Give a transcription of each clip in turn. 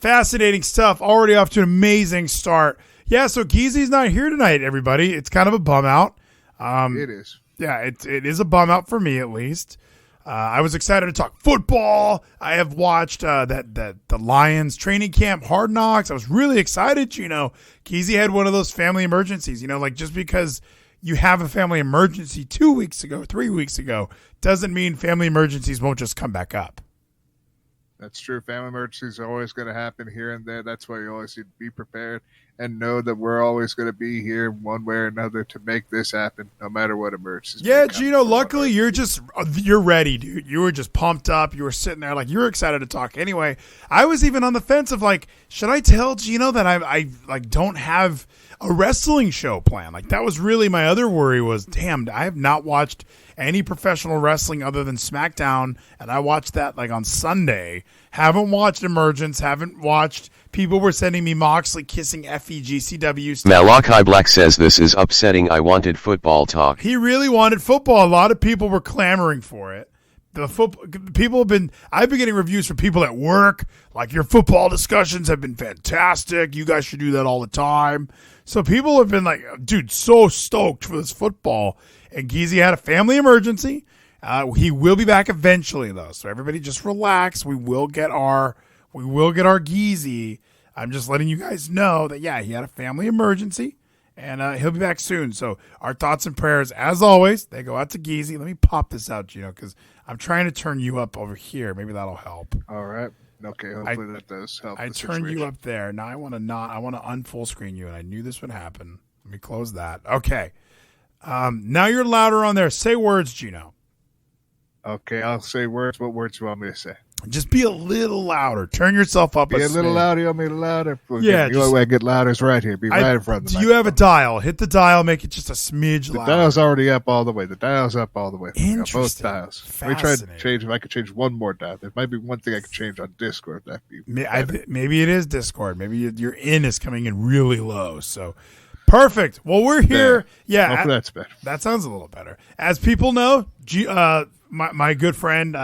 Fascinating stuff. Already off to an amazing start. Yeah, so Geezy's not here tonight, everybody. It's kind of a bum out. It is. Yeah, it is a bum out for me, at least. I was excited to talk football. I have watched the Lions training camp, Hard Knocks. I was really excited. Geezy had one of those family emergencies. Like just because you have a family emergency 2 weeks ago, 3 weeks ago, doesn't mean family emergencies won't just come back up. That's true. Family emergencies are always going to happen here and there. That's why you always need to be prepared and know that we're always going to be here one way or another to make this happen, no matter what emergencies. Yeah, Geno, luckily you're ready, dude. You were just pumped up. You were sitting there like you were excited to talk. Anyway, I was even on the fence of like, should I tell Geno that I like don't have a wrestling show planned? Like that was really my other worry was, damn, I have not watched any professional wrestling other than SmackDown, and I watched that like on Sunday. Haven't watched Emergence, haven't watched. People were sending me Moxley kissing FEGCW stuff. Malachi Black says this is upsetting. I wanted football talk. He really wanted football. A lot of people were clamoring for it. I've been getting reviews from people at work, like your football discussions have been fantastic. You guys should do that all the time. So people have been like, dude, so stoked for this football. And Geezy had a family emergency. He will be back eventually, though. So everybody just relax. We will get our Geezy. I'm just letting you guys know that, yeah, he had a family emergency, and he'll be back soon. So our thoughts and prayers, as always, they go out to Geezy. Let me pop this out, Geno, because I'm trying to turn you up over here. Maybe that'll help. All right. Okay, hopefully that does help. I turned you up there. Now I want to unfull screen you, and I knew this would happen. Let me close that. Okay. Now you're louder on there. Say words, Geno. Okay, I'll say words. What words do you want me to say? Just be a little louder. Turn yourself up. Be a little louder. You want me louder? Yeah. The only way I get louder is right here. Be right in front of the Do you have a dial? Hit the dial. Make it just a smidge louder. The dial's already up all the way. The dial's up all the way. Interesting. Both dials. Let me try to change. If I could change one more dial. There might be one thing I could change on Discord. Maybe it is Discord. Maybe your in is coming in really low. So perfect. Well, we're here. Yeah. Hopefully that's better. That sounds a little better. As people know, my good friend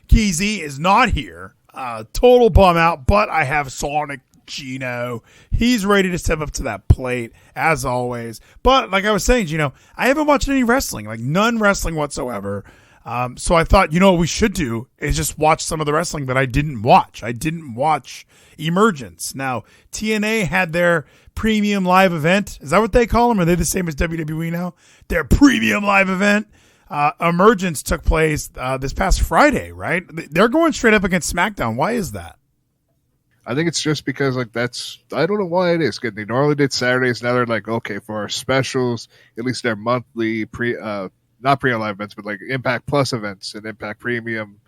Geezy is not here. Total bum out, but I have Sonic Geno. He's ready to step up to that plate, as always. But like I was saying, Geno, I haven't watched any wrestling, like none wrestling whatsoever. So I thought, what we should do is just watch some of the wrestling that I didn't watch. I didn't watch Emergence. Now, TNA had their premium live event. Is that what they call them? Are they the same as WWE now? Their premium live event. Emergence took place this past Friday, right? They're going straight up against SmackDown. Why is that? I think it's just because I don't know why it is. They normally did Saturdays. Now they're like, okay, for our specials, at least their monthly not pre-live events, but like Impact Plus events and Impact Premium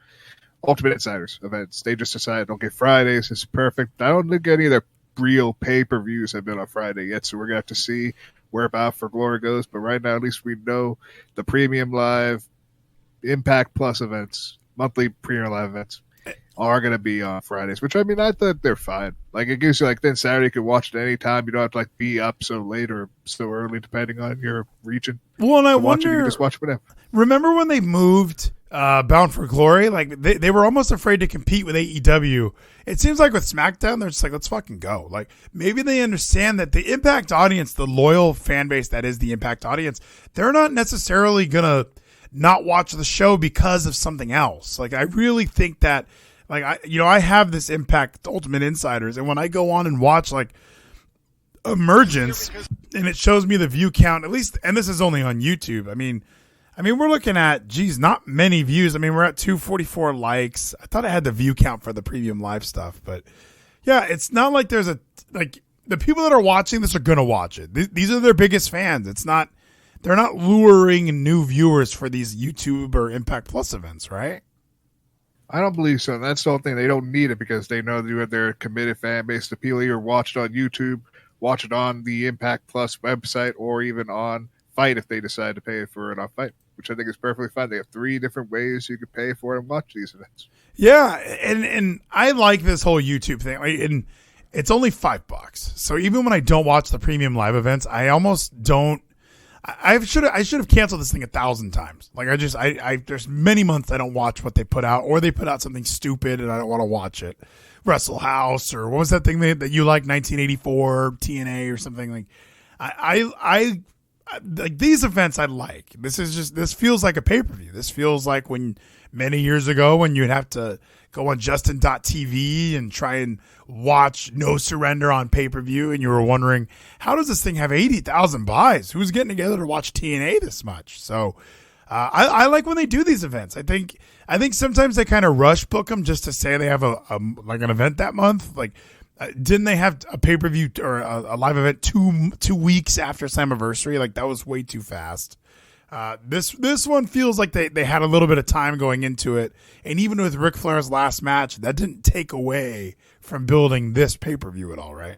Ultimate Insiders events. They just decided, okay, Fridays is perfect. I don't think any of their real pay-per-views have been on Friday yet, so we're going to have to see where Bound for Glory goes. But right now, at least we know the Premium Live, Impact Plus events, monthly Premium Live events are going to be on Fridays, which, I thought they're fine. Like, it gives you, then Saturday you can watch it any time. You don't have to, be up so late or so early, depending on your region. Well, and I wonder, you can just watch whatever. Remember when they moved Bound for Glory? Like, they were almost afraid to compete with AEW. It seems like with SmackDown, they're just like, let's fucking go. Like, maybe they understand that the Impact audience, the loyal fan base that is the Impact audience, they're not necessarily going to not watch the show because of something else. Like, I really think that, I have this Impact Ultimate Insiders, and when I go on and watch, Emergence, and it shows me the view count, at least, and this is only on YouTube. I mean, we're looking at, not many views. We're at 244 likes. I thought I had the view count for the premium live stuff, but yeah, it's not like there's the people that are watching this are going to watch it. These are their biggest fans. They're not luring new viewers for these YouTube or Impact Plus events, right? I don't believe so. That's the whole thing. They don't need it because they know you have their committed fan base. The people either watch it on YouTube, watch it on the Impact Plus website, or even on Fight if they decide to pay for it on Fight, which I think is perfectly fine. They have 3 different ways you can pay for it and watch these events. Yeah, and I like this whole YouTube thing. And it's only $5. So even when I don't watch the premium live events, I almost don't. I should have canceled this thing 1,000 times. There's many months I don't watch what they put out, or they put out something stupid and I don't want to watch it. Wrestle House, or what was that thing that you like, 1984 TNA or something like. I like these events. I like this feels like a pay-per-view. This feels like when many years ago when you'd have to go on Justin.tv and try and watch No Surrender on pay-per-view, and you were wondering, how does this thing have 80,000 buys? Who's getting together to watch TNA this much? So I like when they do these events. I think sometimes they kind of rush book them just to say they have like an event that month. Like, didn't they have a pay-per-view or a live event 2 weeks after Slammiversary? Like, that was way too fast. This one feels like they had a little bit of time going into it, and even with Ric Flair's last match, that didn't take away from building this pay-per-view at all, right?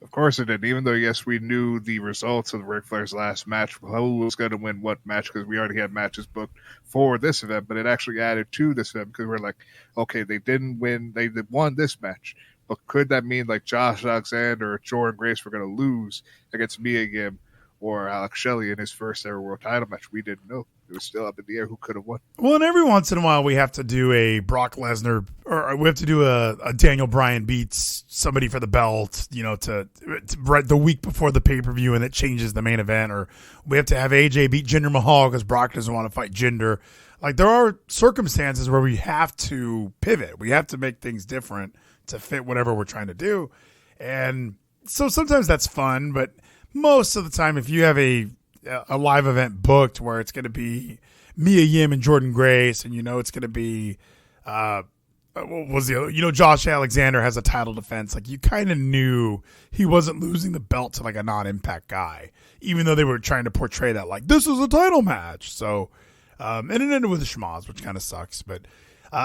Of course it did. Even though, yes, we knew the results of Ric Flair's last match, who was going to win what match, because we already had matches booked for this event, but it actually added to this event because we're like, okay, they didn't win, they won this match, but could that mean like Josh Alexander or Jordan Grace were going to lose against Mia Yim or Alex Shelley in his first ever world title match? We didn't know. It was still up in the air who could have won. Well, and every once in a while we have to do a Brock Lesnar, or we have to do a Daniel Bryan beats somebody for the belt, to right the week before the pay-per-view, and it changes the main event. Or we have to have AJ beat Jinder Mahal because Brock doesn't want to fight Jinder. Like, there are circumstances where we have to pivot. We have to make things different to fit whatever we're trying to do. And so sometimes that's fun, but most of the time, if you have a live event booked where it's going to be Mia Yim and Jordan Grace, and it's going to be what was the other? Josh Alexander has a title defense. Like, you kind of knew he wasn't losing the belt to like a non-impact guy, even though they were trying to portray that like this is a title match. So and it ended with a schmoz, which kind of sucks. But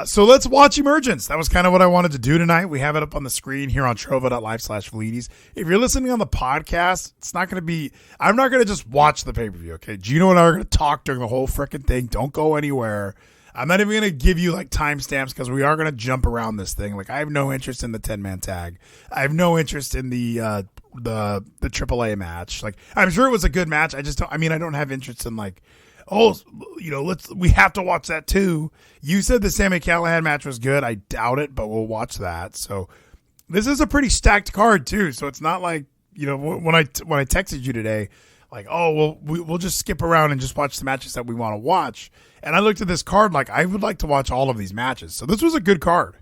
so let's watch Emergence. That was kind of what I wanted to do tonight. We have it up on the screen here on trovo.live/Vleeties. If you're listening on the podcast, it's not going to be, I'm not going to just watch the pay-per-view, okay? Gino and I are going to talk during the whole freaking thing. Don't go anywhere. I'm not even going to give you like timestamps because we are going to jump around this thing. Like, I have no interest in the 10-man tag. I have no interest in the AAA match. Like, I'm sure it was a good match. I don't have interest in like, we have to watch that too. You said the Sami Callihan match was good. I doubt it, but we'll watch that. So this is a pretty stacked card too. So it's not like, when I texted you today, like, oh, well, we'll just skip around and just watch the matches that we want to watch. And I looked at this card like, I would like to watch all of these matches. So this was a good card.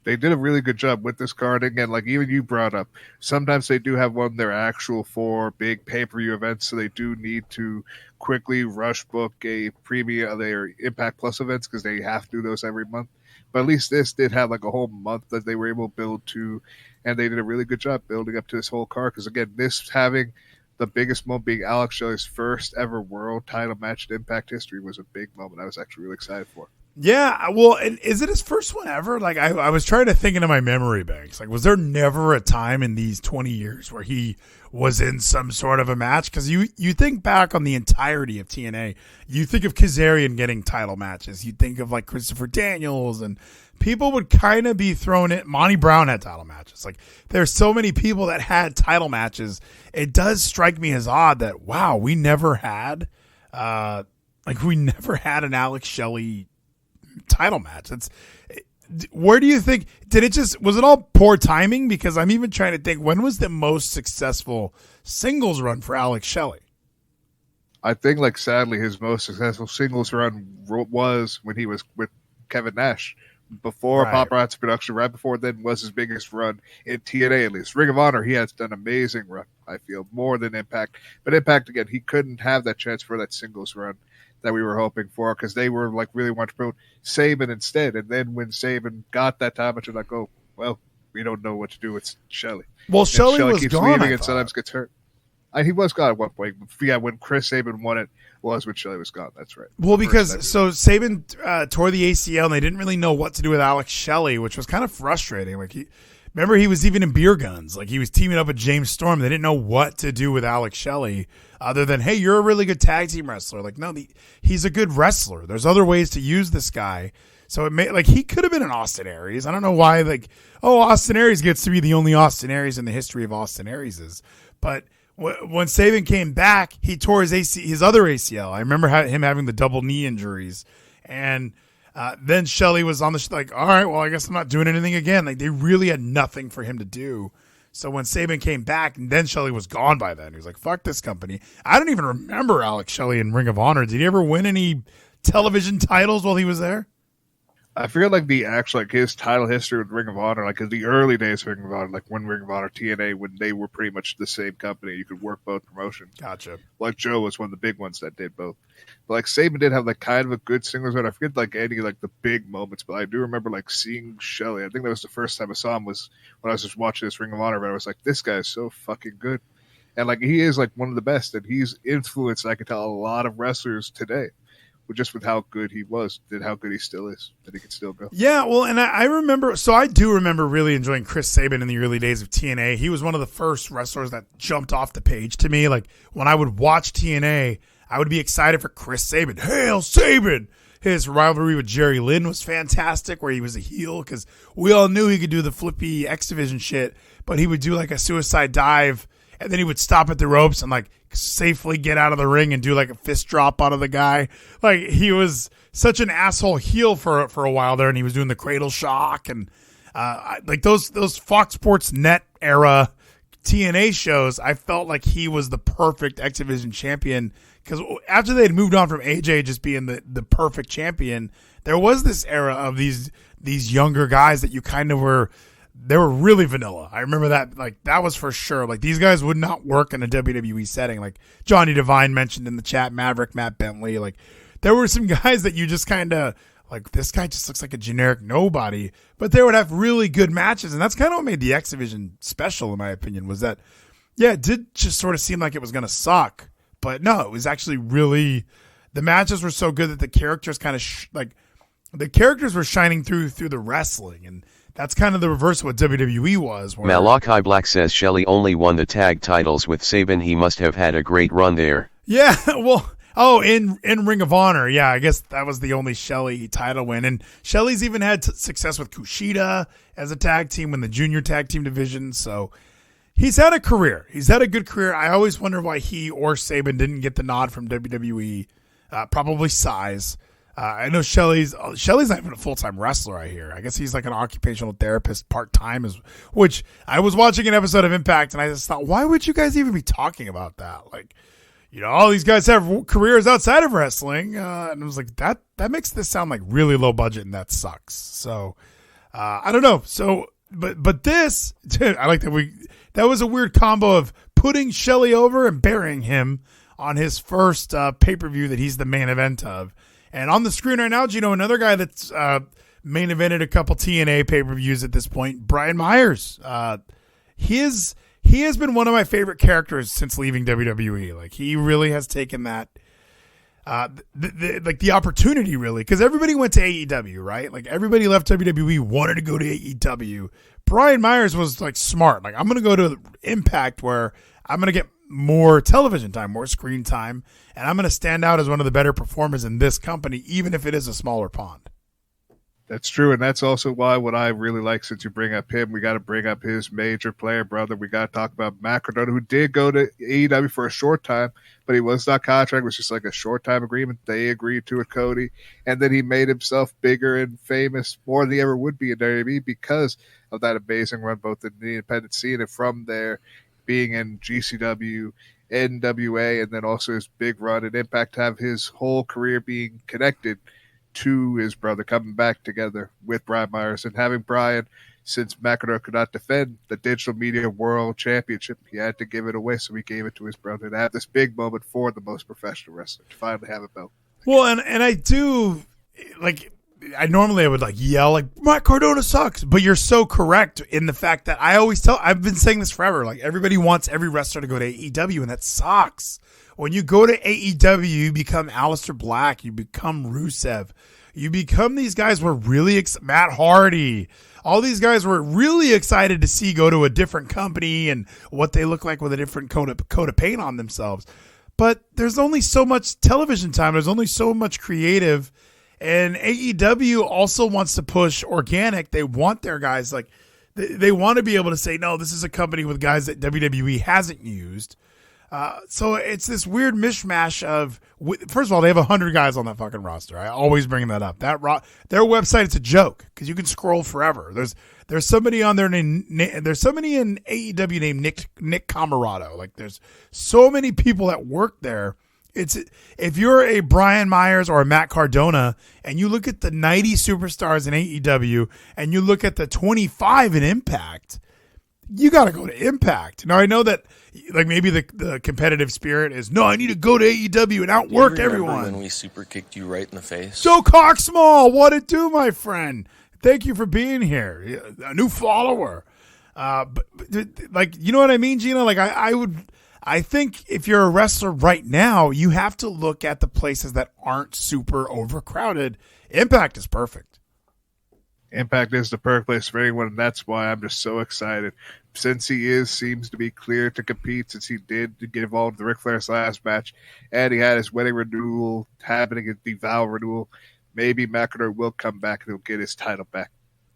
They did a really good job with this card. Again, like even you brought up, sometimes they do have one of their actual 4 big pay-per-view events, so they do need to quickly rush book a premium of their Impact Plus events because they have to do those every month. But at least this did have like a whole month that they were able to build to, and they did a really good job building up to this whole card. Because again, this having the biggest moment being Alex Shelley's first ever world title match in Impact history was a big moment. I was actually really excited for. Yeah, well, and is it his first one ever? Like, I was trying to think into my memory banks. Like, was there never a time in these 20 years where he was in some sort of a match? Because you think back on the entirety of TNA, you think of Kazarian getting title matches. You think of, like, Christopher Daniels, and people would kind of be thrown in. Monty Brown had title matches. Like, there's so many people that had title matches. It does strike me as odd that, wow, we never had an Alex Shelley title match. Where do you think, was it all poor timing? Because I'm even trying to think, when was the most successful singles run for Alex Shelley? I think, like, sadly, his most successful singles run was when he was with Kevin Nash. Before Paparazzi Production, right before then, was his biggest run in TNA, at least. Ring of Honor, he has done an amazing run, I feel, more than Impact. But Impact, again, he couldn't have that chance for that singles run that we were hoping for, because they were like really wanting to promote Saban instead. And then when Saban got that time, it's like, oh, well, we don't know what to do with Shelley. Well, Shelley was keeps gone, leaving and sometimes gets hurt. He was gone at one point. Yeah, when Chris Saban won it, was when Shelley was gone. That's right. Well, because Saban tore the ACL, and they didn't really know what to do with Alex Shelley, which was kind of frustrating. Like, remember, he was even in Beer Guns. Like, he was teaming up with James Storm. They didn't know what to do with Alex Shelley other than, hey, you're a really good tag team wrestler. Like, no, he's a good wrestler. There's other ways to use this guy. So he could have been an Austin Aries. I don't know why, Austin Aries gets to be the only Austin Aries in the history of Austin Arieses. But when Saban came back, he tore his other ACL. I remember him having the double knee injuries. And Then Shelley was on the like, all right, well, I guess I'm not doing anything again. Like, they really had nothing for him to do. So when Saban came back, and then Shelley was gone by then. He was like, fuck this company. I don't even remember Alex Shelley in Ring of Honor. Did he ever win any television titles while he was there? I forget like the actual like his title history with Ring of Honor, like in the early days of Ring of Honor, like when Ring of Honor TNA, when they were pretty much the same company, you could work both promotions. Gotcha. Like Joe was one of the big ones that did both. But like Saban did have like kind of a good singles run. I forget like any like the big moments, but I do remember like seeing Shelley. I think that was the first time I saw him was when I was just watching this Ring of Honor, and I was like, this guy is so fucking good. And like he is like one of the best, and he's influenced, I can tell, a lot of wrestlers today. Just with how good he was, and how good he still is, that he can still go. Yeah, well, and I remember, so I do remember really enjoying Chris Sabin in the early days of TNA. He was one of the first wrestlers that jumped off the page to me. Like, when I would watch TNA, I would be excited for Chris Sabin. Hail Sabin! His rivalry with Jerry Lynn was fantastic, where he was a heel, because we all knew he could do the flippy X Division shit, but he would do like a suicide dive, and then he would stop at the ropes and like safely get out of the ring and do like a fist drop out of the guy. Like, he was such an asshole heel for a while there, and he was doing the cradle shock and like those Fox Sports Net era TNA shows. I felt like he was the perfect X Division champion, because after they had moved on from AJ just being the perfect champion, there was this era of these younger guys that you kind of were. They were really vanilla. I remember that. Like, that was for sure. Like, these guys would not work in a WWE setting. Like Johnny Devine mentioned in the chat, Maverick, Matt Bentley. Like, there were some guys that you just kind of like, this guy just looks like a generic nobody, but they would have really good matches. And that's kind of what made the X Division special, in my opinion, was that, yeah, it did just sort of seem like it was going to suck, but no, it was actually really, the matches were so good that the characters kind of the characters were shining through the wrestling. And that's kind of the reverse of what WWE was. Malachi Black says Shelley only won the tag titles with Saban. He must have had a great run there. Yeah, well, in Ring of Honor, yeah, I guess that was the only Shelley title win. And Shelley's even had success with Kushida as a tag team in the junior tag team division. So he's had a career. He's had a good career. I always wonder why he or Saban didn't get the nod from WWE. Probably size. I know Shelley's not even a full-time wrestler, I hear. I guess he's like an occupational therapist part-time, which I was watching an episode of Impact, and I just thought, why would you guys even be talking about that? Like, you know, all these guys have careers outside of wrestling. And I was like, that makes this sound like really low budget, and that sucks. So, I don't know. So, but this, I like that was a weird combo of putting Shelley over and burying him on his first pay-per-view that he's the main event of. And on the screen right now, Gino, another guy that's main evented a couple TNA pay-per-views at this point, Brian Myers. He has been one of my favorite characters since leaving WWE. Like, he really has taken that, the opportunity, really, because everybody went to AEW, right? Like, everybody left WWE, wanted to go to AEW. Brian Myers was like smart. Like, I'm going to go to Impact, where I'm going to get more television time, more screen time, and I'm going to stand out as one of the better performers in this company, even if it is a smaller pond. That's true, and that's also why what I really like, since you bring up him, we got to bring up his major player brother. We got to talk about Matt Cardona, who did go to AEW for a short time, but he was not contract. It was just like a short-time agreement. They agreed to it, Cody, and then he made himself bigger and famous more than he ever would be in WWE because of that amazing run, both in the independent scene and from there, being in GCW, NWA, and then also his big run at Impact, to have his whole career being connected to his brother, coming back together with Brian Myers, and having Brian, since McEnroe could not defend the Digital Media World Championship, he had to give it away, so he gave it to his brother to have this big moment for the most professional wrestler, to finally have a belt. Well, and I do, like, I normally would like yell like, Matt Cardona sucks, but you're so correct in the fact that I've been saying this forever, like, everybody wants every wrestler to go to AEW, and that sucks. When you go to AEW, you become Aleister Black, you become Rusev, you become these guys were really Matt Hardy, all these guys were really excited to see go to a different company and what they look like with a different coat of paint on themselves. But there's only so much television time, there's only so much creative. And AEW also wants to push organic. They want their guys, like, they want to be able to say, no, this is a company with guys that WWE hasn't used. So it's this weird mishmash of, first of all, they have 100 guys on that fucking roster. I always bring that up. Their website, it's a joke because you can scroll forever. There's somebody on there there's somebody in AEW named Nick Camarado. Like there's so many people that work there. If you're a Brian Myers or a Matt Cardona and you look at the 90 superstars in AEW and you look at the 25 in Impact, you got to go to Impact. Now I know that like maybe the competitive spirit is, no, I need to go to AEW and outwork everyone. When we super kicked you right in the face. Joe Coxmall, what it do, my friend? Thank you for being here. A new follower. But like, you know what I mean, Gino? Like I think if you're a wrestler right now, you have to look at the places that aren't super overcrowded. Impact is perfect. Impact is the perfect place for anyone, and that's why I'm just so excited. Since he seems to be clear to compete, since he did get involved in the Ric Flair's last match, and he had his wedding renewal happening at the vow renewal, maybe McIntyre will come back and he'll get his title back,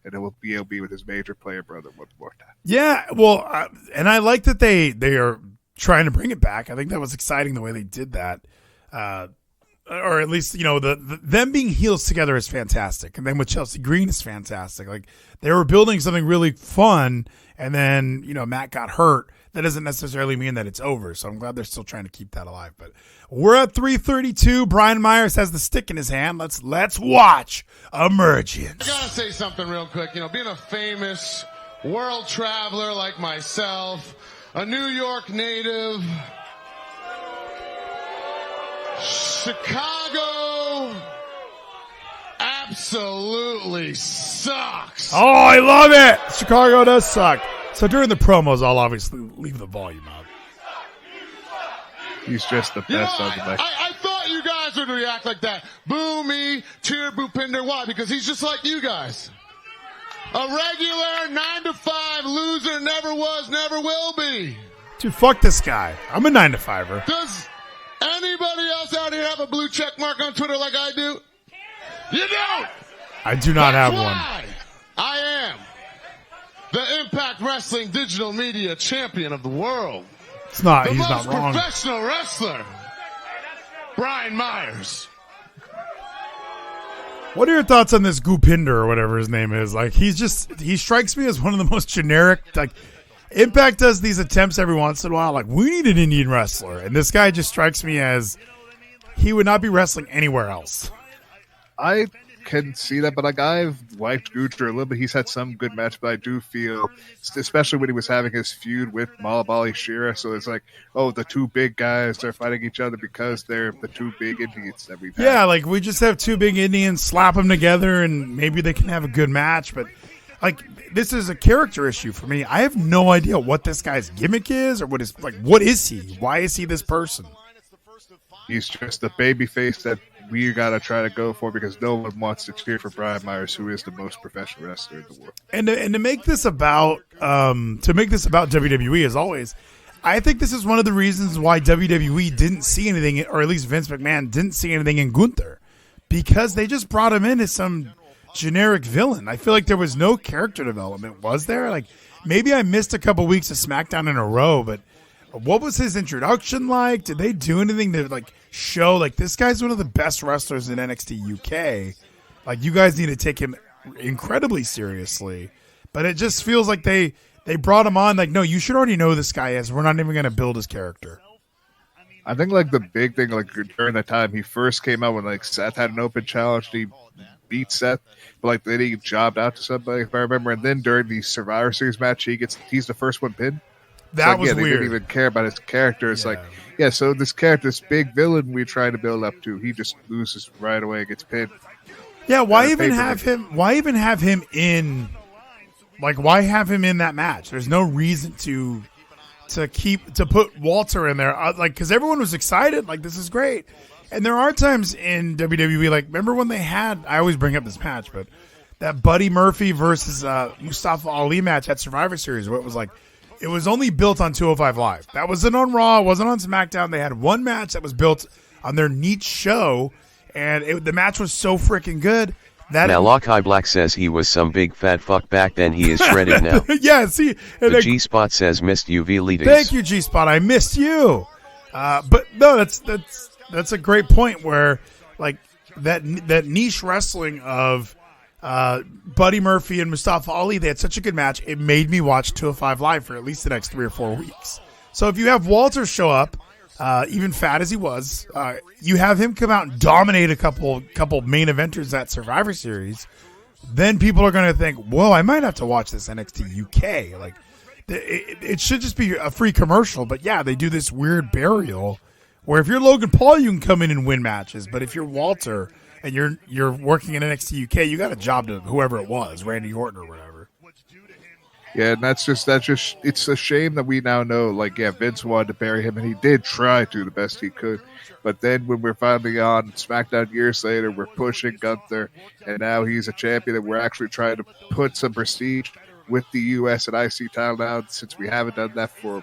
and it will be with his major player brother one more time. Yeah, well, and I like that they are trying to bring it back. I think that was exciting the way they did that. Or at least, you know, them being heels together is fantastic. And then with Chelsea Green is fantastic. Like they were building something really fun, and then, you know, Matt got hurt. That doesn't necessarily mean that it's over. So I'm glad they're still trying to keep that alive. But we're at 3:32. Brian Myers has the stick in his hand. Let's watch Emergence. I gotta say something real quick. You know, being a famous world traveler like myself, a New York native, Chicago absolutely sucks. Oh, I love it. Chicago does suck. So during the promos, I'll obviously leave the volume up. He's just the best on the mic. I thought you guys would react like that. Boo me, cheer Bhupinder. Why? Because he's just like you guys. A regular 9-to-5 loser, never was, never will be. Dude, fuck this guy. I'm a 9-to-5er. Does anybody else out here have a blue check mark on Twitter like I do? You don't. I do not have one. I am the Impact Wrestling digital media champion of the world. It's not. The He's most not wrong. Professional wrestler, Brian Myers. What are your thoughts on this Bhupinder or whatever his name is? Like, he strikes me as one of the most generic. Like, Impact does these attempts every once in a while. Like, we need an Indian wrestler, and this guy just strikes me as he would not be wrestling anywhere else. I can see that, but like I've liked Gunther a little bit. He's had some good matches, but I do feel, especially when he was having his feud with Malabali Shira, so it's like, oh, the two big guys are fighting each other because they're the two big Indians that we've had. Yeah, like we just have two big Indians, slap them together, and maybe they can have a good match. But like, this is a character issue for me. I have no idea what this guy's gimmick is, or what is he? Why is he this person? He's just the baby face that we gotta try to go for because no one wants to cheer for Brian Myers, who is the most professional wrestler in the world. And to make this about WWE, as always, I think this is one of the reasons why WWE didn't see anything, or at least Vince McMahon didn't see anything in Gunther, because they just brought him in as some generic villain. I feel like there was no character development, was there? Like, maybe I missed a couple weeks of SmackDown in a row, but what was his introduction like? Did they do anything to like show like this guy's one of the best wrestlers in NXT UK? Like, you guys need to take him incredibly seriously. But it just feels like they brought him on like, no, you should already know who this guy is. We're not even going to build his character. I think like the big thing, like during the time he first came out when like Seth had an open challenge, he beat Seth, but like then he jobbed out to somebody, if I remember. And then during the Survivor Series match, he's the first one pinned. That was weird. They didn't even care about his character. It's like, yeah, so this character, this big villain we're trying to build up to, he just loses right away and gets pinned. Yeah, why even have him in? Like, why have him in that match? There's no reason to put Walter in there. Like, because everyone was excited. Like, this is great. And there are times in WWE, like, remember when they had? I always bring up this match, but that Buddy Murphy versus Mustafa Ali match at Survivor Series, where it was like, it was only built on 205 Live. That wasn't on Raw. It wasn't on SmackDown. They had one match that was built on their niche show, and the match was so freaking good. Malachi Black says he was some big fat fuck back then. He is shredded now. Yeah, see. The G-Spot says missed you, Vleeties. Thank you, G-Spot. I missed you. But no, that's a great point where like that niche wrestling of Buddy Murphy and Mustafa Ali, they had such a good match. It made me watch 205 Live for at least the next 3 or 4 weeks. So if you have Walter show up, even fat as he was, you have him come out and dominate a couple main eventers at Survivor Series, then people are going to think, whoa, I might have to watch this NXT UK. Like, it should just be a free commercial, but yeah, they do this weird burial where if you're Logan Paul, you can come in and win matches, but if you're Walter and you're working in NXT UK, you got a job to whoever it was, Randy Orton or whatever. Yeah, and that's just it's a shame that we now know, like, yeah, Vince wanted to bury him, and he did try to the best he could. But then when we're finally on SmackDown years later, we're pushing Gunther, and now he's a champion, and we're actually trying to put some prestige with the US and IC title now, since we haven't done that for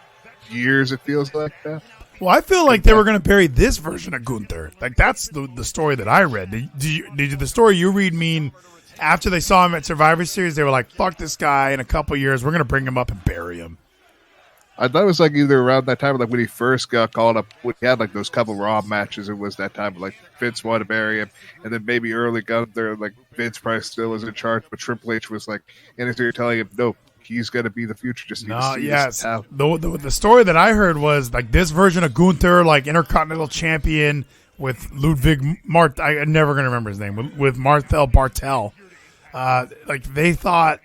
years, it feels like now. Well, I feel like they were going to bury this version of Gunther. Like, that's the story that I read. Did the story you read mean after they saw him at Survivor Series, they were like, fuck this guy, in a couple years, we're going to bring him up and bury him? I thought it was like either around that time, like when he first got called up, when he had like those couple Raw matches, it was that time, like Vince wanted to bury him, and then maybe early Gunther, like Vince probably still was in charge, but Triple H was like, and you're telling him, no, he's going to be the future. Just yes. The story that I heard was like this version of Gunther, like Intercontinental Champion with Ludwig I'm never going to remember his name, with Marcel Bartel. Like they thought.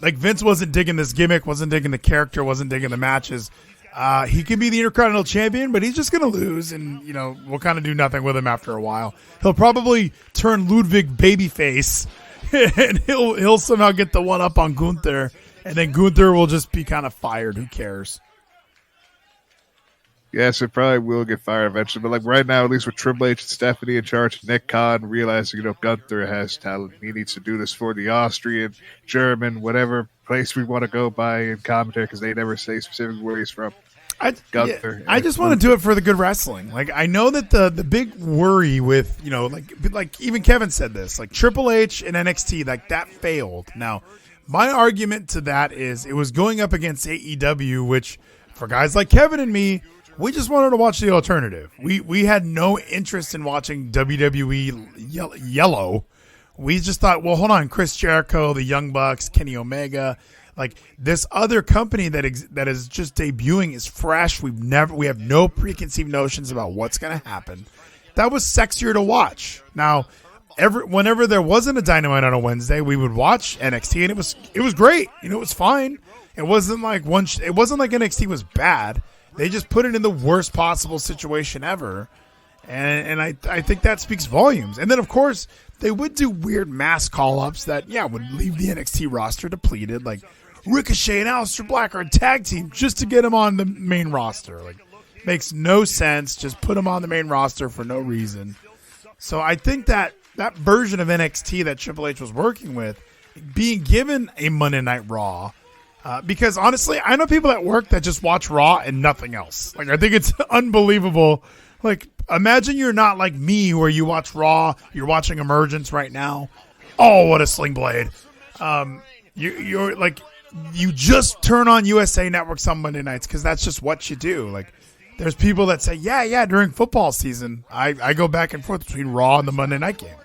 Like Vince wasn't digging this gimmick, wasn't digging the character, wasn't digging the matches. He can be the Intercontinental Champion, but he's just going to lose, and we'll kind of do nothing with him after a while. He'll probably turn Ludwig babyface, and he'll somehow get the one up on Gunther, and then Gunther will just be kind of fired. Who cares? Yes, it probably will get fired eventually. But like right now, at least with Triple H and Stephanie in charge, Nick Khan realizing, Gunther has talent. He needs to do this for the Austrian, German, whatever place we want to go by in commentary, because they never say specifically where he's from. Gunther. I just want to do it for the good wrestling. Like, I know that the big worry with, like even Kevin said this, like Triple H and NXT, like that failed. Now, my argument to that is it was going up against AEW, which for guys like Kevin and me, we just wanted to watch the alternative. We had no interest in watching WWE yellow. We just thought, well, hold on, Chris Jericho, the Young Bucks, Kenny Omega, like this other company that is just debuting is fresh. We have no preconceived notions about what's going to happen. That was sexier to watch. Now, whenever there wasn't a Dynamite on a Wednesday, we would watch NXT, and it was great. It was fine. It wasn't like NXT was bad. They just put it in the worst possible situation ever. And I think that speaks volumes. And then, of course, they would do weird mass call-ups that, would leave the NXT roster depleted. Like, Ricochet and Aleister Black are a tag team just to get them on the main roster. Like, makes no sense. Just put them on the main roster for no reason. So I think that version of NXT that Triple H was working with, being given a Monday Night Raw, because honestly, I know people at work that just watch Raw and nothing else. Like, I think it's unbelievable. Like, imagine you're not like me where you watch Raw, you're watching Emergence right now. Oh, what a sling blade. You're like, you just turn on USA Networks on Monday nights because that's just what you do. Like, there's people that say, yeah, during football season, I go back and forth between Raw and the Monday night game.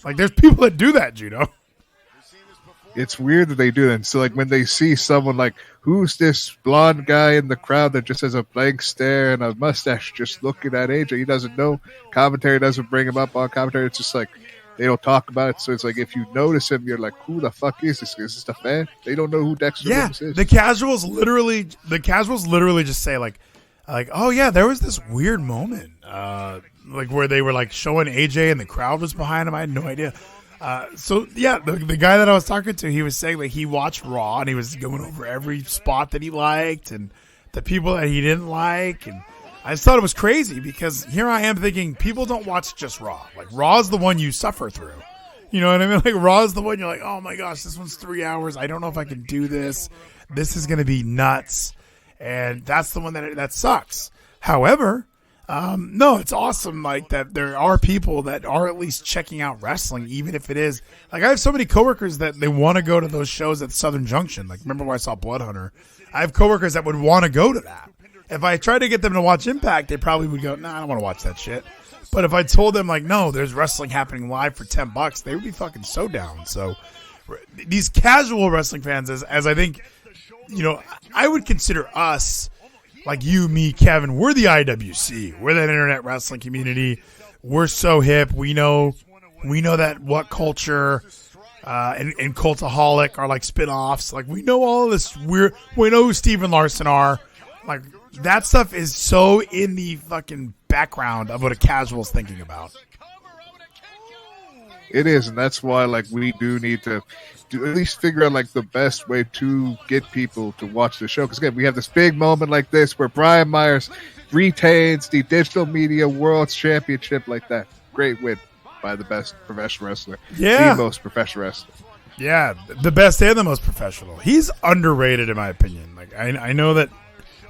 Like, there's people that do that, Geno. It's weird that they do that. So, like, when they see someone like, who's this blonde guy in the crowd that just has a blank stare and a mustache just looking at AJ? He doesn't know. Commentary doesn't bring him up on commentary. It's just like, they don't talk about it. So it's like, if you notice him, you're like, who the fuck is this? Is this the fan? They don't know who Dexter Lumis is. The casuals literally just say like, oh yeah, there was this weird moment, like where they were like showing AJ and the crowd was behind him. I had no idea. The guy that I was talking to, he was saying that he watched Raw and he was going over every spot that he liked and the people that he didn't like, and I just thought it was crazy because here I am thinking people don't watch just Raw. Like, Raw is the one you suffer through. You know what I mean? Like, Raw is the one you're like, oh my gosh, this one's 3 hours. I don't know if I can do this. This is going to be nuts, and that's the one that sucks. However, no, it's awesome, like, that there are people that are at least checking out wrestling, even if it is like, I have so many coworkers that they want to go to those shows at Southern Junction. Like, remember when I saw Blood Hunter? I have coworkers that would want to go to that, if I tried to get them to watch Impact, they probably would go, "Nah, I don't want to watch that shit." But if I told them like, "No, there's wrestling happening live for $10," they would be fucking so down. So these casual wrestling fans, as I think, I would consider us, like you, me, Kevin, we're the IWC. We're that internet wrestling community. We're so hip. We know that what culture and Cultaholic are like spin-offs. Like we know all of this. We know who Steve and Larson are. Like that stuff is so in the fucking background of what a casual's thinking about. It is, and that's why like we do need to at least figure out like the best way to get people to watch the show. Because again, we have this big moment like this where Brian Myers retains the Digital Media World Championship like that. Great win by the best professional wrestler. Yeah. The most professional wrestler. Yeah, the best and the most professional. He's underrated in my opinion. Like I know that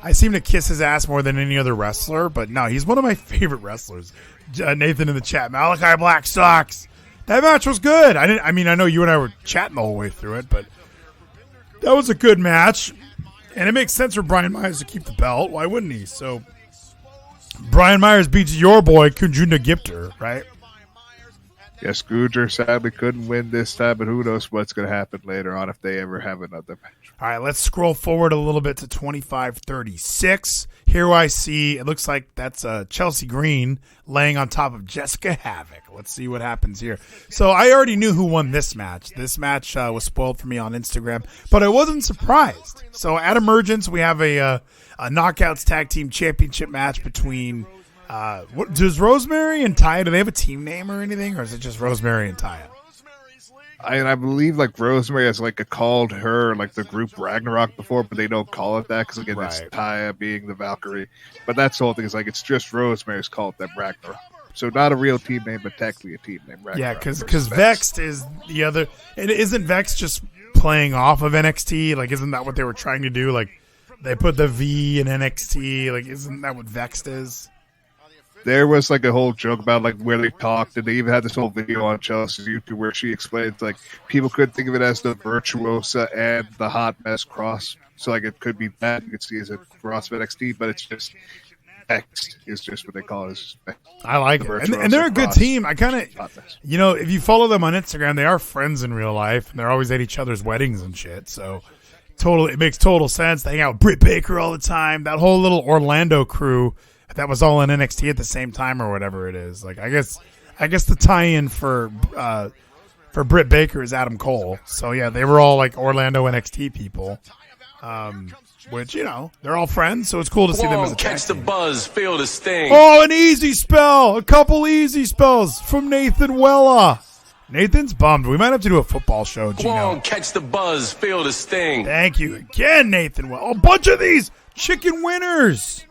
I seem to kiss his ass more than any other wrestler, but no, he's one of my favorite wrestlers. Nathan in the chat, Malachi Black sucks. That match was good. I know you and I were chatting the whole way through it, but that was a good match. And it makes sense for Brian Myers to keep the belt. Why wouldn't he? So Brian Myers beats your boy, Kunjunda Gipter, right? Yes, Gunther sadly couldn't win this time, but who knows what's going to happen later on if they ever have another match. All right, let's scroll forward a little bit to 25:36. Here I see, it looks like that's Chelsea Green laying on top of Jessica Havoc. Let's see what happens here. So I already knew who won this match. This match was spoiled for me on Instagram, but I wasn't surprised. So at Emergence, we have a Knockouts Tag Team Championship match between... does Rosemary and Taya, do they have a team name or anything, or is it just Rosemary and Taya? I believe like Rosemary has like called her like the group Ragnarok before, but they don't call it that because again it's Taya being the Valkyrie. But that's the whole thing is like it's just Rosemary's called them Ragnarok. So not a real team name, but technically a team name. Ragnarok. Yeah, because Vexed is the other. And isn't Vexed just playing off of NXT? Like, isn't that what they were trying to do? Like, they put the V in NXT. Like, isn't that what Vexed is? There was like a whole joke about like where they talked, and they even had this whole video on Chelsea's YouTube where she explains like people could think of it as the Virtuosa and the Hot Mess cross. So like it could be that you could see as a cross of NXT, but it's just X is just what they call it. I like it, and they're a good team. I kind of, if you follow them on Instagram, they are friends in real life, and they're always at each other's weddings and shit. So it makes total sense. They hang out with Britt Baker all the time. That whole little Orlando crew. That was all in NXT at the same time or whatever it is. Like I guess the tie-in for Britt Baker is Adam Cole. So yeah, they were all like Orlando NXT people, which they're all friends. So it's cool to see them as a catch the buzz, feel the sting. Oh, an easy spell, a couple easy spells from Nathan Wella. Nathan's bummed. We might have to do a football show, Geno. Catch the buzz, feel the sting. Thank you again, Nathan Wella. A bunch of these chicken winners.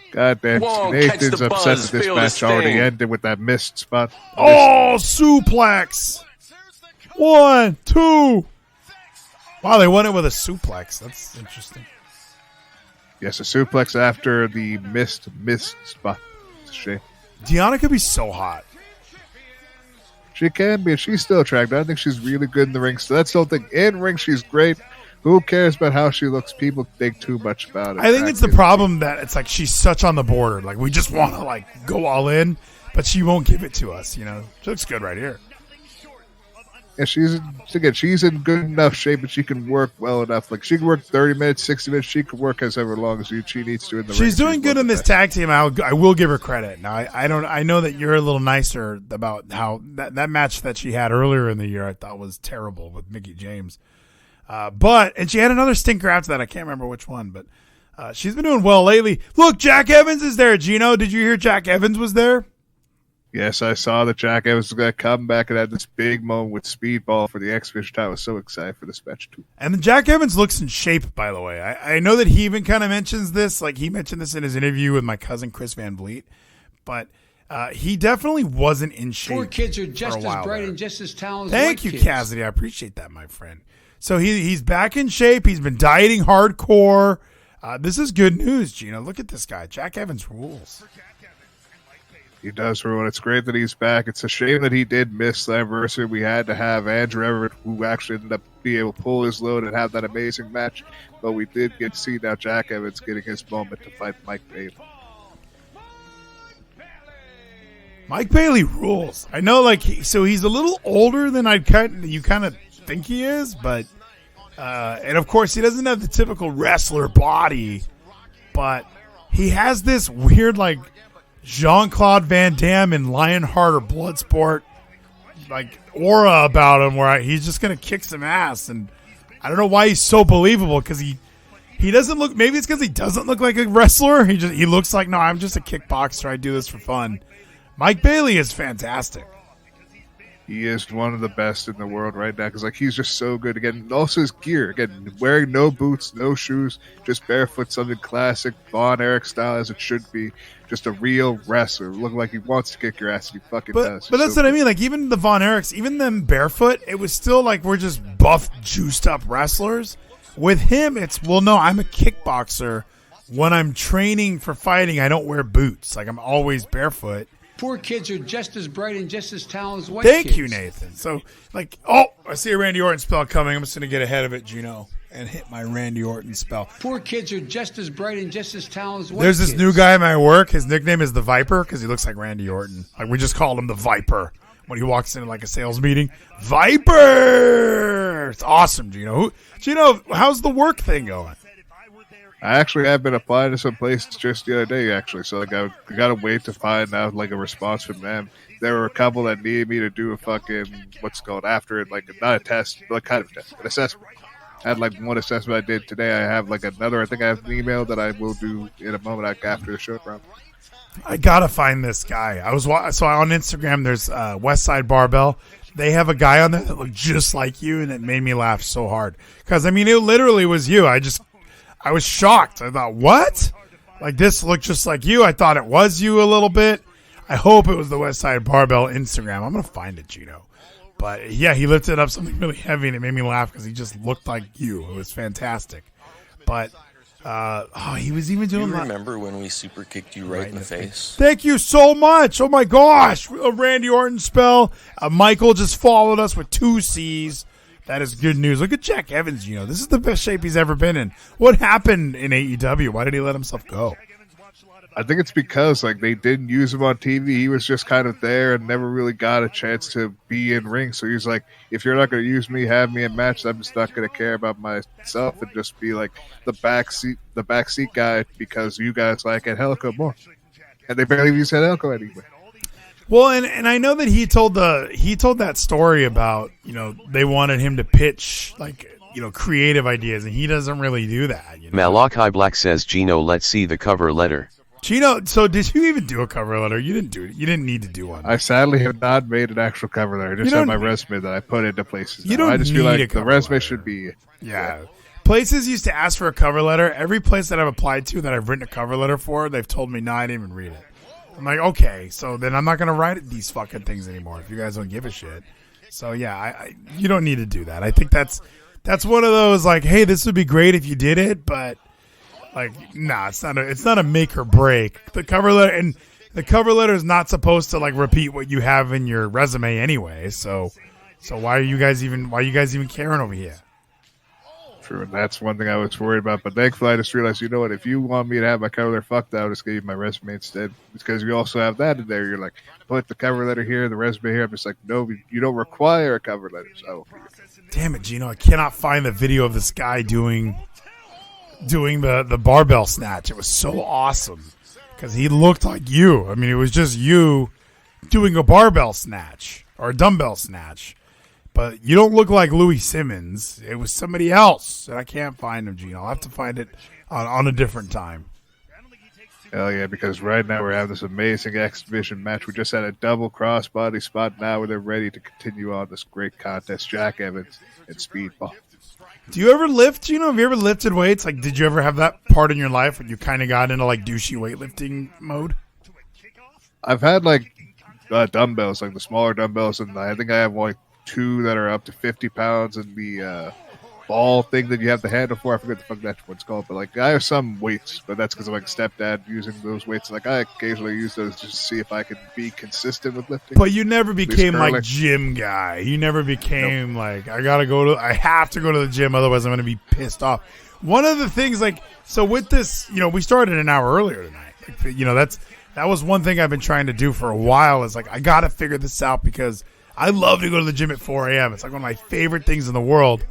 God damn, Nathan's upset that this match already ended with that missed spot. Oh, suplex. 1, 2. Wow, they won it with a suplex. That's interesting. Yes, a suplex after the missed spot. It's a shame. Deonna could be so hot. She can be. She's still attractive. I think she's really good in the ring. So that's the whole thing. In ring, she's great. Who cares about how she looks? People think too much about it. I think it's the problem that it's like she's such on the border. Like we just want to like go all in, but she won't give it to us. She looks good right here. Yeah, she's in good enough shape, but she can work well enough. Like she can work 30 minutes, 60 minutes. She can work as ever long as she needs to in the ring. She's doing good in this tag team. I will give her credit. Now I know that you're a little nicer about how that match that she had earlier in the year I thought was terrible with Mickie James. And she had another stinker after that. I can't remember which one, but she's been doing well lately. Look, Jack Evans is there, Geno. Did you hear Jack Evans was there? Yes, I saw that Jack Evans was going to come back and had this big moment with Speedball for the X-Division title. I was so excited for this match, too. And then Jack Evans looks in shape, by the way. I know that he even kind of mentions this. Like, he mentioned this in his interview with my cousin, Chris Van Vliet. But he definitely wasn't in shape. Poor kids are just as bright and just as talented. Thank you, Cassidy. I appreciate that, my friend. So he's back in shape. He's been dieting hardcore. This is good news, Geno. Look at this guy. Jack Evans rules. He does ruin. It's great that he's back. It's a shame that he did miss the anniversary. We had to have Andrew Everett, who actually ended up being able to pull his load and have that amazing match. But we did get to see now Jack Evans getting his moment to fight Mike Bailey. Mike Bailey rules. I know, like, so he's a little older than you kind of think he is, but and of course he doesn't have the typical wrestler body, but he has this weird like Jean-Claude Van Damme and Lionheart or Bloodsport like aura about him, where he's just gonna kick some ass, and I don't know why he's so believable, because he doesn't look. Maybe it's because he doesn't look like a wrestler. He looks like, no, I'm just a kickboxer. I do this for fun. Mike Bailey is fantastic. He is one of the best in the world right now, because like he's just so good. Again, also his gear. Again, wearing no boots, no shoes, just barefoot, something classic Von Erich style as it should be. Just a real wrestler, looking like he wants to kick your ass. And he fucking does. But that's what I mean. Like even the Von Erichs, even them barefoot, it was still like we're just buff, juiced up wrestlers. With him, it's no, I'm a kickboxer. When I'm training for fighting, I don't wear boots. Like I'm always barefoot. Poor kids are just as bright and just as talented as white Thank kids. you, Nathan. So, like, I see a Randy Orton spell coming. I'm just going to get ahead of it, Geno, and hit my Randy Orton spell. Poor kids are just as bright and just as talented as white There's kids. this new guy at my work. His nickname is the Viper because he looks like Randy Orton. Like, we just called him the Viper when he walks into, like, a sales meeting. Viper! It's awesome, Geno. Geno, how's the work thing going? I actually have been applying to some places just the other day, actually. So like I got to wait to find out like a response from them. There were a couple that needed me to do a fucking what's called after it, like not a test, but kind of a test, an assessment. I had like one assessment I did today. I have like another. I think I have an email that I will do in a moment after the show. Probably. I gotta find this guy. So on Instagram. There's Westside Barbell. They have a guy on there that looked just like you, and it made me laugh so hard because I mean it literally was you. I was shocked. I thought, what? Like, this looked just like you. I thought it was you a little bit. I hope it was the Westside Barbell Instagram. I'm going to find it, Geno. But, yeah, he lifted up something really heavy, and it made me laugh because he just looked like you. It was fantastic. But, he was even doing Do you remember when we super kicked you right in the face? Thank you so much. Oh, my gosh. A Randy Orton spell. Michael just followed us with 2 C's. That is good news. Look at Jack Evans, This is the best shape he's ever been in. What happened in AEW? Why did he let himself go? I think it's because like they didn't use him on TV. He was just kind of there and never really got a chance to be in ring. So he's like, if you're not going to use me, have me in matches. I'm just not going to care about myself and just be like the backseat guy because you guys like Angelico more. And they barely use Angelico anyway. Well, and I know that he told that story about, they wanted him to pitch like, creative ideas, and he doesn't really do that. Malachi Black says, Geno, let's see the cover letter. Geno, so did you even do a cover letter? You didn't do it. You didn't need to do one. I sadly have not made an actual cover letter. I just have my resume that I put into places. I just feel like the resume should be. Yeah. Places used to ask for a cover letter. Every place that I've applied to that I've written a cover letter for, they've told me, no, I didn't even read it. I'm like, okay, so then I'm not going to write these fucking things anymore if you guys don't give a shit. So, yeah, you don't need to do that. I think that's one of those, like, hey, this would be great if you did it, but, like, nah, it's not a make or break. The cover letter is not supposed to, like, repeat what you have in your resume anyway, so why are you guys even caring over here? True, and that's one thing I was worried about. But thankfully, I just realized, you know what? If you want me to have my cover letter, fuck that. I'll just give you my resume instead. Because you also have that in there. You're like, put the cover letter here, the resume here. I'm just like, no, you don't require a cover letter. So, damn it, Geno! I cannot find the video of this guy doing the barbell snatch. It was so awesome because he looked like you. I mean, it was just you doing a barbell snatch or a dumbbell snatch. But you don't look like Louis Simmons. It was somebody else, and I can't find him, Geno. I'll have to find it on a different time. Hell yeah, because right now we're having this amazing exhibition match. We just had a double crossbody spot now where they're ready to continue on this great contest. Jack Evans and Speedball. Do you ever lift, Geno? Have you ever lifted weights? Like, did you ever have that part in your life when you kind of got into, like, douchey weightlifting mode? I've had, like, dumbbells, like the smaller dumbbells, and I think I have, like, 2 that are up to 50 pounds, and ball thing that you have the handle for. I forget the fuck that one's called, but like I have some weights, but that's because of like stepdad using those weights. Like I occasionally use those just to see if I can be consistent with lifting. But you never became like gym guy. You never became like I have to go to the gym, otherwise I'm going to be pissed off. One of the things so with this, we started an hour earlier tonight. That was one thing I've been trying to do for a while. Is like I got to figure this out because I love to go to the gym at 4 a.m. It's like one of my favorite things in the world.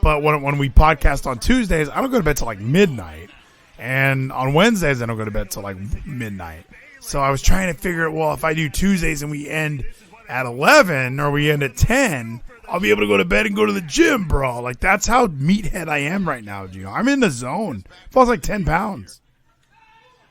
But when we podcast on Tuesdays, I don't go to bed till like midnight. And on Wednesdays, I don't go to bed till like midnight. So I was trying to figure out, well, if I do Tuesdays and we end at 11 or we end at 10, I'll be able to go to bed and go to the gym, bro. Like, that's how meathead I am right now, Gino. I'm in the zone. I've lost like 10 pounds.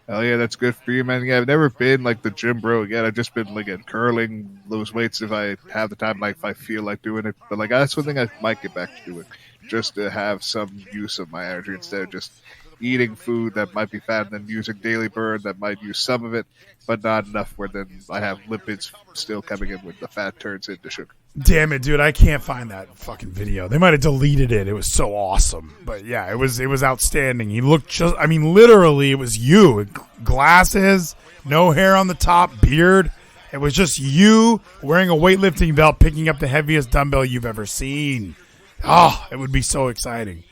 Hell yeah, that's good for you, man. Yeah, I've never been like the gym bro yet. I've just been like at curling, lose weights if I have the time, like if I feel like doing it. But like that's one thing I might get back to doing, just to have some use of my energy instead of just eating food that might be fat and then using Daily Burn that might use some of it, but not enough where then I have lipids still coming in when the fat turns into sugar. Damn it, dude! I can't find that fucking video. They might have deleted it. It was so awesome, but yeah, it was outstanding. He looked literally, it was you. Glasses, no hair on the top, beard. It was just you wearing a weightlifting belt, picking up the heaviest dumbbell you've ever seen. Oh, it would be so exciting.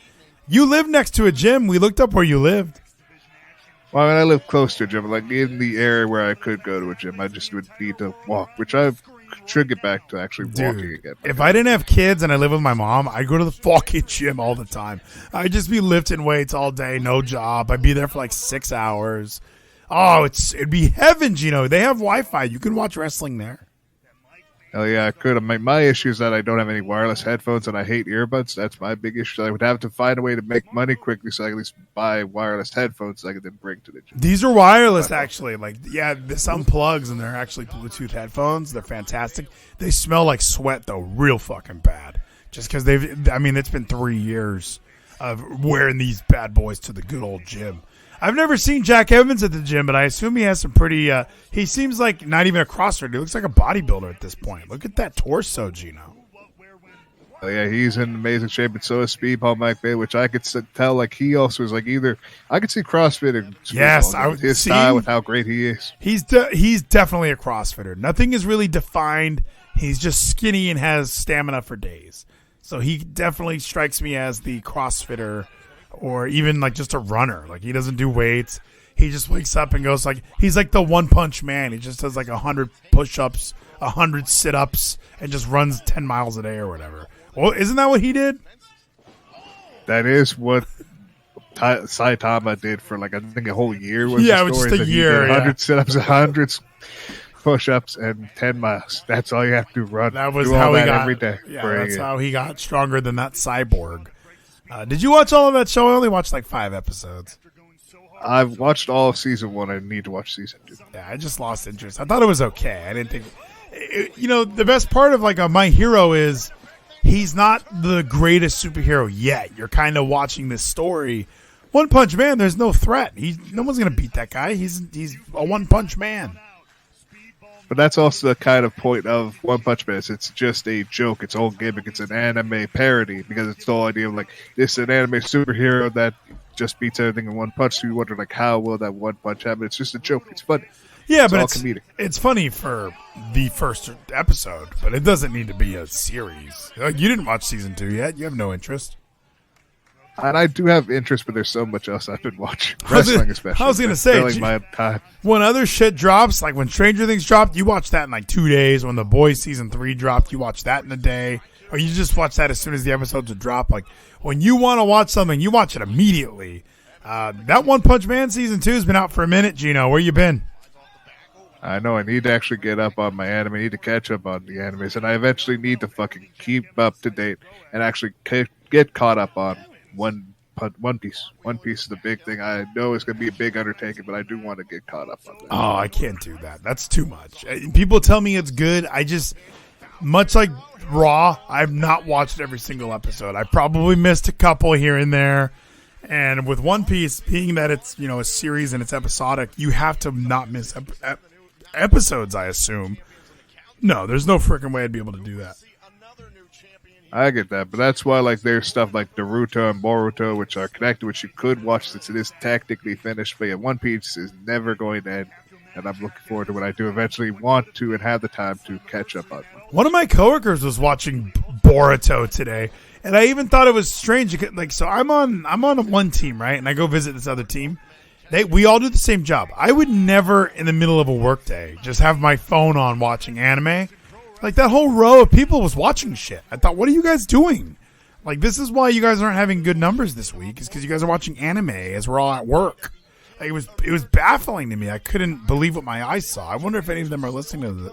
You live next to a gym. We looked up where you lived. Well, I mean, I live close to a gym, like in the area where I could go to a gym. I just would need to walk, which I should get back to actually walking again. If I didn't have kids and I live with my mom, I'd go to the fucking gym all the time. I'd just be lifting weights all day, no job. I'd be there for like 6 hours. Oh, it'd be heaven, Gino. They have Wi-Fi. You can watch wrestling there. Hell yeah, I could. My issue is that I don't have any wireless headphones and I hate earbuds. That's my big issue. I would have to find a way to make money quickly so I can at least buy wireless headphones so I can then bring to the gym. These are wireless, actually. Like, yeah, some plugs and they're actually Bluetooth headphones. They're fantastic. They smell like sweat, though, real fucking bad. Just because it's been 3 years of wearing these bad boys to the good old gym. I've never seen Jack Evans at the gym, but I assume he has some pretty he seems like not even a CrossFitter. He looks like a bodybuilder at this point. Look at that torso, Gino. Oh, yeah, he's in amazing shape, and so is Speedball Mike Bay, which I could tell, like, he also is, like, either... I could see CrossFit with his style, with how great he is. He's definitely a CrossFitter. Nothing is really defined. He's just skinny and has stamina for days. So he definitely strikes me as the CrossFitter, or even like just a runner. Like he doesn't do weights. He just wakes up and goes like he's like the One Punch Man. He just does like 100 push-ups, 100 sit-ups, and just runs 10 miles a day or whatever. Well, isn't that what he did? That is what Saitama did for like I think a whole year. Was yeah, it was just a year. 100 sit-ups, 100 push-ups, and 10 miles. That's all you have to run. That was how he got every day. Yeah, that's how he got stronger than that cyborg. Did you watch all of that show? I only watched like 5 episodes. I've watched all of season 1. I need to watch season 2. Yeah, I just lost interest. I thought it was okay. I didn't think... the best part of like a My Hero is he's not the greatest superhero yet. You're kind of watching this story. One Punch Man, there's no threat. No one's going to beat that guy. He's a One Punch Man. But that's also the kind of point of One Punch Man. It's just a joke. It's all gimmick. It's an anime parody because it's the whole idea of like this an anime superhero that just beats everything in one punch. So you wonder like how will that one punch happen? It's just a joke. It's funny. Yeah, but comedic. It's funny for the first episode, but it doesn't need to be a series. You didn't watch season 2 yet. You have no interest. And I do have interest, but there's so much else I've been watching. Wrestling especially. I was going to say, my time. When other shit drops, like when Stranger Things dropped, you watch that in like 2 days. When The Boys season 3 dropped, you watch that in a day. Or you just watch that as soon as the episodes would drop. Like when you want to watch something, you watch it immediately. That One Punch Man season 2 has been out for a minute, Gino. Where you been? I know I need to actually get up on my anime. I need to catch up on the animes. And I eventually need to fucking keep up to date and actually get caught up on One Piece. One Piece is the big thing. I know it's going to be a big undertaking, but I do want to get caught up on that. Oh, I can't do that. That's too much. People tell me it's good. I just, much like Raw, I've not watched every single episode. I probably missed a couple here and there. And with One Piece, being that it's a series and it's episodic, you have to not miss episodes, I assume. No, there's no freaking way I'd be able to do that. I get that, but that's why like there's stuff like Naruto and Boruto, which are connected, which you could watch since it is technically finished. But yeah, One Piece is never going to end, and I'm looking forward to when I do eventually want to and have the time to catch up on them. One of my coworkers was watching Boruto today, and I even thought it was strange. Like, so I'm on one team, right? And I go visit this other team. We all do the same job. I would never, in the middle of a workday, just have my phone on watching anime. Like, that whole row of people was watching shit. I thought, what are you guys doing? Like, this is why you guys aren't having good numbers this week, is because you guys are watching anime as we're all at work. Like, it was baffling to me. I couldn't believe what my eyes saw. I wonder if any of them are listening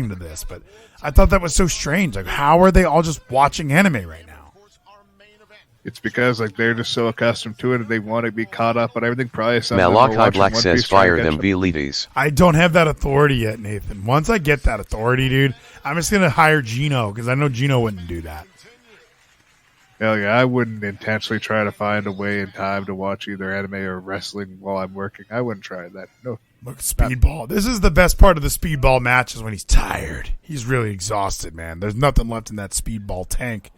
to this, but I thought that was so strange. Like, how are they all just watching anime right now? It's because like they're just so accustomed to it and they want to be caught up on everything. Probably Malachi Black says fire them Vleeties. I don't have that authority yet, Nathan. Once I get that authority, dude, I'm just going to hire Geno because I know Geno wouldn't do that. Hell yeah, I wouldn't intentionally try to find a way in time to watch either anime or wrestling while I'm working. I wouldn't try that. No. Look, Speedball. This is the best part of the Speedball match is when he's tired. He's really exhausted, man. There's nothing left in that Speedball tank.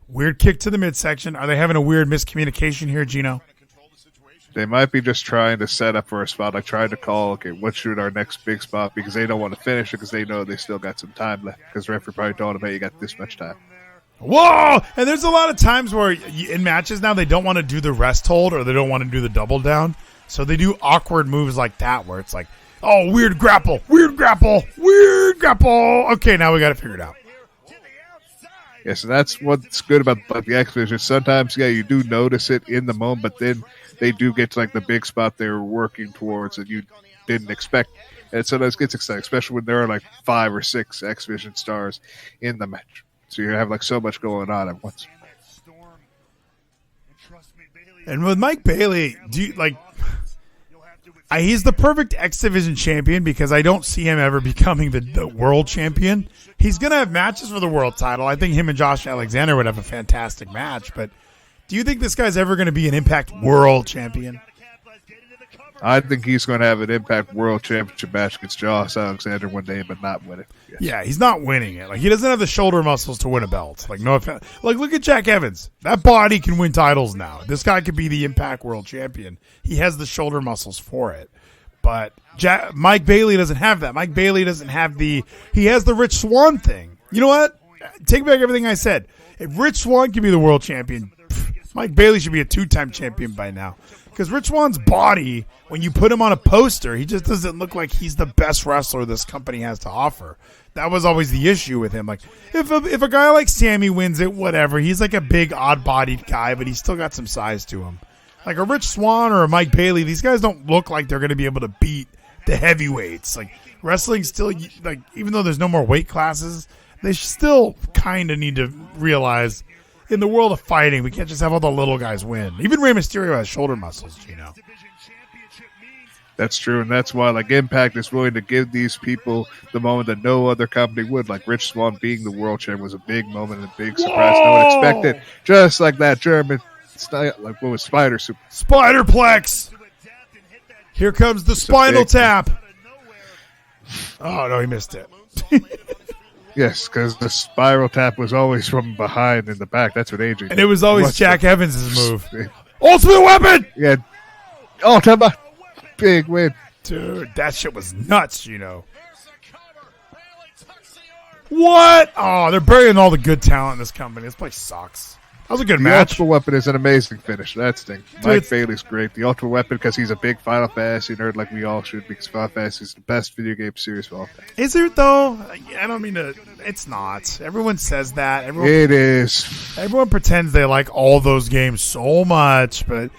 Weird kick to the midsection. Are they having a weird miscommunication here, Geno? They might be just trying to set up for a spot, like trying to call, okay, what should our next big spot be? Because they don't want to finish it because they know they still got some time left. Because the referee probably told them, hey, you got this much time. Whoa! And there's a lot of times where in matches now they don't want to do the rest hold or they don't want to do the double down. So they do awkward moves like that where it's like, oh, weird grapple, weird grapple, weird grapple. Okay, now we got to figure it out. Yeah, so that's what's good about the X-Vision. Sometimes, yeah, you do notice it in the moment, but then they do get to like the big spot they were working towards and you didn't expect. And sometimes it gets exciting, especially when there are like 5 or 6 X-Vision stars in the match. So you have like so much going on at once. And with Mike Bailey, do you like? He's the perfect X Division champion because I don't see him ever becoming the world champion. He's going to have matches for the world title. I think him and Josh Alexander would have a fantastic match. But do you think this guy's ever going to be an Impact World Champion? I think he's going to have an Impact World Championship match against Josh Alexander one day, but not win it. Yes. Yeah, he's not winning it. Like, he doesn't have the shoulder muscles to win a belt. Like, no offense. Like, look at Jack Evans. That body can win titles now. This guy could be the Impact World Champion. He has the shoulder muscles for it. But Mike Bailey doesn't have that. Mike Bailey doesn't have he has the Rich Swann thing. You know what? Take back everything I said. If Rich Swann can be the world champion, Mike Bailey should be a 2-time champion by now. Because Rich Swann's body, when you put him on a poster, he just doesn't look like he's the best wrestler this company has to offer. That was always the issue with him. Like, if a guy like Sammy wins it, whatever. He's like a big, odd-bodied guy, but he's still got some size to him. Like a Rich Swann or a Mike Bailey, these guys don't look like they're going to be able to beat the heavyweights. Like, wrestling still, like, even though there's no more weight classes, they still kind of need to realize in the world of fighting, we can't just have all the little guys win. Even Rey Mysterio has shoulder muscles, you know. That's true, and that's why like Impact is willing to give these people the moment that no other company would. Like Rich Swann being the world champion was a big moment and a big surprise. No one expected. Just like that German, like what was Spider Super? Spiderplex. Here comes the spinal tap. Oh no, he missed it. Yes, because the spiral tap was always from behind in the back. That's what AJ. And it was always Jack Evans' move. Ultimate Weapon! Yeah. Ultimate. Big win. Dude, that shit was nuts, you know. What? Oh, they're burying all the good talent in this company. This place sucks. That was a good match. The Ultimate Weapon is an amazing finish. That's the thing. Mike Bailey's great. The Ultimate Weapon because he's a big Final Fantasy nerd like we all should because Final Fantasy is the best video game series of all time. Is it, though? I don't mean to... It's not. Everyone says that. It is. Everyone pretends they like all those games so much, but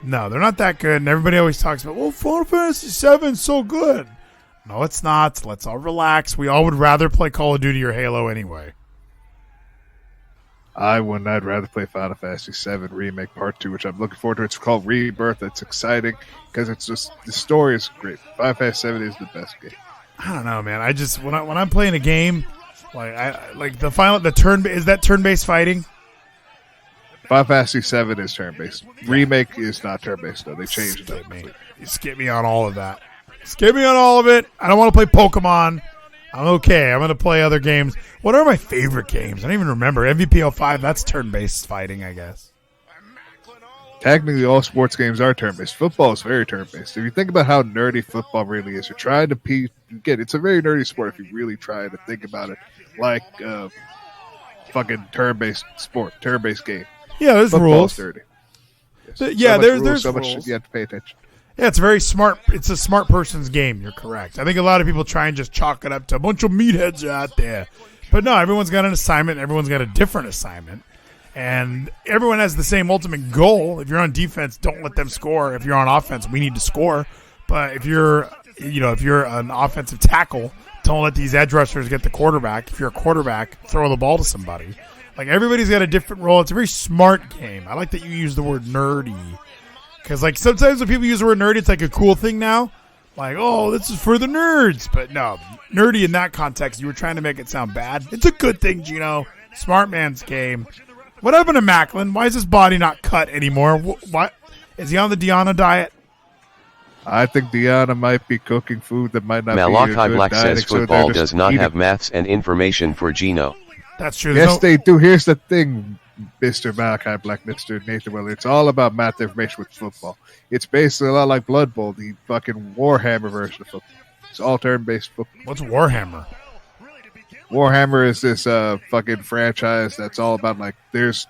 no, they're not that good. And everybody always talks about, well, Final Fantasy VII is so good. No, it's not. Let's all relax. We all would rather play Call of Duty or Halo anyway. I wouldn't. I'd rather play Final Fantasy VII Remake Part 2, which I'm looking forward to. It's called Rebirth. It's exciting because it's just the story is great. Final Fantasy VII is the best game. I don't know, man. I just when I'm playing a game, the turn is that turn-based fighting. Final Fantasy VII is turn-based. Remake is not turn-based though. They changed it. You skip me on all of that. Skip me on all of it. I don't want to play Pokemon. I'm okay. I'm going to play other games. What are my favorite games? I don't even remember. MVP 05, that's turn-based fighting, I guess. Technically, all sports games are turn-based. Football is very turn-based. If you think about how nerdy football really is, you're trying to it's a very nerdy sport if you really try to think about it like fucking turn-based sport, turn-based game. Yeah, there's Football's rules. dirty. Yes. Yeah, there's so rules. much you have to pay attention. Yeah, it's very smart. It's a smart person's game. You're correct. I think a lot of people try and just chalk it up to a bunch of meatheads out there. But no, everyone's got an assignment. Everyone's got a different assignment. And everyone has the same ultimate goal. If you're on defense, don't let them score. If you're on offense, we need to score. But if you're an offensive tackle, don't let these edge rushers get the quarterback. If you're a quarterback, throw the ball to somebody. Like, everybody's got a different role. It's a very smart game. I like that you use the word nerdy. Because, like, sometimes when people use the word nerdy, it's like a cool thing now. Like, oh, this is for the nerds. But no, nerdy in that context, you were trying to make it sound bad. It's a good thing, Geno. Smart man's game. What happened to Macklin? Why is his body not cut anymore? What? Is he on the Deanna diet? I think Deanna might be cooking food that might not Malachi be a good Black diet, says so football they're just does not eating. have maths and information for Geno. That's true. Yes, they do. Here's the thing, Mr. Malachi Black, Mr. Nathan Weller. It's all about math information with football. It's basically a lot like Blood Bowl, the fucking Warhammer version of football. It's all turn-based football. What's Warhammer? Warhammer is this fucking franchise that's all about, like, it's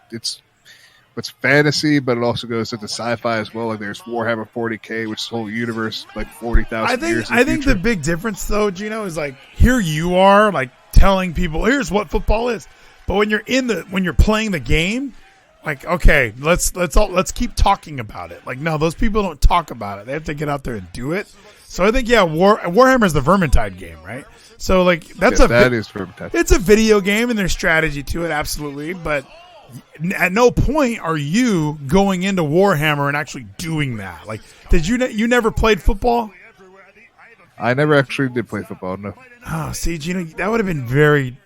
fantasy, but it also goes into sci-fi as well. Like, there's Warhammer 40K, which is a whole universe, like 40,000 years. I think the big difference, though, Geno, is like, here you are, like, telling people, here's what football is. But when you're playing the game, like, okay, let's keep talking about it. Like, no, those people don't talk about it. They have to get out there and do it. So I think, yeah, Warhammer is the Vermintide game, right? So, like, that is Vermintide. It's a video game, and there's strategy to it, absolutely. But at no point are you going into Warhammer and actually doing that. Like, did you never played football? I never actually did play football, no. Oh, see, Geno, that would have been very...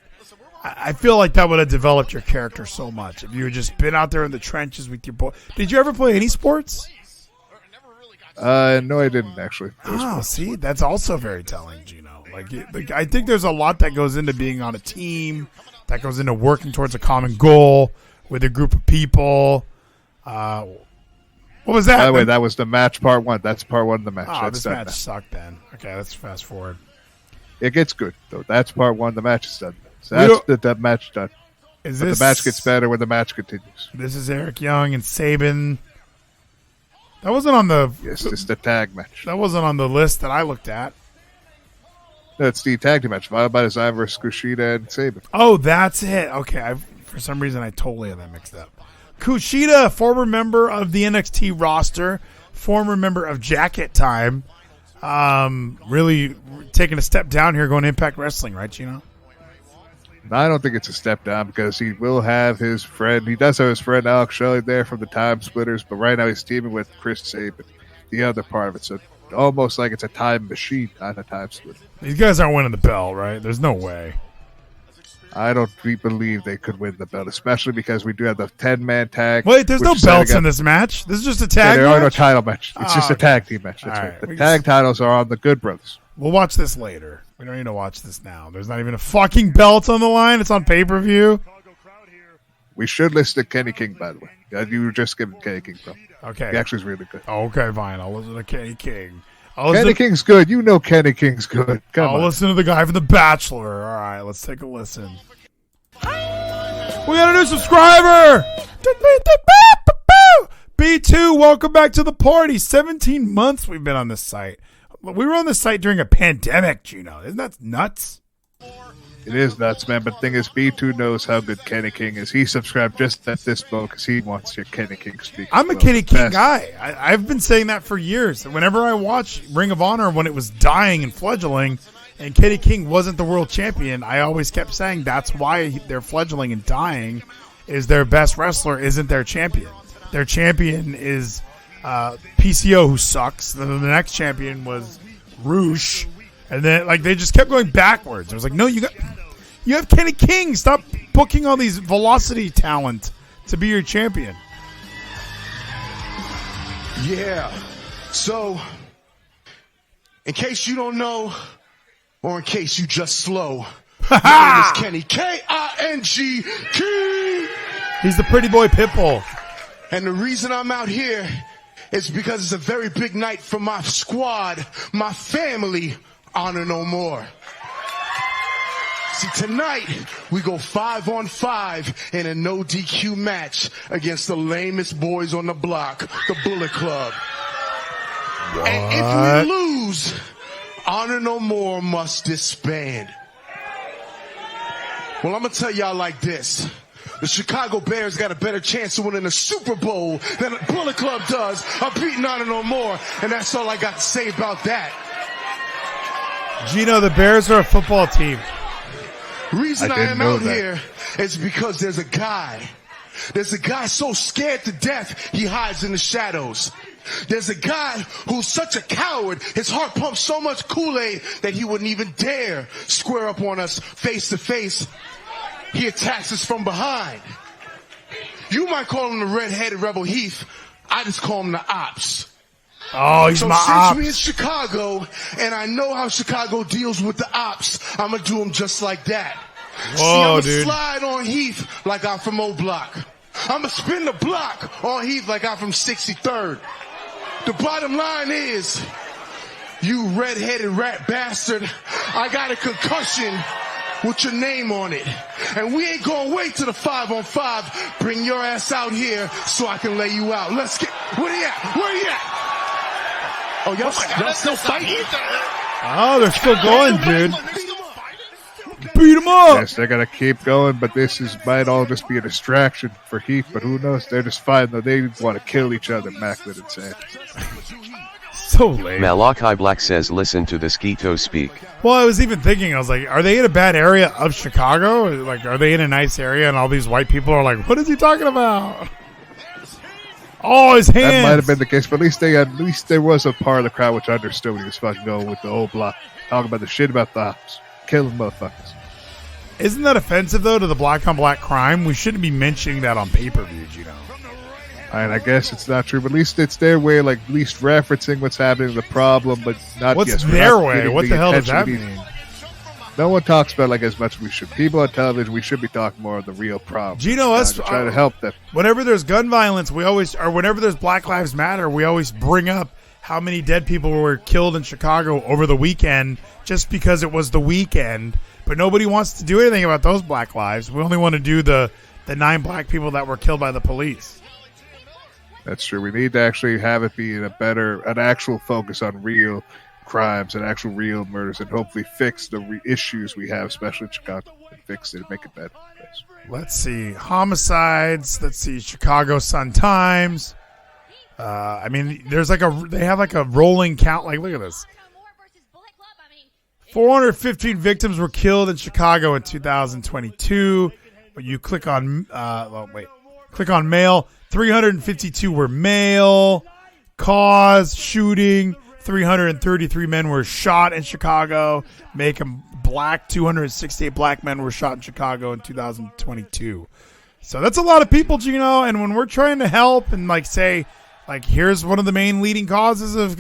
I feel like that would have developed your character so much if you had just been out there in the trenches with your boy. Did you ever play any sports? No, I didn't, actually. Oh, see, that's also very telling, Geno. Like, I think there's a lot that goes into being on a team, that goes into working towards a common goal with a group of people. What was that? By the way, that was the match part one. That's part one of the match. Oh, That's this match sucked then. Okay, let's fast forward. It gets good, though. That's part one. The match is done. So that's that match done. The match gets better when the match continues. This is Eric Young and Saban. That wasn't on the... Yes, it's the tag match. That wasn't on the list that I looked at. No, it's the tag team match. Violent by Design versus Kushida and Saban. Oh, that's it. Okay, for some reason I totally had that mixed up. Kushida, former member of the NXT roster, former member of Jacket Time, really taking a step down here, going to Impact Wrestling, right, Geno? No, I don't think it's a step down because he will have his friend. He does have his friend Alex Shelley there from the Time Splitters, but right now he's teaming with Chris Saban, the other part of it. So almost like it's a time machine, not a time splitter. These guys aren't winning the belt, right? There's no way. I don't believe they could win the belt, especially because we do have the 10-man tag. Wait, there's no belts in this match. This is just a tag there match? are no title match. It's just a tag team match. That's right. The tag titles are on the Good Brothers. We'll watch this later. We don't need to watch this now. There's not even a fucking belt on the line. It's on pay-per-view. We should listen to Kenny King, by the way. You were just giving Kenny King from. Okay. He actually is really good. Okay, fine. I'll listen to Kenny King. Kenny King's good. You know Kenny King's good. I'll listen to the guy from The Bachelor. All right, let's take a listen. We got a new subscriber! B2, welcome back to the party. 17 months we've been on this site. We were on this site during a pandemic, Geno. Isn't that nuts? It is nuts, man. But the thing is, B2 knows how good Kenny King is. He subscribed just at this moment because he wants to hear Kenny King speak. I'm a Kenny King guy. I've been saying that for years. Whenever I watch Ring of Honor when it was dying and fledgling, and Kenny King wasn't the world champion, I always kept saying that's why they're fledgling and dying, is their best wrestler isn't their champion. Their champion is PCO, who sucks. Then the next champion was Roosh. And then, like, they just kept going backwards. I was like, no, you have Kenny King. Stop booking all these velocity talent to be your champion. Yeah. So, in case you don't know, or in case you just slow, my name is Kenny, K-I-N-G, King. He's the pretty boy Pitbull. And the reason I'm out here is because it's a very big night for my squad, my family, Honor No More. See, tonight, we go 5-on-5 in a no DQ match against the lamest boys on the block, the Bullet Club. What? And if we lose, Honor No More must disband. Well, I'm going to tell y'all like this. The Chicago Bears got a better chance of winning the Super Bowl than the Bullet Club does of beating Honor No More. And that's all I got to say about that. Geno, the Bears are a football team. Reason I am out here is because there's a guy. There's a guy so scared to death, he hides in the shadows. There's a guy who's such a coward, his heart pumps so much Kool-Aid that he wouldn't even dare square up on us face to face. He attacks us from behind. You might call him the red-headed Rebel Heath. I just call him the Ops. Oh, he's my Ops. Since we in Chicago, and I know how Chicago deals with the Ops, I'm going to do him just like that. Whoa, See, I'm going to slide on Heath like I'm from O-Block. I'm going to spin the block on Heath like I'm from 63rd. The bottom line is, you red-headed rat bastard, I got a concussion with your name on it. And we ain't gonna wait till the 5-on-5. Bring your ass out here so I can lay you out. Let's get, where he at? Where he at? Oh, y'all still fighting? Oh, they're still going, dude. Beat him up. Yes, they're gonna keep going, but might all just be a distraction for Heath. But who knows? They're just fighting though. They want to kill each other, Macklin and Sand. So lame. Malachi Black says, listen to the Skeeto speak. Well, I was even thinking, I was like, are they in a bad area of Chicago? Like, are they in a nice area and all these white people are like, what is he talking about? Oh, his hands. That might have been the case, but at least there was a part of the crowd which understood when he was fucking going with the whole block. Talking about the shit about the Ops. Killing motherfuckers. Isn't that offensive, though, to the black on black crime? We shouldn't be mentioning that on pay-per-view, you know. And I guess it's not true, but at least it's their way, like at least referencing what's happening, the problem, but not. What's their way? What the hell does that mean? No one talks about like as much as we should. People on television, we should be talking more of the real problem. Geno, us trying to help them. Whenever there's gun violence, whenever there's Black Lives Matter, we always bring up how many dead people were killed in Chicago over the weekend, just because it was the weekend. But nobody wants to do anything about those black lives. We only want to do the 9 black people that were killed by the police. That's true. We need to actually have it be an actual focus on real crimes and actual real murders, and hopefully fix the issues we have, especially in Chicago, and fix it and make it better. Let's see. Homicides. Let's see. Chicago Sun-Times. There's they have like a rolling count. Like, look at this. 415 victims were killed in Chicago in 2022. When you click on, click on male. 352 were male. Cause shooting. 333 men were shot in Chicago. Make them black. 268 black men were shot in Chicago in 2022. So that's a lot of people, Geno. And when we're trying to help and say, here's one of the main leading causes of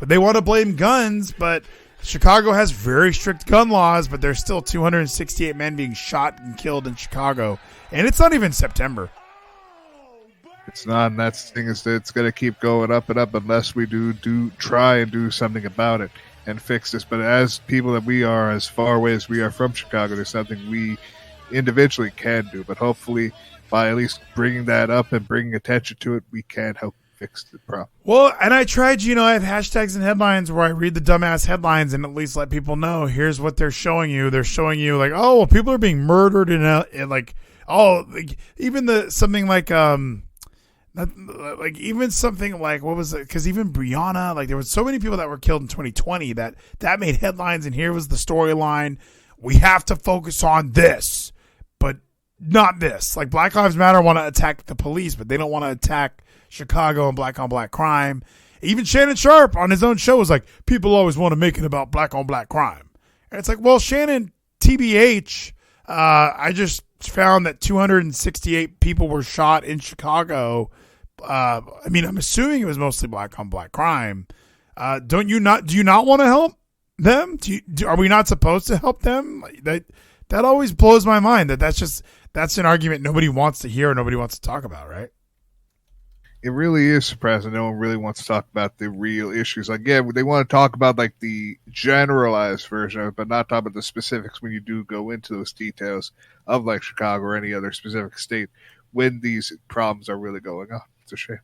they want to blame guns, but Chicago has very strict gun laws, but there's still 268 men being shot and killed in Chicago. And it's not even September. It's not, and that's the thing is that it's going to keep going up and up unless we do try and do something about it and fix this. But as people that we are, as far away as we are from Chicago, there's something we individually can do. But hopefully, by at least bringing that up and bringing attention to it, we can help fix the problem. Well, and I tried, I have hashtags and headlines where I read the dumbass headlines and at least let people know, here's what they're showing you. They're showing you people are being murdered even something like, what was it? Because even Brianna, there was so many people that were killed in 2020 that made headlines, and here was the storyline. We have to focus on this, but not this. Black Lives Matter want to attack the police, but they don't want to attack Chicago and black on black crime. Even Shannon Sharp on his own show was like, people always want to make it about black on black crime. And it's like, well, Shannon, TBH, I just found that 268 people were shot in Chicago. I'm assuming it was mostly black on black crime. Do you not want to help? them? Are we not supposed to help them? That always blows my mind. That's an argument nobody wants to hear or nobody wants to talk about, right? It really is surprising. No one really wants to talk about the real issues. Like, yeah, they want to talk about like the generalized version of it, but not talk about the specifics when you do go into those details of like Chicago or any other specific state when these problems are really going on. It's a shame.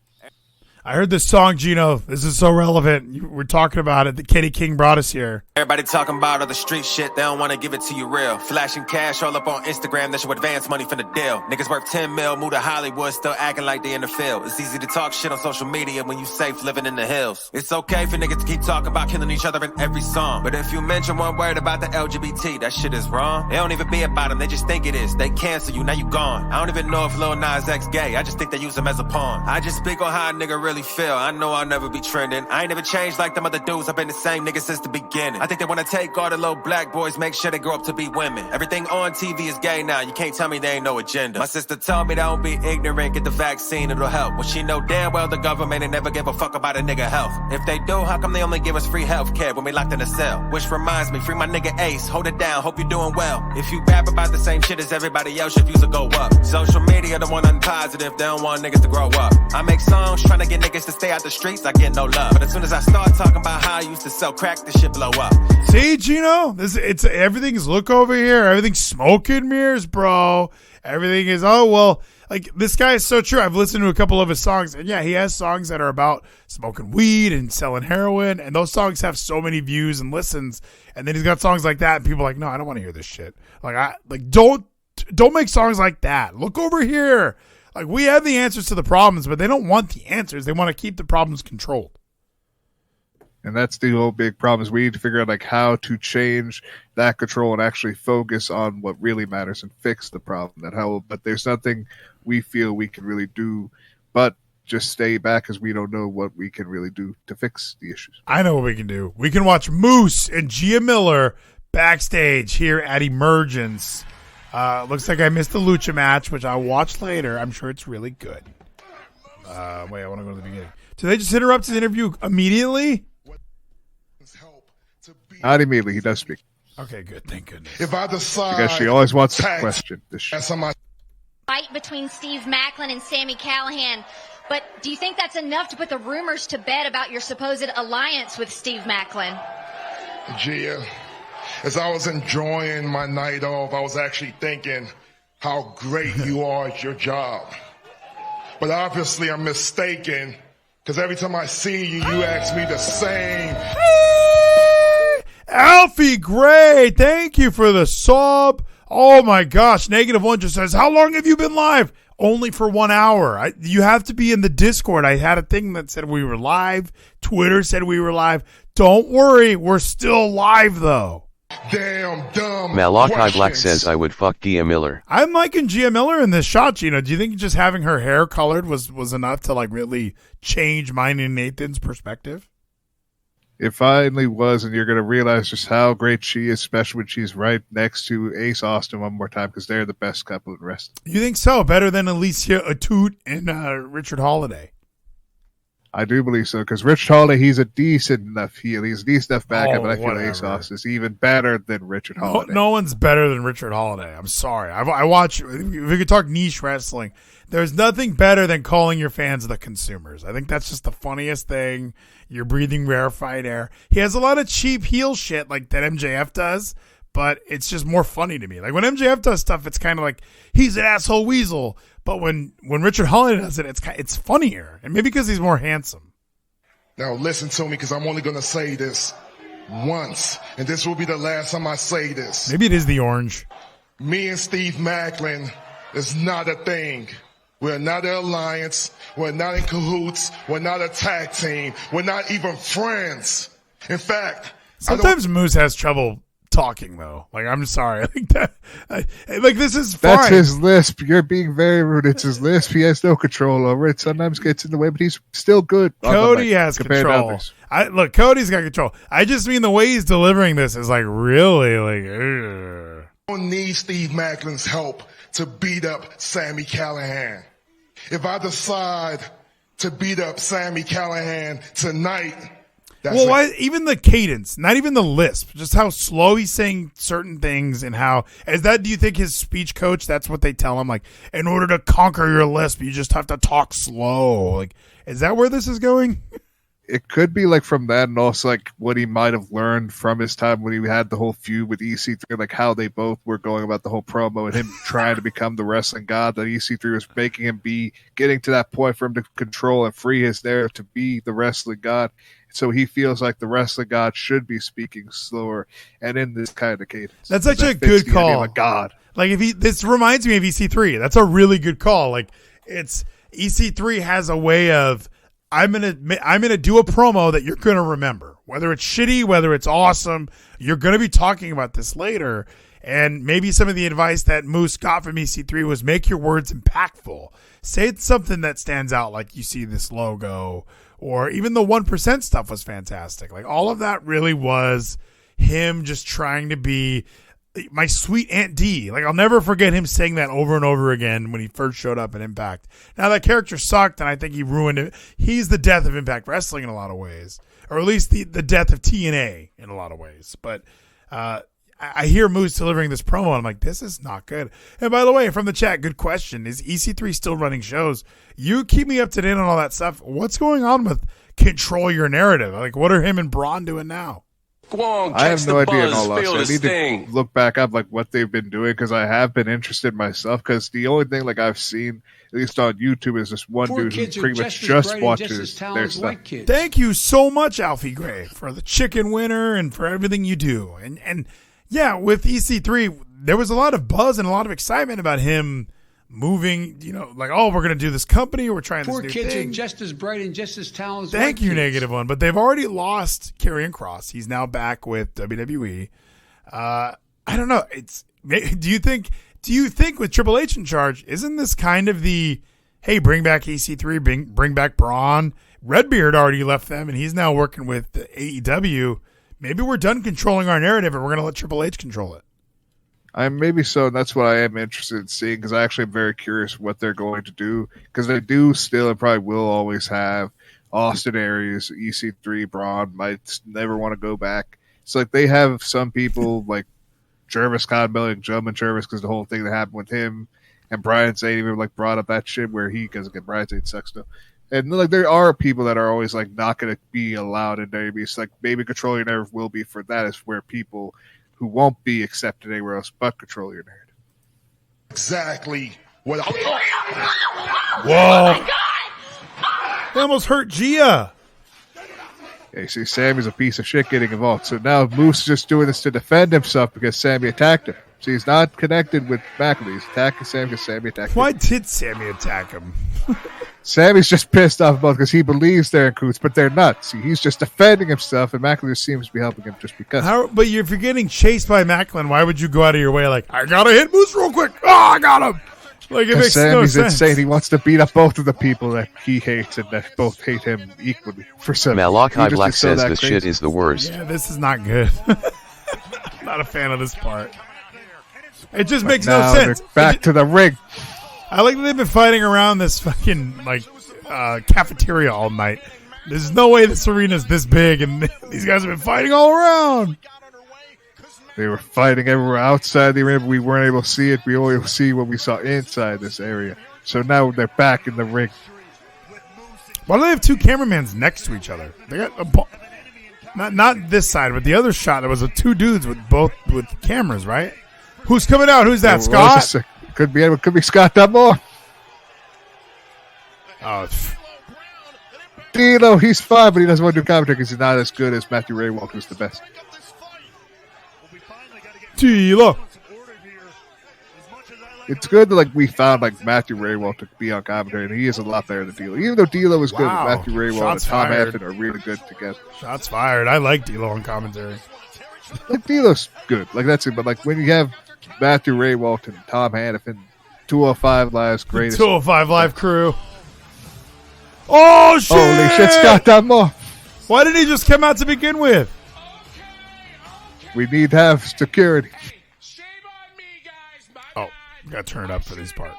I heard this song, Geno. This is so relevant. We're talking about it. The Kenny King brought us here. Everybody talking about all the street shit, they don't want to give it to you real. Flashing cash all up on Instagram, that should advance money from the deal. Niggas worth 10 mil, move to Hollywood, still acting like they in the field. It's easy to talk shit on social media when you safe living in the hills. It's okay for niggas to keep talking about killing each other in every song. But if you mention one word about the LGBT, that shit is wrong. They don't even be about them, they just think it is. They cancel you, now you gone. I don't even know if Lil Nas X gay, I just think they use him as a pawn. I just speak on how a nigga really feel. I know I'll never be trending. I ain't never changed like them other dudes. I've been the same nigga since the beginning. I think they want to take all the little black boys, make sure they grow up to be women. Everything on TV is gay now. You can't tell me there ain't no agenda. My sister told me don't be ignorant, get the vaccine, it'll help. Well, she know damn well the government ain't never give a fuck about a nigga health. If they do, how come they only give us free health care when we locked in a cell? Which reminds me, free my nigga Ace, hold it down, hope you're doing well. If you rap about the same shit as everybody else, your views will go up. Social media don't want nothing positive, they don't want niggas to grow up. I make songs trying to get niggas to stay out the streets, I get no love. But as soon as I start talking about how I used to sell crack, this shit blow up. See, Geno? Everything's look over here. Everything's smoke and mirrors, bro. Everything is, oh, well, like, this guy is so true. I've listened to a couple of his songs, and yeah, he has songs that are about smoking weed and selling heroin, and those songs have so many views and listens, and then he's got songs like that, and people are like, no, I don't want to hear this shit. Don't make songs like that. Look over here. Like, we have the answers to the problems, but they don't want the answers. They want to keep the problems controlled. And that's the whole big problem is we need to figure out like how to change that control and actually focus on what really matters and fix the problem. But there's nothing we feel we can really do but just stay back because we don't know what we can really do to fix the issues. I know what we can do. We can watch Moose and Gia Miller backstage here at Emergence. Looks like I missed the Lucha match, which I'll watch later. I'm sure it's really good. Wait, I want to go to the beginning. Did they just interrupt his interview immediately? Not immediately. He does speak. Okay, good. Thank goodness. If I decide, because she always wants to question this shit. Fight between Steve Macklin and Sami Callihan. But do you think that's enough to put the rumors to bed about your supposed alliance with Steve Macklin? Gia, as I was enjoying my night off, I was actually thinking how great you are at your job. But obviously I'm mistaken, because every time I see you, you ask me the same. Alfie Gray, thank you for the sub. Oh my gosh, -1 just says, how long have you been live? Only for 1 hour. You have to be in the Discord. I had a thing that said we were live. Twitter said we were live. Don't worry, we're still live though. Damn dumb Malachi questions. Black says I would fuck Gia Miller. I'm liking Gia Miller in this shot, Geno. Do you think just having her hair colored was enough to like really change mine and Nathan's perspective? It finally was, and you're going to realize just how great she is, especially when she's right next to Ace Austin one more time, because they're the best couple of the rest. You think so? Better than Alicia Atut and Richard Holiday? I do believe so, because Richard Holiday, he's a decent enough heel. He's a decent enough backup, but I feel whatever. Ace Austin is even better than Richard Holiday. No one's better than Richard Holiday. I'm sorry. I watch, if we could talk niche wrestling, there's nothing better than calling your fans the consumers. I think that's just the funniest thing. You're breathing rarefied air. He has a lot of cheap heel shit like that MJF does, but it's just more funny to me. Like when MJF does stuff, it's kind of like he's an asshole weasel. But when Richard Holiday does it, it's funnier, and maybe because he's more handsome. Now listen to me, because I'm only going to say this once, and this will be the last time I say this. Maybe it is the orange. Me and Steve Macklin is not a thing. We're not an alliance. We're not in cahoots. We're not a tag team. We're not even friends. In fact, sometimes Moose has trouble talking though. Like, I'm sorry. I think that this is fine. That's his lisp. You're being very rude. It's his lisp. He has no control over it. Sometimes gets in the way, but he's still good. Cody has control. Look, Cody's got control. I just mean the way he's delivering this is like really like. Ugh. I don't need Steve Macklin's help to beat up Sami Callihan. If I decide to beat up Sami Callihan tonight, Well, why, even the cadence, not even the lisp, just how slow he's saying certain things and how, do you think his speech coach, that's what they tell him? Like, in order to conquer your lisp, you just have to talk slow. Like, is that where this is going? It could be like from that, and also like what he might have learned from his time when he had the whole feud with EC3, like how they both were going about the whole promo and him trying to become the wrestling god that EC3 was making him be, getting to that point for him to control and free his narrative to be the wrestling god. So he feels like the wrestling god should be speaking slower and in this kind of cadence. That's such a good call. A god. Like this reminds me of EC3. That's a really good call. Like it's EC3 has a way of, I'm gonna do a promo that you're gonna remember, whether it's shitty, whether it's awesome. You're gonna be talking about this later, and maybe some of the advice that Moose got from EC3 was make your words impactful. Say it's something that stands out, like you see this logo, or even the 1% stuff was fantastic. Like all of that really was him just trying to be my sweet Aunt D. Like I'll never forget him saying that over and over again when he first showed up in Impact. Now that character sucked, and I think he ruined it. He's the death of Impact Wrestling in a lot of ways, or at least the death of TNA in a lot of ways. But I hear Moose delivering this promo, and I'm like, this is not good. And by the way, from the chat, good question: is EC3 still running shows? You keep me up to date on all that stuff. What's going on with Control Your Narrative? Like, what are him and Braun doing now? Go on, I have no idea. In all feel honesty, the I need sting. to look back up like what they've been doing because I have been interested myself. Because the only thing like I've seen, at least on YouTube, is this one dude who pretty much just watches their stuff. Thank you so much, Alfie Gray, for the chicken winner and for everything you do. And yeah, with EC3, there was a lot of buzz and a lot of excitement about him moving, like, oh, we're going to do this company. We're trying this new thing. Poor kids are just as bright and just as talented as Thank white you, kids. Negative One. But they've already lost Karrion Kross. He's now back with WWE. I don't know. Do you think with Triple H in charge, isn't this kind of the, hey, bring back EC3, bring back Braun? Redbeard already left them, and he's now working with AEW. Maybe we're done controlling our narrative, and we're going to let Triple H control it. Maybe so, and that's what I am interested in seeing because I actually am very curious what they're going to do because they do still and probably will always have Austin Aries, EC3, Braun, might never want to go back. So like they have some people like Jervis Conway, like Gentleman Jervis, because the whole thing that happened with him and Brian Zane even like brought up that shit where because again Brian Zane sucks though. And like there are people that are always like not going to be allowed in WWE. So like maybe Control Your Narrative will be for that is where people who won't be accepted anywhere else but Control Your Narrative. Exactly what Whoa. They almost hurt Gia. Okay, see, Sammy's a piece of shit getting involved. So now Moose is just doing this to defend himself because Sammy attacked him. So he's not connected with McAfee. He's attacking Sammy because Sammy attacked him. Why did Sammy attack him? Sammy's just pissed off about because he believes they're in coots, but they're not. See, he's just defending himself, and McAfee seems to be helping him just because. But if you're getting chased by Macklin, why would you go out of your way like, I gotta hit Moose real quick? Oh, I got him. Like it makes Sammy's no sense. insane. He wants to beat up both of the people that he hates and that both hate him equally. For some Malachi Black says the shit is the worst. Yeah, this is not good. Not a fan of this part. It just makes no sense. Back to the ring. I like that they've been fighting around this fucking cafeteria all night. There's no way this arena's this big, and these guys have been fighting all around. They were fighting everywhere outside the arena, but we weren't able to see it. We only see what we saw inside this area. So now they're back in the ring. Why do they have two cameramans next to each other? They got not this side, but the other shot. There was two dudes with cameras, right? Who's coming out? Who's that? Scott? Could be Scott Dunmore. Oh, D'Lo, he's fine, but he doesn't want to do commentary because he's not as good as Matthew Raywalt, who's the best. D'Lo. It's good that we found Matthew Raywalt to be on commentary, and he is a lot better than D'Lo. Even though D'Lo is good, Matthew Raywalt and Tom Hampton are really good together. Shots fired. I like D'Lo on commentary. D'Lo's good. That's it. But when you have Matthew Raywalt and Tom Hannafin, 205 Live's greatest. 205 Live crew. Oh, shit! Holy shit, Scott Dunmore. Why did he just come out to begin with? We need to have security. Oh, got to turn it up for this part.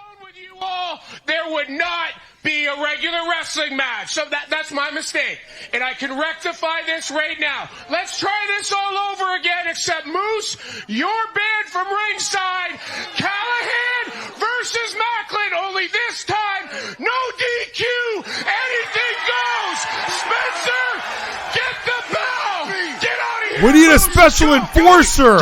There would not be a regular wrestling match. So that's my mistake. And I can rectify this right now. Let's try this all over again, except Moose, you're banned from ringside. Callahan versus Macklin, only this time, no DQ, anything goes. Spencer, get the bell. Get out of here. We need a special enforcer.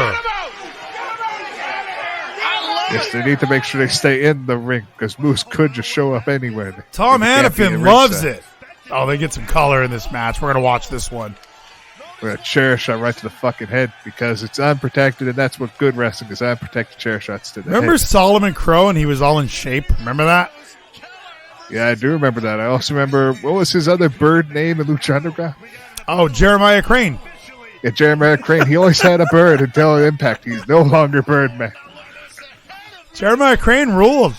Yes, they need to make sure they stay in the ring because Moose could just show up anywhere. Tom Hannafin loves it. Oh, they get some color in this match. We're going to watch this one. We're going to chair shot right to the fucking head because it's unprotected, and that's what good wrestling is, unprotected chair shots to the Remember head. Solomon Crow and he was all in shape? Remember that? Yeah, I do remember that. I also remember, what was his other bird name in Lucha Underground? Oh, Jeremiah Crane. Yeah, Jeremiah Crane. He always had a bird until Impact. He's no longer Birdman. Jeremiah Crane ruled.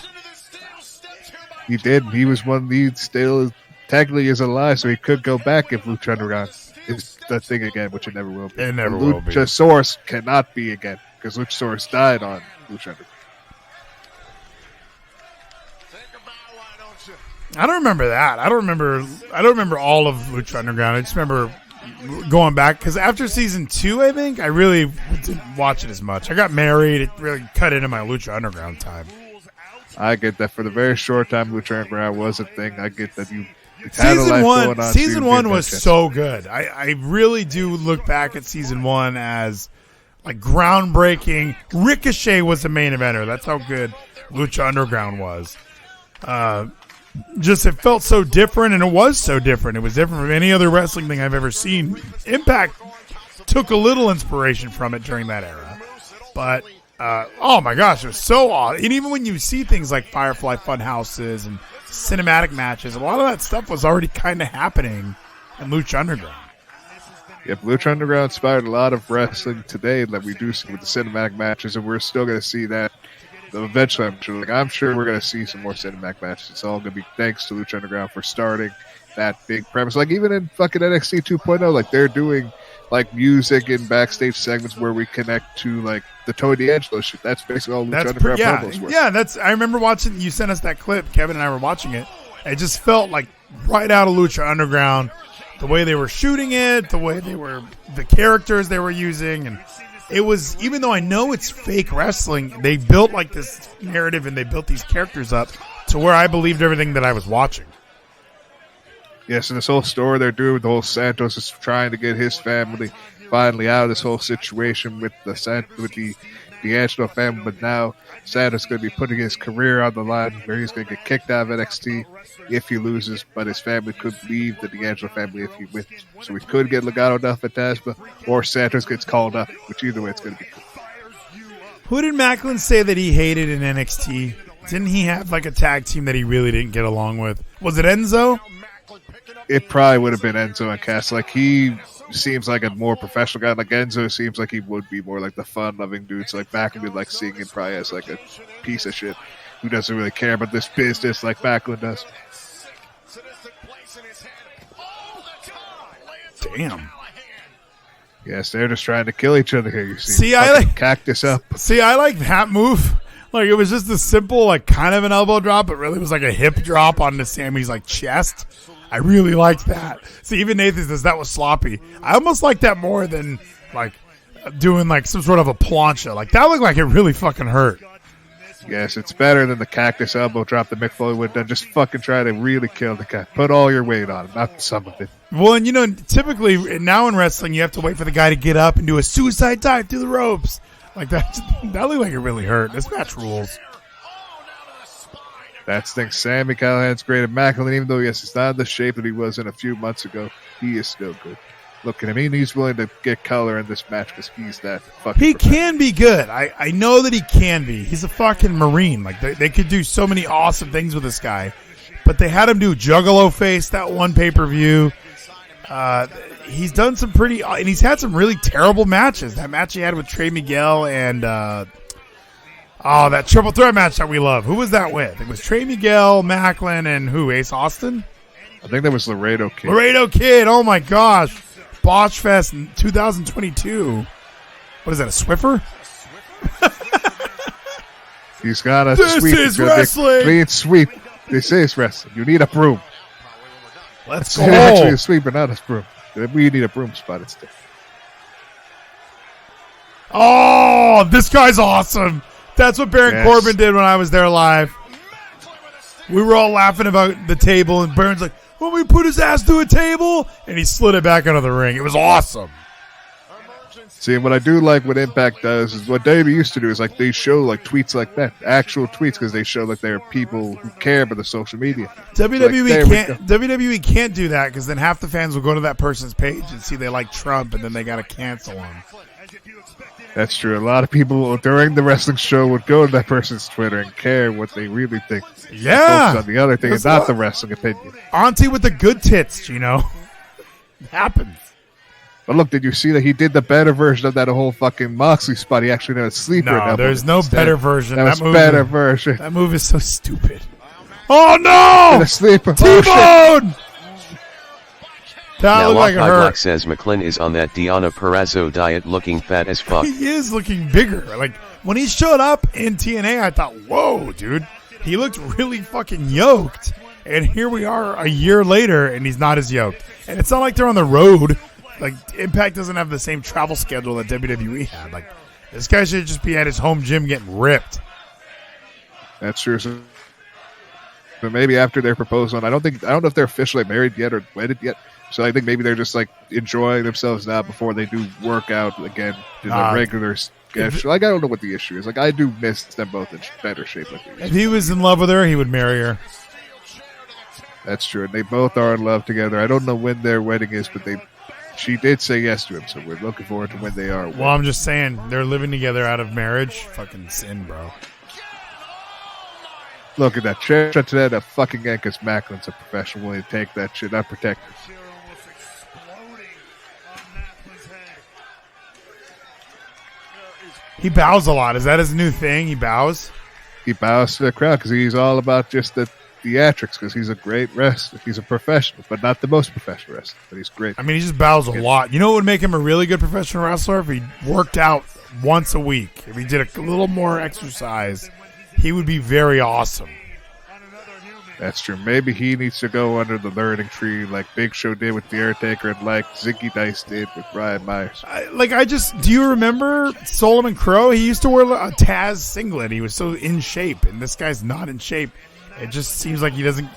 He did. He was one. He still technically is alive, so he could go back if Lucha Underground is the thing again, which it never will be. It never will be. Luchasaurus cannot be again because Luchasaurus died on Lucha Underground. I don't remember that. I don't remember all of Lucha Underground. I just remember going back because after season 2, I think I really didn't watch it as much. I got married. It really cut into my Lucha Underground time. I get that for the very short time Lucha Underground was a thing. I get that you had a life going on. Season 1 was so good. I really do look back at season 1 as like groundbreaking. Ricochet was the main eventer. That's how good Lucha Underground was. Just it felt so different, and it was so different. It was different from any other wrestling thing I've ever seen. Impact took a little inspiration from it during that era. But, oh my gosh, it was so awesome. And even when you see things like Firefly Funhouses and cinematic matches, a lot of that stuff was already kind of happening in Lucha Underground. Yep, Lucha Underground inspired a lot of wrestling today that we do see with the cinematic matches, and we're still going to see that. Eventually, I'm sure we're going to see some more cinematic matches. It's all going to be thanks to Lucha Underground for starting that big premise. Like, even in fucking NXT 2.0, like, they're doing, like, music and backstage segments where we connect to, like, the Tony D'Angelo shit. That's basically all Lucha Underground promos were. Yeah, I remember watching, you sent us that clip, Kevin and I were watching it. It just felt like right out of Lucha Underground, the way they were shooting it, the characters they were using, and it was, even though I know it's fake wrestling, they built like this narrative and they built these characters up to where I believed everything that I was watching. Yes, and this whole story they're doing with the whole Santos is trying to get his family finally out of this whole situation with the D'Angelo family, but now Santos is going to be putting his career on the line where he's going to get kicked out of NXT if he loses, but his family could leave the D'Angelo family if he wins. So we could get Legado del Fantasma, or Santos gets called up, which either way it's going to be cool. Who did Macklin say that he hated in NXT? Didn't he have like a tag team that he really didn't get along with? Was it Enzo? It probably would have been Enzo and Cass. Like, he seems like a more professional guy. Like, Enzo seems like he would be more like the fun-loving dude. So, like, Macklin would like seeing him probably as like a piece of shit who doesn't really care about this business like Macklin does. Damn. Yes, they're just trying to kill each other here. You see, I like cactus up. See, I like that move. Like, it was just a simple, like, kind of an elbow drop, but really was like a hip drop onto Sammy's like chest. I really liked that. See, even Nathan says that was sloppy. I almost like that more than like doing like some sort of a plancha. Like, that looked like it really fucking hurt. Yes, it's better than the cactus elbow drop that Mick Foley would have done. Just fucking try to really kill the guy. Put all your weight on him, not some of it. Well, and you know, typically now in wrestling, you have to wait for the guy to get up and do a suicide dive through the ropes. Like, that looked like it really hurt. This match rules. That's the thing. Sammy Callahan's great at Macklin, even though, yes, he's not in the shape that he was in a few months ago. He is still good. Look at him. He's willing to get color in this match because he's that fucking He can be good. I know that he can be. He's a fucking Marine. Like, they could do so many awesome things with this guy. But they had him do Juggalo Face, that one pay-per-view. He's done some pretty... And he's had some really terrible matches. That match he had with Trey Miguel and... that triple threat match that we love. Who was that with? It was Trey Miguel, Macklin, and who? Ace Austin? I think that was Laredo Kid. Laredo Kid. Oh, my gosh. Botch Fest in 2022. What is that, a Swiffer? He's got a this sweep. This is wrestling. Clean sweep. This is wrestling. You need a broom. Let's It's go. actually a sweeper, not a broom. We need a broom spot instead. Oh, this guy's awesome. That's what Baron Corbin did when I was there live. We were all laughing about the table, and Baron's like, "When we put his ass through a table," and he slid it back into the ring. It was awesome. See, what I do like what Impact does is what WWE used to do is like they show like tweets like that, actual tweets, because they show like there are people who care about the social media. WWE can't do that because then half the fans will go to that person's page and see they like Trump, and then they got to cancel him. That's true. A lot of people during the wrestling show would go to that person's Twitter and care what they really think. Yeah, focus on the other thing and not the wrestling opinion. Auntie with the good tits, you know, it happens. But look, did you see that he did the better version of that whole fucking Moxley spot? He actually did a sleeper. No, there's no better version. That was better version. That move is so stupid. Oh no! A sleeper. T-Bone! That Now looked like a hurt. Black says McClin is on that Diana Perrazzo diet looking fat as fuck. He is looking bigger. Like, when he showed up in TNA, I thought, whoa, dude. He looked really fucking yoked. And here we are a year later, and he's not as yoked. And it's not like they're on the road. Like, Impact doesn't have the same travel schedule that WWE had. Like, this guy should just be at his home gym getting ripped. That's true. So maybe after their proposal, and I don't know if they're officially married yet or wedded yet. So I think maybe they're just like enjoying themselves now before they do work out again in the regular schedule. Like, I don't know what the issue is. Like, I do miss them both in better shape. Like, if he was in love with her, he would marry her. That's true. And they both are in love together. I don't know when their wedding is, but she did say yes to him, so we're looking forward to when they are. Well, I'm just saying, they're living together out of marriage. Fucking sin, bro. Look at that. Chair shot to that a fucking yank because Macklin's a professional willing to take that shit, not protect it. He bows a lot. Is that his new thing? He bows? He bows to the crowd because he's all about just the theatrics, because he's a great wrestler. He's a professional, but not the most professional wrestler, but he's great. I mean, he just bows a lot. You know what would make him a really good professional wrestler? If he worked out once a week. If he did a little more exercise, he would be very awesome. That's true. Maybe he needs to go under the learning tree like Big Show did with The Undertaker and like Ziggy Dice did with Brian Myers. Do you remember Solomon Crow? He used to wear a Taz singlet. He was so in shape, and this guy's not in shape. It just seems like he doesn't...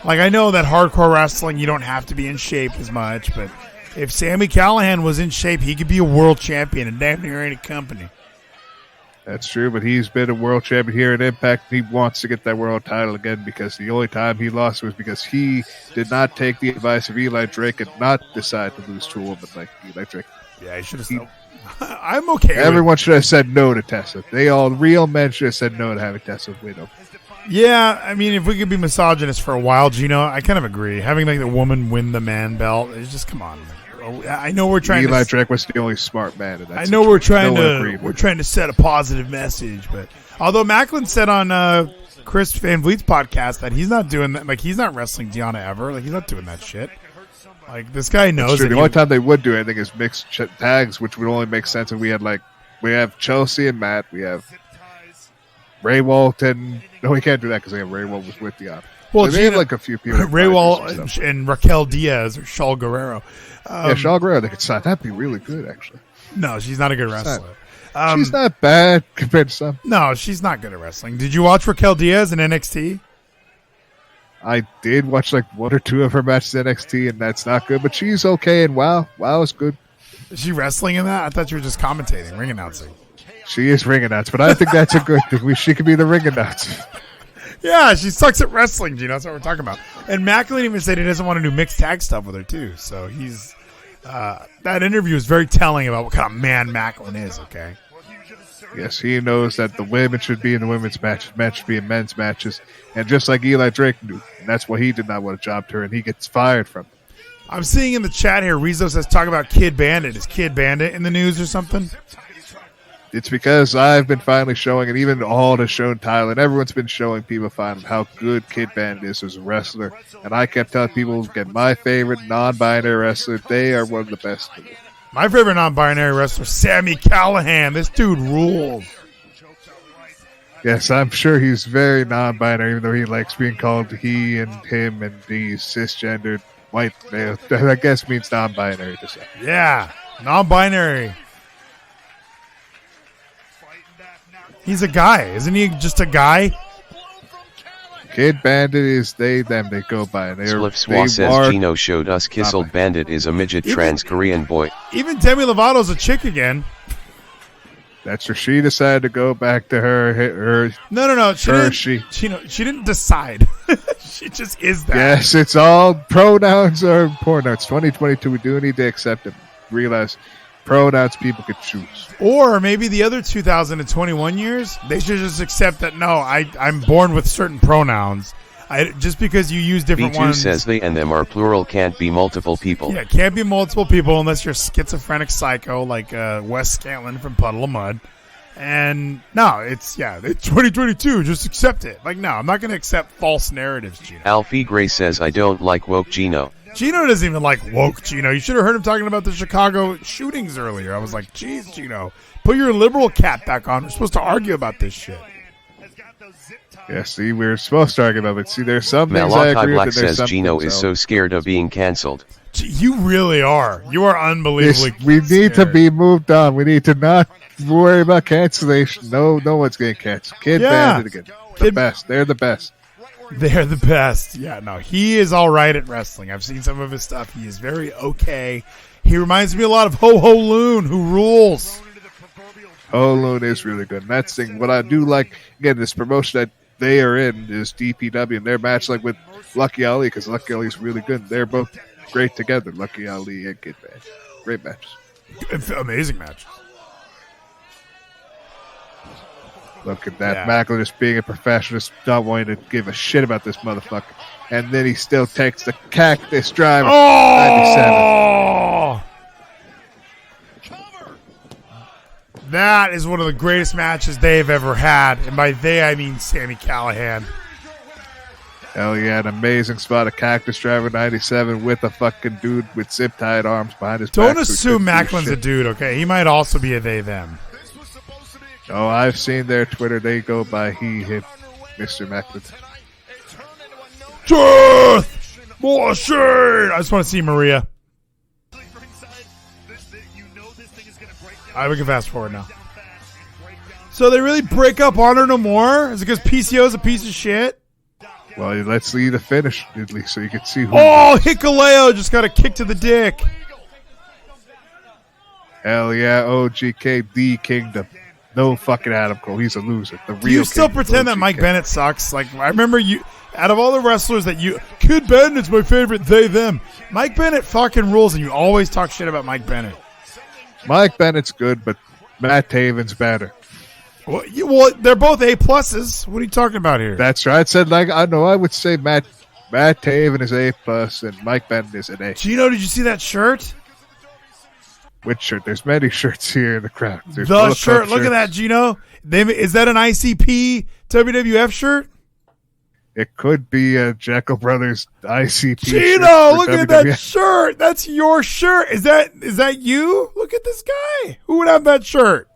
Like, I know that hardcore wrestling, you don't have to be in shape as much, but if Sami Callihan was in shape, he could be a world champion in damn near any company. That's true, but he's been a world champion here at Impact. He wants to get that world title again because the only time he lost was because he did not take the advice of Eli Drake and not decide to lose to a woman like Eli Drake. Yeah, he should have... I'm okay. Everyone should have said no to Tessa. Real men should have said no to having Tessa win them. Yeah, I mean, if we could be misogynist for a while, Gino, I kind of agree. Having like the woman win the man belt is just, come on. I know we're trying Eli Drake was the only smart man in that I know we're trying to set a positive message, but although Macklin said on Chris Van Vliet's podcast that he's not doing that, like he's not wrestling Deonna ever, like he's not doing that shit. Like this guy knows. The only time they would do anything is mixed tags, which would only make sense if we have Chelsea and Matt, we have Ray Walton. No, we can't do that because Ray Walt was with Deonna. Well, so they have like a few people. Ray Walt and Raquel Diaz or Shaul Guerrero. Shaul Guerrero, they could sign. That'd be really good, actually. No, she's not a good wrestler. She's not bad compared to some. No, she's not good at wrestling. Did you watch Raquel Diaz in NXT? I did watch like one or two of her matches in NXT, and that's not good. But she's okay, and WoW is good. Is she wrestling in that? I thought you were just commentating, ring announcing. She is ring announce, but I think that's a good thing. She could be the ring announcer. Yeah, she sucks at wrestling, Gino. That's what we're talking about. And Macklin even said he doesn't want to do mixed tag stuff with her, too. So he's... that interview is very telling about what kind of man Macklin is, okay? Yes, he knows that the women should be in the women's matches, men should be in men's matches. And just like Eli Drake knew, and that's why he did not want a job to her, and he gets fired from it. I'm seeing in the chat here, Rizzo says, talk about Kid Bandit. Is Kid Bandit in the news or something? It's because I've been finally showing, and even all has shown Tyler, and everyone's been showing people finally how good Kid Bandit is as a wrestler. And I kept telling people, get my favorite non-binary wrestler. They are one of the best. My favorite non-binary wrestler, Sami Callihan. This dude rules. Yes, I'm sure he's very non-binary, even though he likes being called he and him and these cisgendered white male. That I guess means non-binary to say. Yeah, non-binary. He's a guy, isn't he? Just a guy. Kid Bandit is they, them. They go by. Spliff Swa says Geno showed us Kissled Bandit is a midget trans Korean boy. Even Demi Lovato's a chick again. That's where she decided to go back to her. No. She didn't decide. She just is that. Yes, it's all pronouns are important. It's 2022. We do need to accept it. Realize pronouns people could choose. Or maybe the other 2021 years, they should just accept that, no, I'm born with certain pronouns. Just because you use different B2 ones. says they and them are plural, can't be multiple people. Yeah, can't be multiple people unless you're schizophrenic psycho like Wes Scantlin from Puddle of Mud. And no, it's 2022. Just accept it. Like, no, I'm not going to accept false narratives, Geno. Alfie Gray says I don't like woke Geno. Geno doesn't even like woke Geno. You should have heard him talking about the Chicago shootings earlier. I was like, geez, Geno, put your liberal cap back on. We're supposed to argue about this shit. Yeah, see, we're supposed to argue about it. See, there's some things I Malachi agree Black with. There's says Geno is so scared of being canceled. You really are. You are unbelievably we need to be moved on. We need to not worry about cancellation. No one's getting canceled. Kid Bandit again. The best. They're the best. They're the best. Yeah, no, he is all right at wrestling. I've seen some of his stuff. He is very okay. He reminds me a lot of Ho Ho Loon, who rules. Ho Loon is really good. And that's the thing. What I do like, again, this promotion that they are in is DPW, and their match like with Lucky Ali, because Lucky Ali's really good. They're both great together, Lucky Ali and Kid Bandit. Great matches. Amazing matches. Look at that. Macklin just being a professional, just not wanting to give a shit about this motherfucker. And then he still takes the cactus driver. 97. That is one of the greatest matches they've ever had. And by they, I mean Sami Callihan. Hell yeah, an amazing spot. A cactus driver 97 with a fucking dude with zip-tied arms behind his back. Don't assume Macklin's a dude, okay? He might also be a they, them. Oh, I've seen their Twitter. They go by he, him, Mr. Macklin. Truth! More shade! I just want to see Maria. We can fast forward now. So they really break up Honor No More? Is it because PCO is a piece of shit? Well, let's see the finish, at least, so you can see who. Oh, Hikuleo just got a kick to the dick. Hell yeah, OGK, the kingdom. No fucking Adam Cole. He's a loser. The real. Do you still king, pretend that Mike Bennett sucks? Like, I remember you, out of all the wrestlers that you, Kid Bennett's my favorite, they, them. Mike Bennett fucking rules, and you always talk shit about Mike Bennett. Mike Bennett's good, but Matt Taven's better. Well, they're both A+. What are you talking about here? That's right. I said, like, I know, I would say Matt Taven is A+, and Mike Bennett is an A. Gino, did you see that shirt? Which shirt? There's many shirts here in the crowd. There's the shirt. Look at that, Gino. Is that an ICP WWF shirt? It could be a Jekyll Brothers ICP. Gino, look at that shirt. That's your shirt. Is that you? Look at this guy. Who would have that shirt?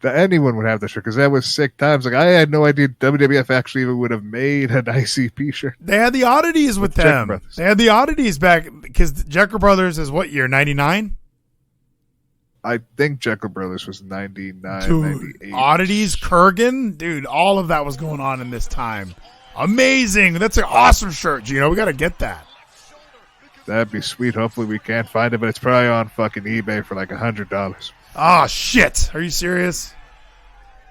Anyone would have the shirt because that was sick times. Like, I had no idea WWF actually even would have made an ICP shirt. They had the oddities with them. They had the oddities back because Jekyll Brothers is what year? 99. I think Jekyll Brothers was 99, dude, 98. Oddities, Kurgan, dude, all of that was going on in this time. Amazing. That's an awesome shirt, Gino. We got to get that. That'd be sweet. Hopefully we can't find it, but it's probably on fucking eBay for like $100. Oh, shit. Are you serious?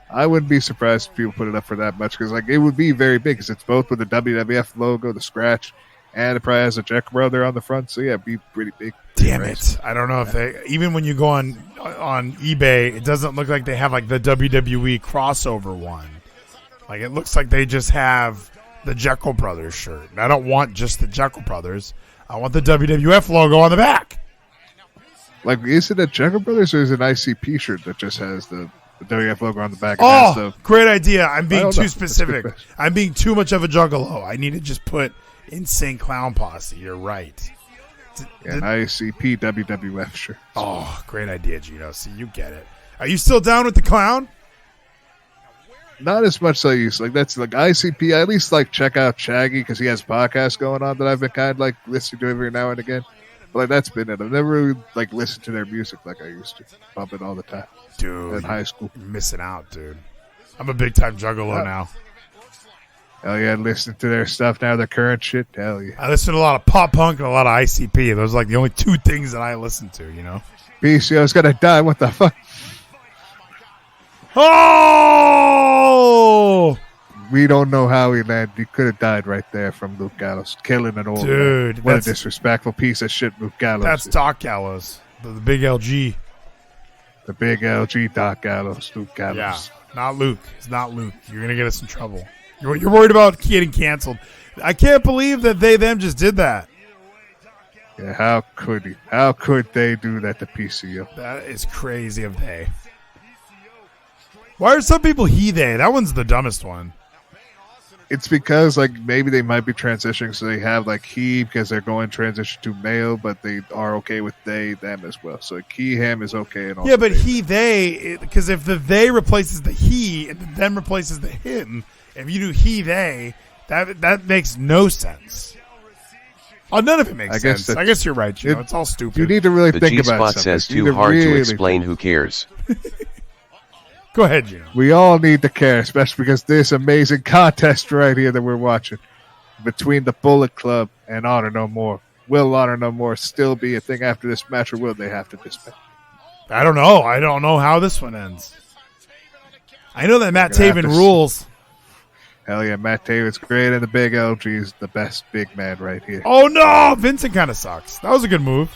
I wouldn't be surprised if people put it up for that much because like it would be very big because it's both with the WWF logo, the scratch, and it probably has a Jekyll Brother on the front. So, yeah, it'd be pretty big. Damn it. I don't know if they... Even when you go on eBay, it doesn't look like they have like the WWE crossover one. Like it looks like they just have the Jekyll Brothers shirt. And I don't want just the Jekyll Brothers. I want the WWF logo on the back. Like, is it a Jekyll Brothers or is it an ICP shirt that just has the WWF logo on the back? Oh, great idea. I'm being too specific. I'm being too much of a juggalo. I need to just put Insane Clown Posse. You're right. An ICP WWF shirt. Oh, great idea, Gino. See, you get it. Are you still down with the clown? not as much as I used. Like that's like ICP. I at least like check out Shaggy because he has podcasts going on that I've been kind of like listening to every now and again. But like that's been it. I've never really like listened to their music like I used to. Pump it all the time, dude. In high school, you're missing out, dude. I'm a big time Juggalo now. Hell yeah, listening to their stuff now, their current shit. Hell yeah. I listen to a lot of pop punk and a lot of ICP. Those are like the only two things that I listen to, you know? PCO's gonna die. What the fuck? Oh! We don't know how he landed. He could have died right there from Luke Gallows. Killing an old dude. Man. What a disrespectful piece of shit Luke Gallows That's is. Doc Gallows. The big LG. The big LG Doc Gallows. Luke Gallows. Yeah, not Luke. It's not Luke. You're going to get us in trouble. You're worried about getting canceled. I can't believe that them just did that. Yeah, how could he? How could they do that to PCO? That is crazy of they. Why are some people they? That one's the dumbest one. It's because like maybe they might be transitioning, so they have like he because they're going transition to male, but they are okay with they them as well. So like, he him is okay and all. Yeah, but they because if the they replaces the he and the them replaces the him, if you do he they, that makes no sense. Oh, none of it makes sense. I guess you're right. It's all stupid. You need to really think about G-Spot something. says too hard to explain. Who cares? Go ahead, Geno. We all need to care, especially because this amazing contest right here that we're watching between the Bullet Club and Honor No More. Will Honor No More still be a thing after this match, or will they have to disband? I don't know. I don't know how this one ends. I know that Matt Taven rules. Hell yeah, Matt Taven's great, and the big LG is the best big man right here. Oh no, Vincent kind of sucks. That was a good move.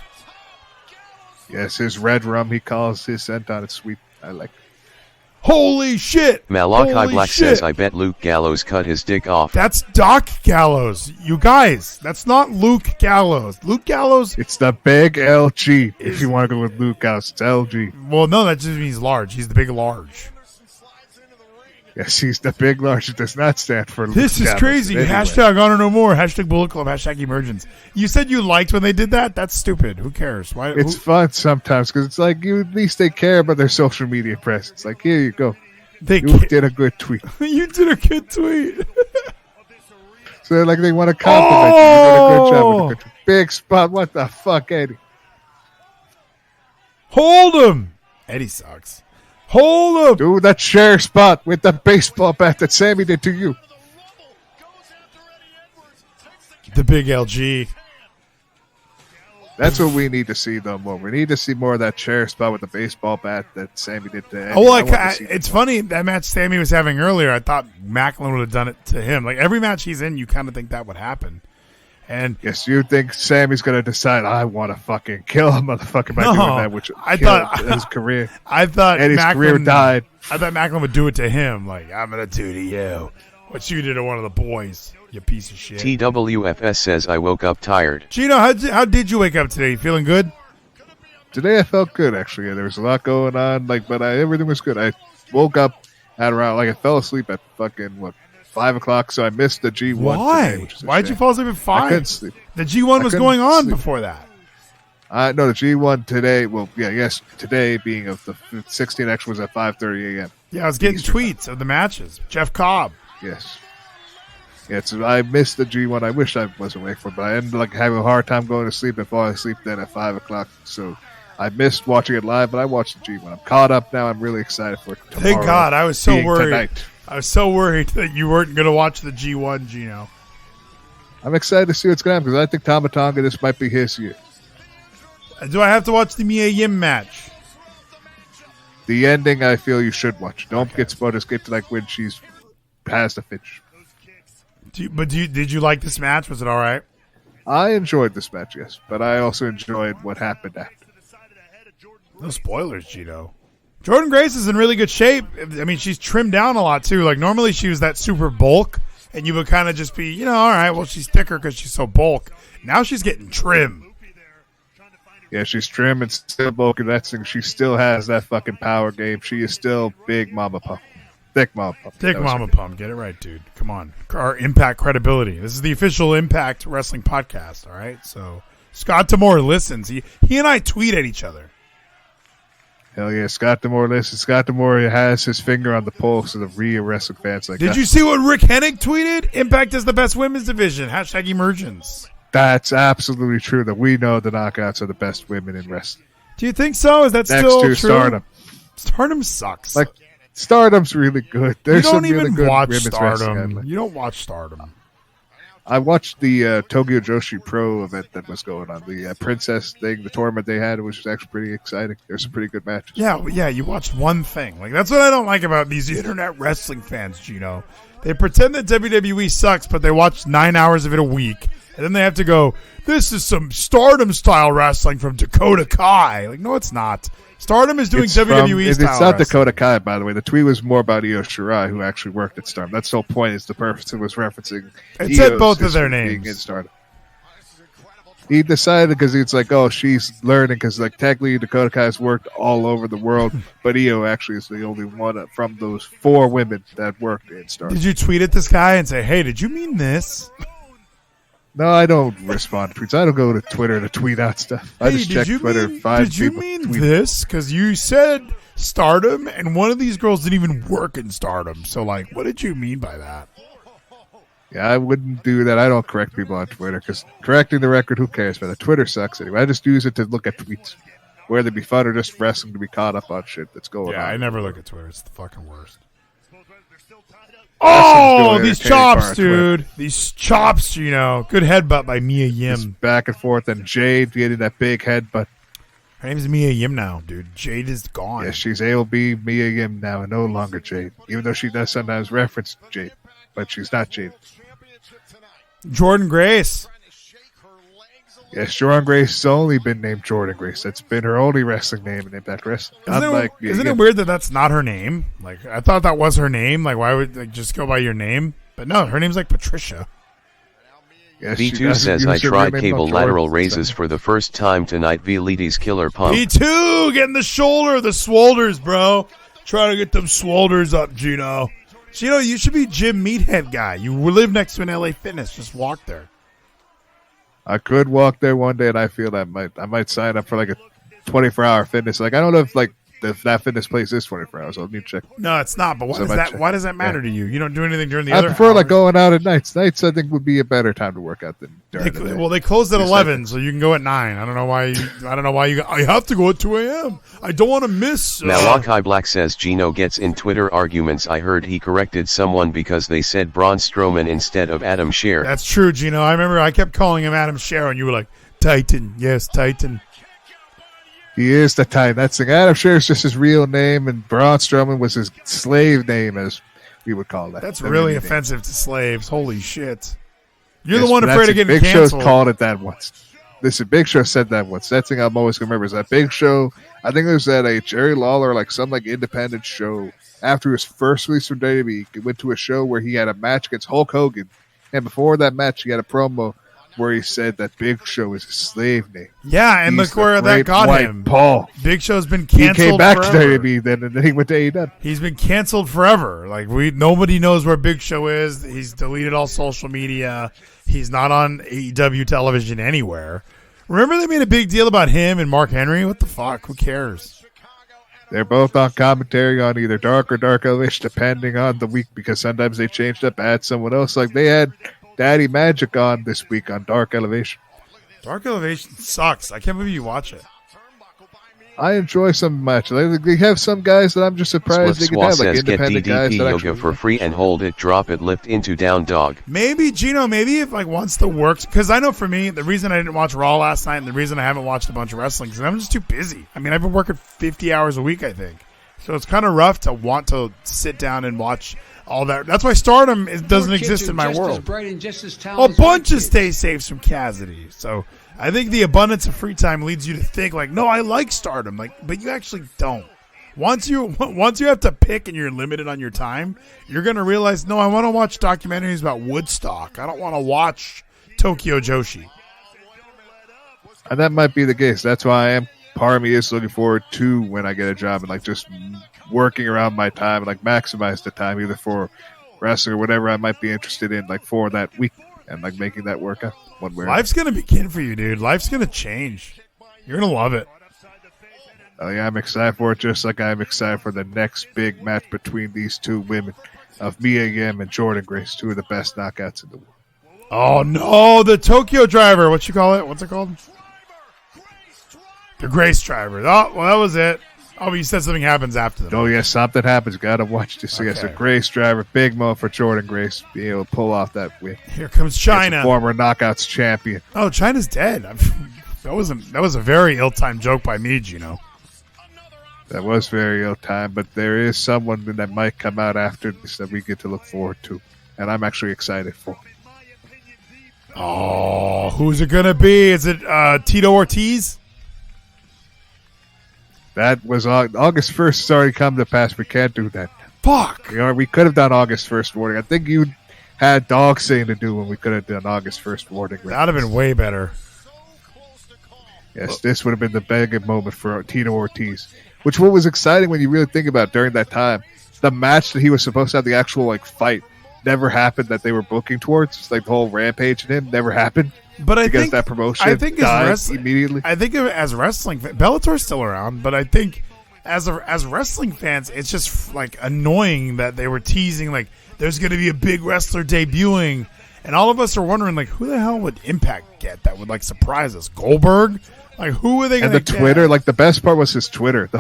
Yes, his red rum he calls his senton. It's sweet. I like it. Holy shit! Malachi Black says, I bet Luke Gallows cut his dick off. That's Doc Gallows. You guys, that's not Luke Gallows. Luke Gallows... It's the big LG. If you want to go with Luke Gallows, it's LG. Well, no, that just means large. He's the big large. Yes, he's the big large. It does not stand for Luke This is Gallows crazy. anyway. Hashtag Honor No More. Hashtag Bullet Club. Hashtag Emergence. You said you liked when they did that? That's stupid. Who cares? Why? It's fun sometimes because it's like at least they care about their social media presence. Like, here you go. You did a good tweet. You did a good tweet. So like they want to compliment you. You did a good job with a good tweet. Big spot. What the fuck, Eddie? Hold him. Eddie sucks. Hold him. Do that share spot with the baseball bat that Sammy did to you. The big LG. That's what we need to see, though, more. We need to see more of that chair spot with the baseball bat that Sammy did to Eddie. Oh, it's funny, that match Sammy was having earlier, I thought Macklin would have done it to him. Like, every match he's in, you kind of think that would happen. And yes, you think Sammy's going to decide, I want to fucking kill a motherfucker by doing that, which I thought his career. I thought Eddie's career died. I thought Macklin would do it to him. Like, I'm going to do to you what you did to one of the boys, you piece of shit. TWFS says, I woke up tired. Gino, how did you wake up today? You feeling good? Today I felt good, actually. Yeah, there was a lot going on, but everything was good. I woke up at around, I fell asleep at fucking, 5 o'clock, so I missed the G1 Why? today, Why'd you fall asleep at 5? I couldn't sleep. The G1 was going on before that. No, the G1 today, today being of the 16 actually was at 5:30 a.m. Yeah, I was getting tweets of the matches. Jeff Cobb. Yes. Yeah, so I missed the G1. I wish I was awake for it, but I ended up having a hard time going to sleep and falling asleep then at 5 o'clock. So I missed watching it live, but I watched the G1. I'm caught up now. I'm really excited for it tomorrow. Thank God. I was so worried. Tonight. I was so worried that you weren't going to watch the G1, Gino. I'm excited to see what's going to happen because I think Tama Tonga, this might be his year. Do I have to watch the Mia Yim match? The ending, I feel you should watch. Don't get spoiled. Get to when she's past the finish. Did you like this match? Was it all right? I enjoyed this match, yes, but I also enjoyed what happened after. No spoilers, Gino. Jordan Grace is in really good shape. I mean, she's trimmed down a lot too. Like normally she was that super bulk, and you would kind of just be, all right, well she's thicker because she's so bulk. Now she's getting trim. Yeah, she's trim and still bulky. That's thing. She still has that fucking power game. She is still big mama pump. Thick mama pump. Thick mama pump. Get it right, dude. Come on. Our Impact credibility. This is the official Impact Wrestling podcast, all right? So Scott Tamore listens. He and I tweet at each other. Hell yeah, Scott D'Amore listens. Scott D'Amore has his finger on the pulse of the real wrestling fans. Like, did you see what Rick Hennig tweeted? Impact is the best women's division. # Emergence. That's absolutely true. That we know the Knockouts are the best women in wrestling. Do you think so? Is that Next still to true? Stardom. Stardom sucks. Like, Stardom's really good. There's you don't some even really good watch women's Stardom. wrestling. You don't watch Stardom. I watched the Tokyo Joshi Pro event that was going on. The Princess thing, the tournament they had, which was actually pretty exciting. There's some pretty good matches. Yeah, you watched one thing. Like, that's what I don't like about these internet wrestling fans, Gino. They pretend that WWE sucks, but they watch 9 hours of it a week, and then they have to go, this is some Stardom-style wrestling from Dakota Kai. Like, no, it's not. Stardom is doing WWE style. It's not Dakota Kai, by the way. The tweet was more about Io Shirai, who actually worked at Stardom. That's the whole point. Is the person was referencing. It said both of their names. In Stardom. He decided because it's like, oh, she's learning because like technically Dakota Kai's worked all over the world, but Io actually is the only one from those 4 women that worked in Stardom. Did you tweet at this guy and say, "Hey, did you mean this?" No, I don't respond to tweets. I don't go to Twitter to tweet out stuff. I just check Twitter. Did you mean this? Because you said Stardom, and one of these girls didn't even work in Stardom. So, like, what did you mean by that? Yeah, I wouldn't do that. I don't correct people on Twitter because correcting the record, who cares? Man, Twitter sucks anyway. I just use it to look at tweets, whether it be fun or just wrestling to be caught up on shit that's going on. Yeah, I never look at Twitter. It's the fucking worst. Oh, these chops, dude. These chops, you know. Good headbutt by Mia Yim. Just back and forth, and Jade getting that big headbutt. Her name is Mia Yim now, dude. Jade is gone. Yeah, she's AOB Mia Yim now, and no longer Jade. Even though she does sometimes reference Jade, but she's not Jade. Jordan Grace. Yes, Jordan Grace has only been named Jordan Grace. That's been her only wrestling name in Impact Wrestling. Isn't it weird that that's not her name? Like, I thought that was her name. Like, why would just go by your name? But no, her name's like Patricia. Yes, V2 says, I tried cable lateral raises for the first time tonight. Vleeties killer pump. V2 getting the shoulder, the swolders, bro. Trying to get them swolders up, Gino. Gino, you should be Jim Meathead guy. You live next to an LA Fitness. Just walk there. I could walk there one day, and I feel that I might sign up for like a 24-hour fitness. Like, I don't know if that fitness place is 24 hours. So let me check. No, it's not. But why does that matter to you? You don't do anything during the other hours? I prefer like going out at nights. Nights I think would be a better time to work out than during the day. Well, they closed at 11, so you can go at 9. I don't know why I have to go at 2 a.m. I don't want to miss. Malachi Black says Gino gets in Twitter arguments. I heard he corrected someone because they said Braun Strowman instead of Adam Scherr. That's true, Gino. I remember I kept calling him Adam Scherr, and you were like, Titan. Yes, Titan. He is the Titan. That's the Adam Scherr is just his real name, and Braun Strowman was his slave name, as we would call that. That's really offensive to slaves. Holy shit. You're the one afraid of getting Big canceled. Show's called it that once. Listen, Big Show said that once. That thing I'm always going to remember is that Big Show, I think it was at a Jerry Lawler, like some like independent show. After his first release from WWE, he went to a show where he had a match against Hulk Hogan. And before that match, he had a promo where he said that Big Show is his slave name. Yeah, and look where that got him. Paul. Big Show's been canceled. He came back forever. to WWE then, and then he went to AEW. He's been canceled forever. Like nobody knows where Big Show is. He's deleted all social media. He's not on AEW television anywhere. Remember they made a big deal about him and Mark Henry? What the fuck? Who cares? They're both on commentary on either Dark or Dark Elvish, depending on the week, because sometimes they changed up, add someone else. Like they had Daddy Magic on this week on Dark Elevation. Dark Elevation sucks. I can't believe you watch it. I enjoy some matches. They have some guys that I'm just surprised they can have, like independent guys. Get DDP yoga for free and hold it, drop it, lift into down dog. Maybe, Gino, if like once the works, because I know for me, the reason I didn't watch Raw last night and the reason I haven't watched a bunch of wrestling is I'm just too busy. I mean, I've been working 50 hours a week, I think. So it's kind of rough to want to sit down and watch all that. That's why Stardom doesn't exist in my world. A bunch of stay safes from Cassidy. So I think the abundance of free time leads you to think like, no, I like Stardom, but you actually don't. Once you have to pick and you're limited on your time, you're gonna realize, no, I want to watch documentaries about Woodstock. I don't want to watch Tokyo Joshi. And that might be the case. That's why part of me is looking forward to when I get a job and like just working around my time and like maximize the time either for wrestling or whatever I might be interested in like for that week and like making that work out one way. Life's gonna begin for you, dude. Life's gonna change. You're gonna love it. Oh, yeah, I'm excited for it, just like I'm excited for the next big match between these two women of Mia Yim and Jordan Grace, two of the best knockouts in the world. Oh, no, the Tokyo Driver. What you call it? What's it called? The Grace Driver. Oh, well, that was it. Oh, but you said something happens after that. Oh, yeah, something happens. Got to watch this. Yes, the Grace Driver. Big moment for Jordan Grace being able to pull off that win. Here comes China. Former Knockouts champion. Oh, China's dead. That was a very ill-timed joke by me, Geno. That was very ill-timed, but there is someone that might come out after this that we get to look forward to, and I'm actually excited for. Oh, who's it going to be? Is it Tito Ortiz? That was August 1st. It's already come to pass. We can't do that. Fuck. We could have done August 1st warning. I think you had dog saying to do when we could have done August 1st warning. That would have been way better. Yes, this would have been the big moment for Tito Ortiz. Which what was exciting when you really think about it during that time, the match that he was supposed to have, the actual fight, never happened that they were booking towards. It's like the whole Rampage and him never happened. But I think that promotion died immediately. I think as wrestling Bellator's still around, but I think as wrestling fans, it's just annoying that they were teasing there's going to be a big wrestler debuting, and all of us are wondering who the hell would Impact get that would surprise us? Goldberg? Who are they going to get? And the Twitter, the best part was his Twitter. The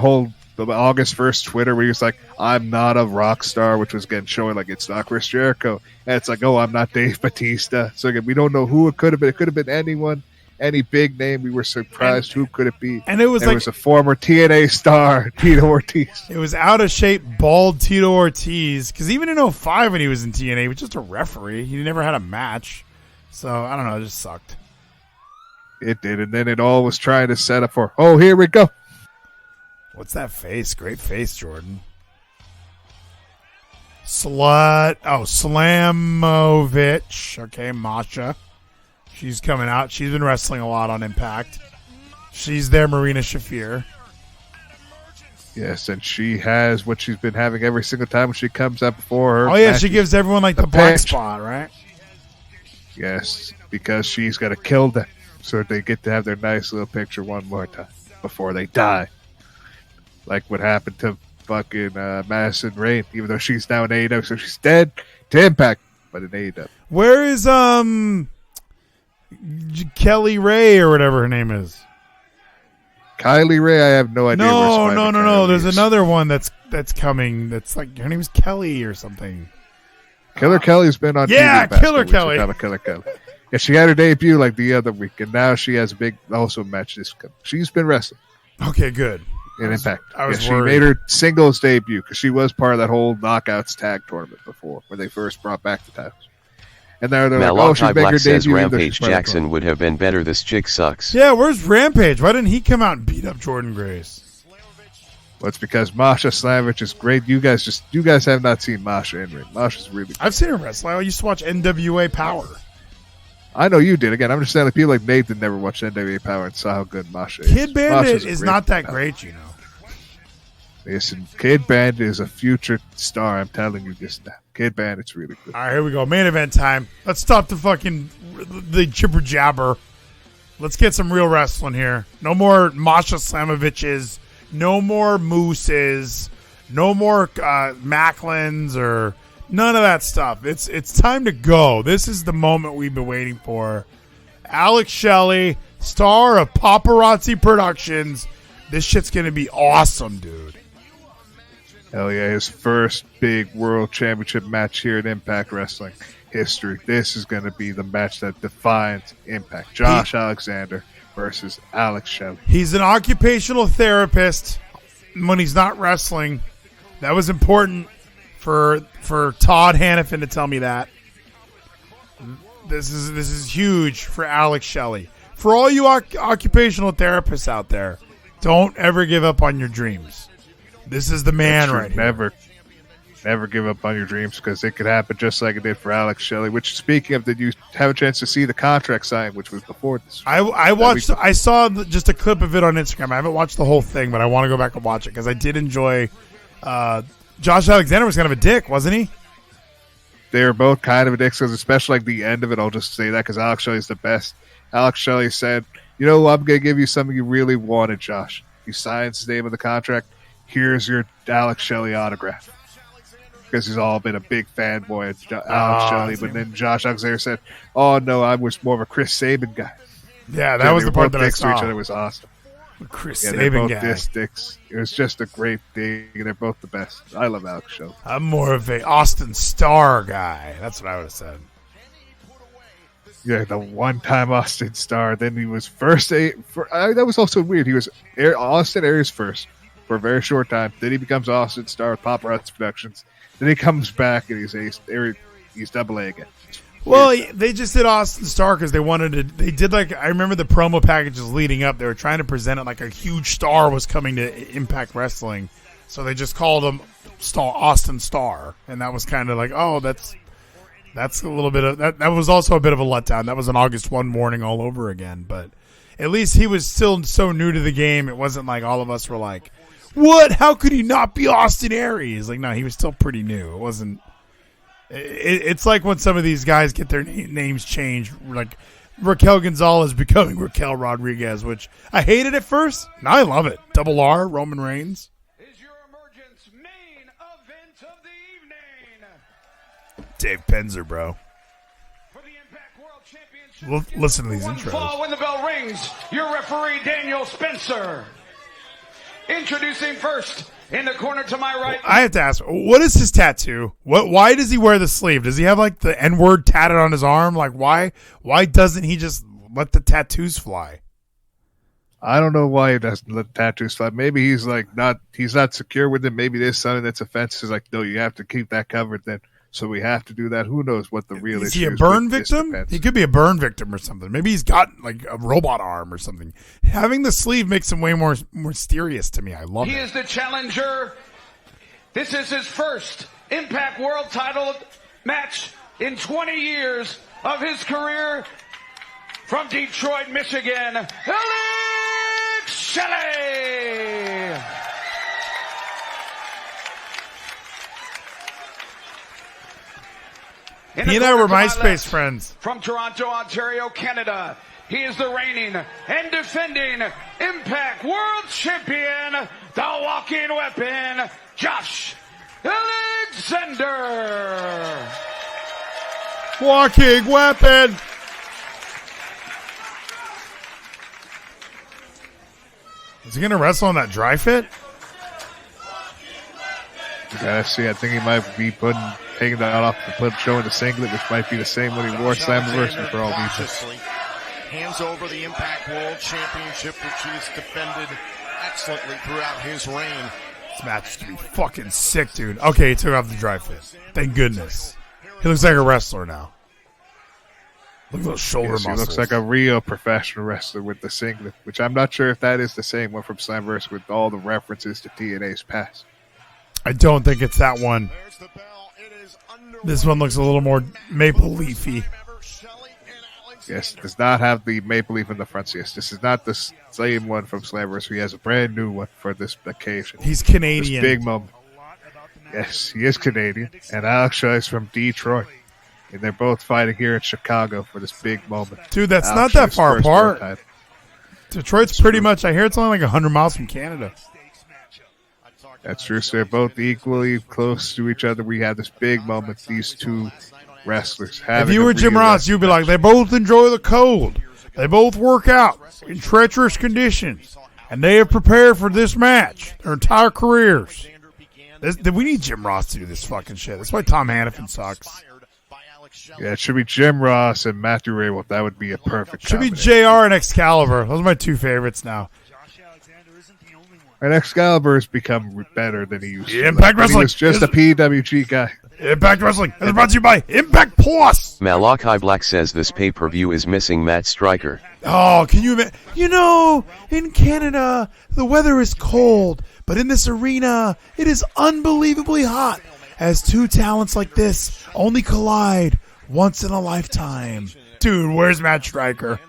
August 1st Twitter where he was like, I'm not a rock star, which was getting showing it's not Chris Jericho. And it's like, oh, I'm not Dave Bautista. So again, we don't know who it could have been. It could have been anyone, any big name. We were surprised who could it be. And it was was a former TNA star, Tito Ortiz. It was out of shape, bald Tito Ortiz. Because even in 2005 when he was in TNA, he was just a referee. He never had a match. So, I don't know. It just sucked. It did, and then it all was trying to set up for, oh, here we go. What's that face? Great face, Jordan. Slut. Oh, Slamovich. Okay, Masha. She's coming out. She's been wrestling a lot on Impact. She's their Marina Shafir. Yes, and she has what she's been having every single time when she comes up before her. Oh, yeah, she gives everyone the black spot, right? Yes, because she's got to kill them. So they get to have their nice little picture one more time before they die. Like what happened to fucking Madison Rayne, even though she's now in AEW, so she's dead to Impact, but in AEW. Where is Kelly Ray or whatever her name is? Kylie Ray, I have no idea. No. There's another one that's coming. That's her name is Kelly or something. Killer Kelly's been on. Yeah, TV Killer Kelly. Killer Kelly. Yeah, she had her debut the other week, and now she has a big match this. She's been wrestling. Okay, good. In Impact. She made her singles debut because she was part of that whole Knockouts tag tournament before, when they first brought back the titles. And they're Malachi she's Black her says debut. Rampage Jackson would have been better. This chick sucks. Yeah, where's Rampage? Why didn't he come out and beat up Jordan Grace? Well, it's because Masha Slamovich is great. You guys have not seen Masha in ring. Masha's really good. I've seen her wrestle. I used to watch NWA Power. I know you did. Again, I'm just saying that people like Nathan never watched NWA Power and saw how good Masha is. Kid Bandit is not that great, Listen, Kid Bandit is a future star. I'm telling you this now. Kid Bandit's really good. All right, here we go. Main event time. Let's stop the jibber jabber. Let's get some real wrestling here. No more Masha Slamoviches. No more Mooses. No more Macklins or none of that stuff. It's time to go. This is the moment we've been waiting for. Alex Shelley, star of Paparazzi Productions. This shit's going to be awesome, dude. Hell yeah, his first big world championship match here at Impact Wrestling history. This is going to be the match that defines Impact. Josh Alexander versus Alex Shelley. He's an occupational therapist when he's not wrestling. That was important for Todd Hannafin to tell me that. This is huge for Alex Shelley. For all you occupational therapists out there, don't ever give up on your dreams. This is the man right here. Never give up on your dreams, because it could happen just like it did for Alex Shelley. Which, speaking of, did you have a chance to see the contract sign, which was before this? I saw just a clip of it on Instagram. I haven't watched the whole thing, but I want to go back and watch it because I did enjoy. Josh Alexander was kind of a dick, wasn't he? They were both kind of a dick, especially the end of it. I'll just say that because Alex Shelley's the best. Alex Shelley said, "You know, I'm going to give you something you really wanted, Josh. he signs his name on the contract. Here's your Alex Shelley autograph. Because he's all been a big fanboy of Alex Shelley. But then Josh Alexander said, "Oh no, I was more of a Chris Sabin guy." Yeah, that was the part that I saw. To each other was awesome. Chris yeah, Sabin they're both guy. dicks. It was just a great thing. They're both the best. I love Alex Shelley. I'm more of a Austin Starr guy. That's what I would have said. Yeah, the one-time Austin Starr. Then he was first. That was also weird. He was Austin Aries first for a very short time. Then he becomes Austin Starr with Paparazzi Productions. Then he comes back and he's double A again. Well, they just did Austin Starr because they wanted to. They did I remember the promo packages leading up. They were trying to present it like a huge star was coming to Impact Wrestling, so they just called him Austin Starr, and that was kind of like, oh, that's a little bit of that. That was also a bit of a letdown. That was an August 1 morning all over again, but at least he was still so new to the game. It wasn't like all of us were like, what? How could he not be Austin Aries? Like, no, he was still pretty new. It wasn't. It's like when some of these guys get their names changed, like Raquel Gonzalez becoming Raquel Rodriguez, which I hated at first. Now I love it. Double R, Roman Reigns. Is your Emergence main event of the evening. Dave Penzer, bro. For the Impact World Championship. Listen to these One intros. fall when the bell rings. Your referee Daniel Spencer. Introducing first, in the corner to my right. I have to ask, what is his tattoo? Why does he wear the sleeve? Does he have like the N-word tatted on his arm? Like why doesn't he just let the tattoos fly? I don't know why he doesn't let tattoos fly. Maybe he's not secure with it. Maybe there's something that's offensive. He's like, no, you have to keep that covered then. So we have to do that. Who knows what the real issue is? Is he a burn victim? He could be a burn victim or something. Maybe he's got like a robot arm or something. Having the sleeve makes him way more mysterious to me. I love it. He is the challenger. This is his first Impact World title match in 20 years of his career. From Detroit, Michigan, Alex Shelley. He and I were MySpace friends. From Toronto, Ontario, Canada, he is the reigning and defending Impact World Champion, the walking weapon, Josh Alexander. Walking weapon. Is he going to wrestle on that dry fit? Yeah, see, I think he might be taking that off and showing the singlet, which might be the same one he wore at Slammiversary for all these years. Hands over the Impact World Championship, which he's defended excellently throughout his reign. This match is going to be fucking sick, dude. Okay, he took off the dry fit. Thank goodness. He looks like a wrestler now. Look at those shoulder muscles. He looks like a real professional wrestler with the singlet, which I'm not sure if that is the same one from Slammiversary with all the references to TNA's past. I don't think it's that one. This one looks a little more maple leafy. Yes, does not have the maple leaf in the front. Yes, this is not the same one from Slammiversary. He has a brand new one for this occasion. He's Canadian. This big moment. Yes, he is Canadian. And Alex Shelley is from Detroit. And they're both fighting here in Chicago for this big moment. Dude, that's not that far apart. Detroit's pretty much, I hear it's only like 100 miles from Canada. That's true. So they're both equally close to each other. We have this big moment, these two wrestlers having. If you were Jim Ross, you'd be like, they both enjoy the cold. They both work out in treacherous conditions. And they have prepared for this match their entire careers. We need Jim Ross to do this fucking shit. That's why Tom Hannafin sucks. Yeah, it should be Jim Ross and Matthew Raywolf. That would be a perfect Should be JR and Excalibur. Those are my two favorites now. And Excalibur has become better than he used to. Impact Wrestling. He was just a PWG guy. Impact Wrestling is brought to you by Impact Plus. Malachi Black says this pay-per-view is missing Matt Stryker. Oh, can you imagine? You know, in Canada, the weather is cold, but in this arena, it is unbelievably hot, as two talents like this only collide once in a lifetime. Dude, where's Matt Stryker?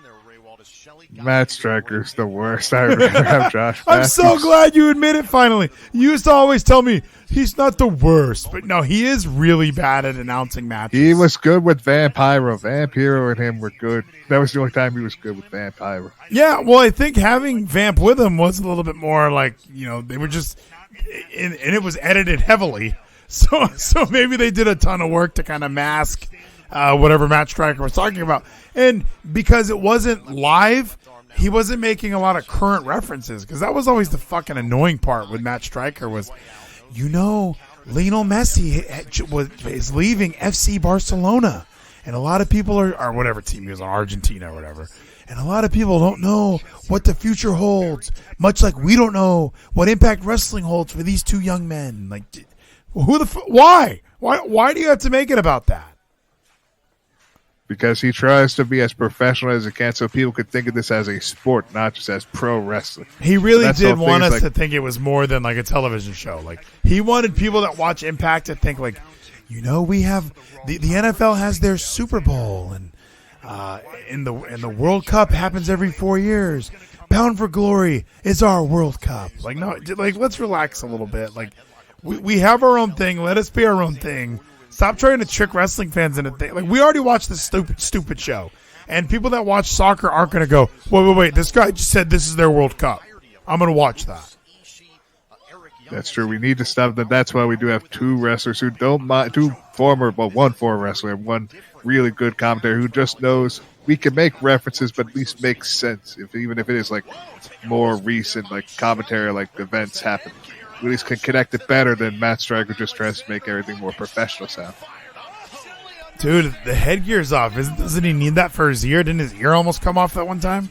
Matt Striker's the worst. I rather have Josh I'm Matthews. so glad you admit it finally. You used to always tell me he's not the worst, but no, he is really bad at announcing matches. He was good with Vampiro. Vampiro and him were good. That was the only time he was good with Vampiro. Yeah, well, I think having Vamp with him was a little bit more like, they were just, and it was edited heavily. So maybe they did a ton of work to kind of mask whatever Matt Striker was talking about. And because it wasn't live, he wasn't making a lot of current references, because that was always the fucking annoying part with Matt Striker was, Lionel Messi is leaving FC Barcelona. And a lot of people or whatever team he was on, Argentina or whatever. And a lot of people don't know what the future holds, much like we don't know what Impact Wrestling holds for these two young men. Like, why? Why do you have to make it about that? Because he tries to be as professional as he can so people could think of this as a sport, not just as pro wrestling. He really did want us to think it was more than like a television show. Like, he wanted people that watch Impact to think like, we have the NFL has their Super Bowl, and the World Cup happens every 4 years. Bound for Glory is our World Cup. Like, no, like, let's relax a little bit. Like, we have our own thing. Let us be our own thing. Stop trying to trick wrestling fans into things. Like, we already watched this stupid show. And people that watch soccer aren't going to go, wait, this guy just said this is their World Cup. I'm going to watch that. That's true. We need to stop that. That's why we do have two wrestlers who don't mind, one former wrestler, one really good commentator who just knows we can make references, but at least make sense. Even if it is like more recent, like commentary, like events happen. We at least can connect it better than Matt Striker just tries to make everything more professional sound. Dude, the headgear's off. Doesn't he need that for his ear? Didn't his ear almost come off that one time?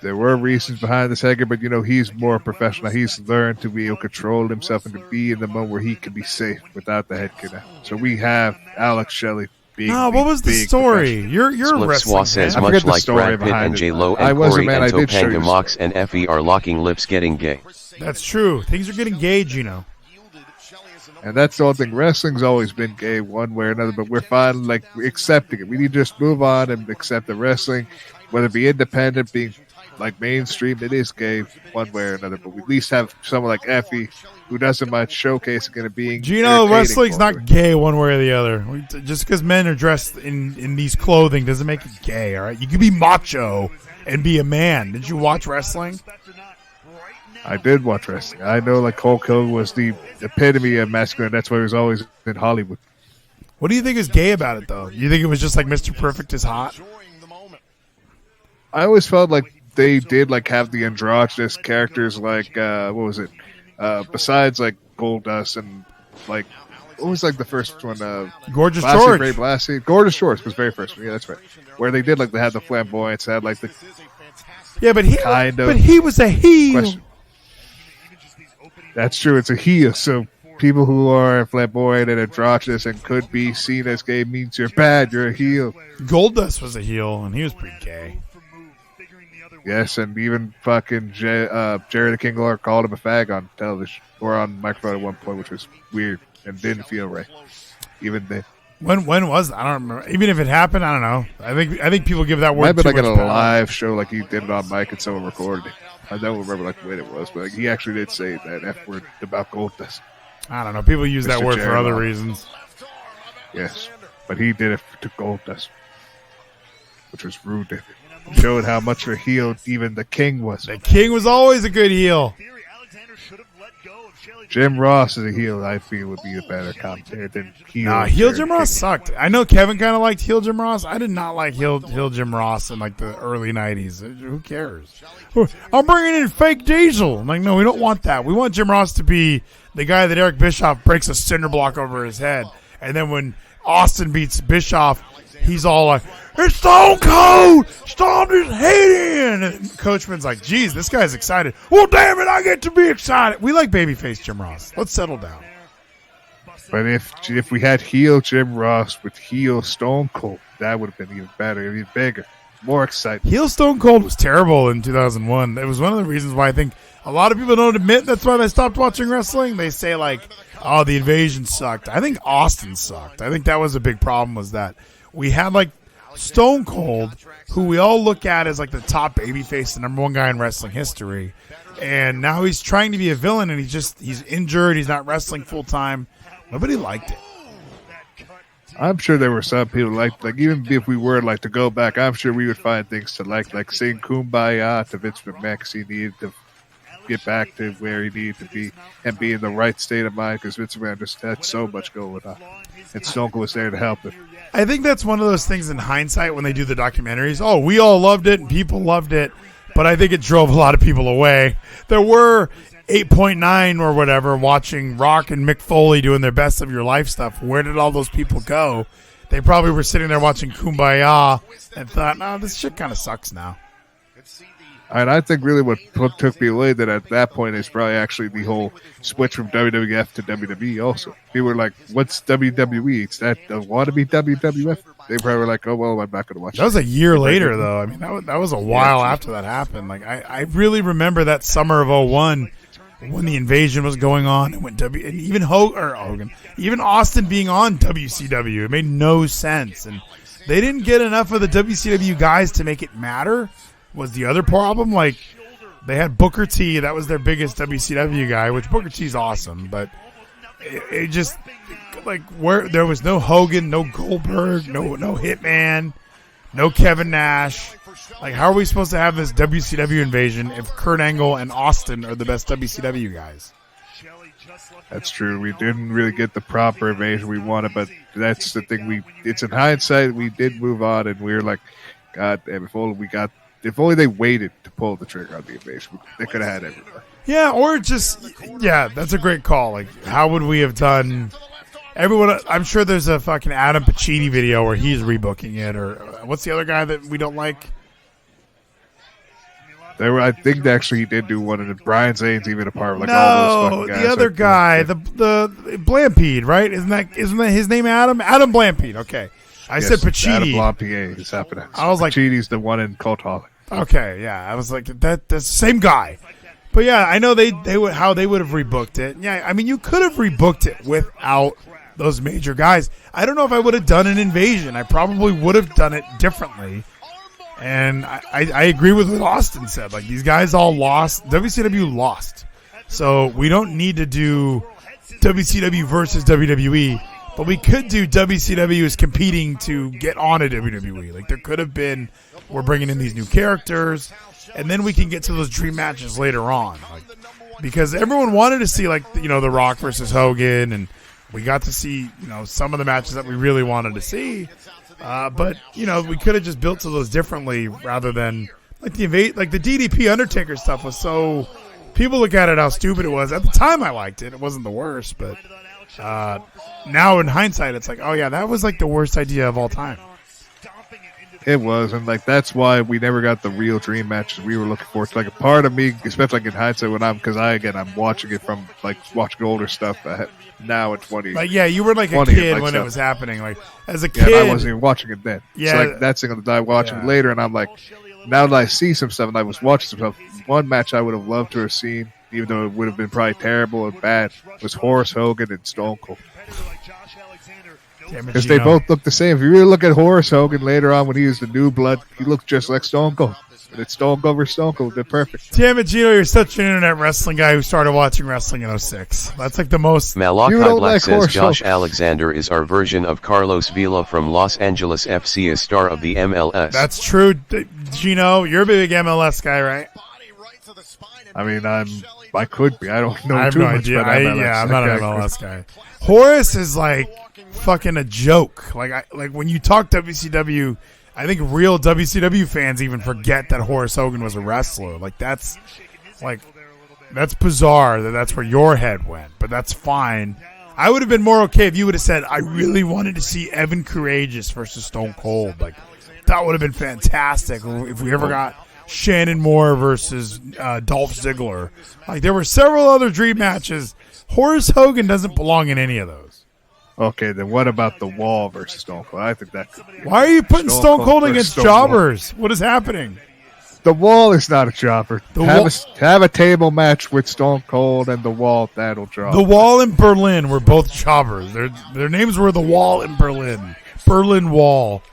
There were reasons behind this headgear, but he's more professional. He's learned to be able to control himself and to be in the moment where he can be safe without the headgear now. So we have Alex Shelley being what was the story? You're a wrestling fan. says much like Brad Pitt and J-Lo and Corey and Topanga Mox and Effie are locking lips getting gay. That's true. Things are getting gay, Geno. And that's the whole thing. Wrestling's always been gay one way or another, but we're finally accepting it. We need to just move on and accept the wrestling, whether it be independent, being like mainstream, it is gay one way or another. But we at least have someone like Effie who doesn't mind showcasing it and being Geno, wrestling's not gay one way or the other. Just because men are dressed in these clothing doesn't make it gay, all right? You can be macho and be a man. Did you watch wrestling? I did watch wrestling. I know like Hulk Hogan was the epitome of masculine. That's why he was always in Hollywood. What do you think is gay about it, though? You think it was just like Mr. Perfect is hot? I always felt like they did like have the androgynous characters like what was it? Besides like Goldust and like what was like the first one? Gorgeous George. Ray Blassie. Gorgeous George was very first one. Yeah, that's right. Where they did like they had the flamboyance, had like the but he was a heel. Question. That's true. It's a heel. So people who are flamboyant and androgynous and could be seen as gay means you're bad. You're a heel. Goldust was a heel, and he was pretty gay. Yes, and even fucking Jerry the King Lawler called him a fag on television or on microphone at one point, which was weird and didn't feel right. Even then. When was that? I don't remember. Even if it happened, I don't know. I think people give that word too much power. Might have been like a live show, like he did it on mic and someone recorded it. I don't remember like when it was, but like, he actually did say that F word about Goldust. I don't know. People use that word for other reasons. Yes, but he did it to Goldust, which was rude. It showed how much of a heel even the King was. The King was always a good heel. Jim Ross is a heel. I feel would be a better commentator than heel. Nah, heel Jim Ross sucked. I know Kevin kind of liked heel Jim Ross. I did not like heel Jim Ross in like the early 90s. Who cares? I'm bringing in fake Diesel. I'm like, no, we don't want that. We want Jim Ross to be the guy that Eric Bischoff breaks a cinder block over his head. And then when Austin beats Bischoff, he's all like, it's Stone Cold! Storm is hating! And Coachman's like, geez, this guy's excited. Well, damn it, I get to be excited. We like babyface Jim Ross. Let's settle down. But if we had heel Jim Ross with heel Stone Cold, that would have been even better, even bigger, more exciting. Heel Stone Cold was terrible in 2001. It was one of the reasons why I think a lot of people don't admit that's why they stopped watching wrestling. They say like, oh, the Invasion sucked. I think Austin sucked. I think that was a big problem was that we had like Stone Cold, who we all look at as like the top babyface, the number one guy in wrestling history, and now he's trying to be a villain, and he's injured. He's not wrestling full time. Nobody liked it. I'm sure there were some people like even if we were like to go back, I'm sure we would find things to like saying "Kumbaya" to Vince McMahon because he needed to get back to where he needed to be and be in the right state of mind because Vince McMahon just had so much going on, and Stone Cold was there to help him. I think that's one of those things in hindsight when they do the documentaries. Oh, we all loved it and people loved it, but I think it drove a lot of people away. There were 8.9 or whatever watching Rock and Mick Foley doing their Best of Your Life stuff. Where did all those people go? They probably were sitting there watching Kumbaya and thought, no, this shit kind of sucks now. And I think really what took me away that at that point is probably actually the whole switch from WWF to WWE also. People were like, what's WWE? It's that wannabe WWF? They probably were like, oh, well, I'm not going to watch That was a year later, though. I mean, that was a while after that happened. Like I really remember that summer of 2001 when the invasion was going on and when and even Hogan, even Austin being on WCW. It made no sense. And they didn't get enough of the WCW guys to make it matter. Was the other problem. Like, they had Booker T. That was their biggest WCW guy, which Booker T's awesome. But it just, like, where there was no Hogan, no Goldberg, no Hitman, no Kevin Nash. Like, how are we supposed to have this WCW invasion if Kurt Angle and Austin are the best WCW guys? That's true. We didn't really get the proper invasion we wanted, but that's the thing. It's in hindsight, we did move on, and we were like, God damn, if only they waited to pull the trigger on the invasion, they could have had everything. Yeah, or that's a great call. Like, how would we have done? Everyone, I'm sure there's a fucking Adam Pacini video where he's rebooking it, or what's the other guy that we don't like? I think actually he did do one, and Brian Zane's even a part of all those fucking guys. The other guy, the Blampede, right? Isn't that his name? Adam Blampede. Okay, I said Pacini. Adam Blampede is happening. I was like, Pacini's the one in Cultaholic. Okay, yeah, I was like that's the same guy. But yeah, I know they would how they would have rebooked it. Yeah, I mean you could have rebooked it without those major guys. I don't know if I would have done an invasion. I probably would have done it differently. And I agree with what Austin said. Like, these guys all lost. WCW lost. So we don't need to do WCW versus WWE. But we could do WCW as competing to get on a WWE. Like, there could have been, we're bringing in these new characters. And then we can get to those dream matches later on. Like, because everyone wanted to see, like, The Rock versus Hogan. And we got to see, some of the matches that we really wanted to see. But we could have just built to those differently rather than like the DDP Undertaker stuff was so people look at it how stupid it was. At the time I liked it. It wasn't the worst, but now in hindsight it's like, oh yeah, that was like the worst idea of all time. It was, and like that's why we never got the real dream matches we were looking for. It's like a part of me, especially like in hindsight when I'm watching it from like watching older stuff now at 20. Like, yeah, you were like a kid when it was happening. Like, as a kid, I wasn't even watching it then. Yeah, so like that's thing that I watch it later, and I'm like, now that I see some stuff, and I was watching some stuff. One match I would have loved to have seen, even though it would have been probably terrible and bad, was Horace Hogan and Stone Cold. Because they both look the same. If you really look at Horace Hogan later on when he was the new blood, he looked just like Stone Cold. And it's Stone Cold versus Stone Cold. They're perfect. Damn it, Geno, you're such an internet wrestling guy who started watching wrestling in 2006. That's like the most... Malachi Black says Josh Alexander is our version of Carlos Vela from Los Angeles FC, a star of the MLS. That's true, Geno. You're a big MLS guy, right? I mean, I could be. I don't know too much about MLS. Yeah, I'm not an MLS guy. Horace is like fucking a joke. Like when you talk WCW, I think real WCW fans even forget that Horace Hogan was a wrestler. Like that's bizarre that's where your head went, but that's fine. I would have been more okay if you would have said, I really wanted to see Evan Courageous versus Stone Cold. Like, that would have been fantastic if we ever got Shannon Moore versus Dolph Ziggler. Like, there were several other dream matches. Horace Hogan doesn't belong in any of those. Okay, then what about the Wall versus Stone Cold? I think that could be. Why are you putting Stone Cold against jobbers? What is happening? The Wall is not a jobber. Have a table match with Stone Cold and the Wall. That'll draw. The Wall and Berlin were both jobbers. Their names were the Wall and Berlin. Berlin Wall.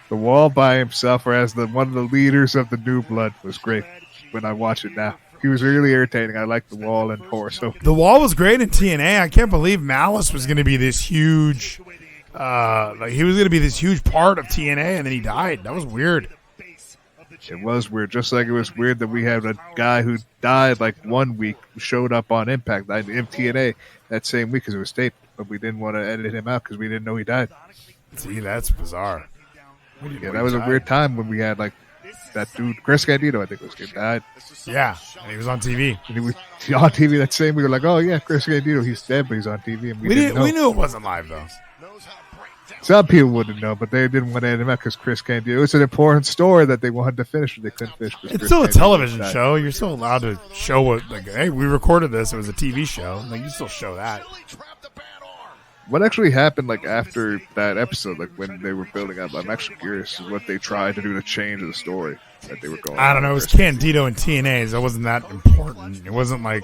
The Wall by himself, or as one of the leaders of the New Blood, was great when I watch it now. He was really irritating. I like The Wall and Horso. The Wall was great in TNA. I can't believe Malice was going to be this huge, he was going to be this huge part of TNA, and then he died. That was weird. It was weird. Just like it was weird that we had a guy who died like 1 week, who showed up on Impact, in TNA that same week because it was taped, but we didn't want to edit him out because we didn't know he died. See, that's bizarre. Yeah, that was a weird time when we had like that dude, Chris Candido, I think was getting died. Yeah, and he was on TV. And he was on TV that same week. We were like, oh yeah, Chris Candido, he's dead, but he's on TV. And we didn't know. We knew it wasn't live though. Some people wouldn't know, but they didn't want to end him out because Chris Candido. It's an important story that they wanted to finish, but they couldn't finish. It's still a television show. You're still allowed to show what, like, hey, we recorded this. It was a TV show. Like, you still show that. What actually happened, like, after that episode, like, when they were building up? I'm actually curious what they tried to do to change the story that they were going. I don't know. It was Candido and TNA. So it wasn't that important. It wasn't, like,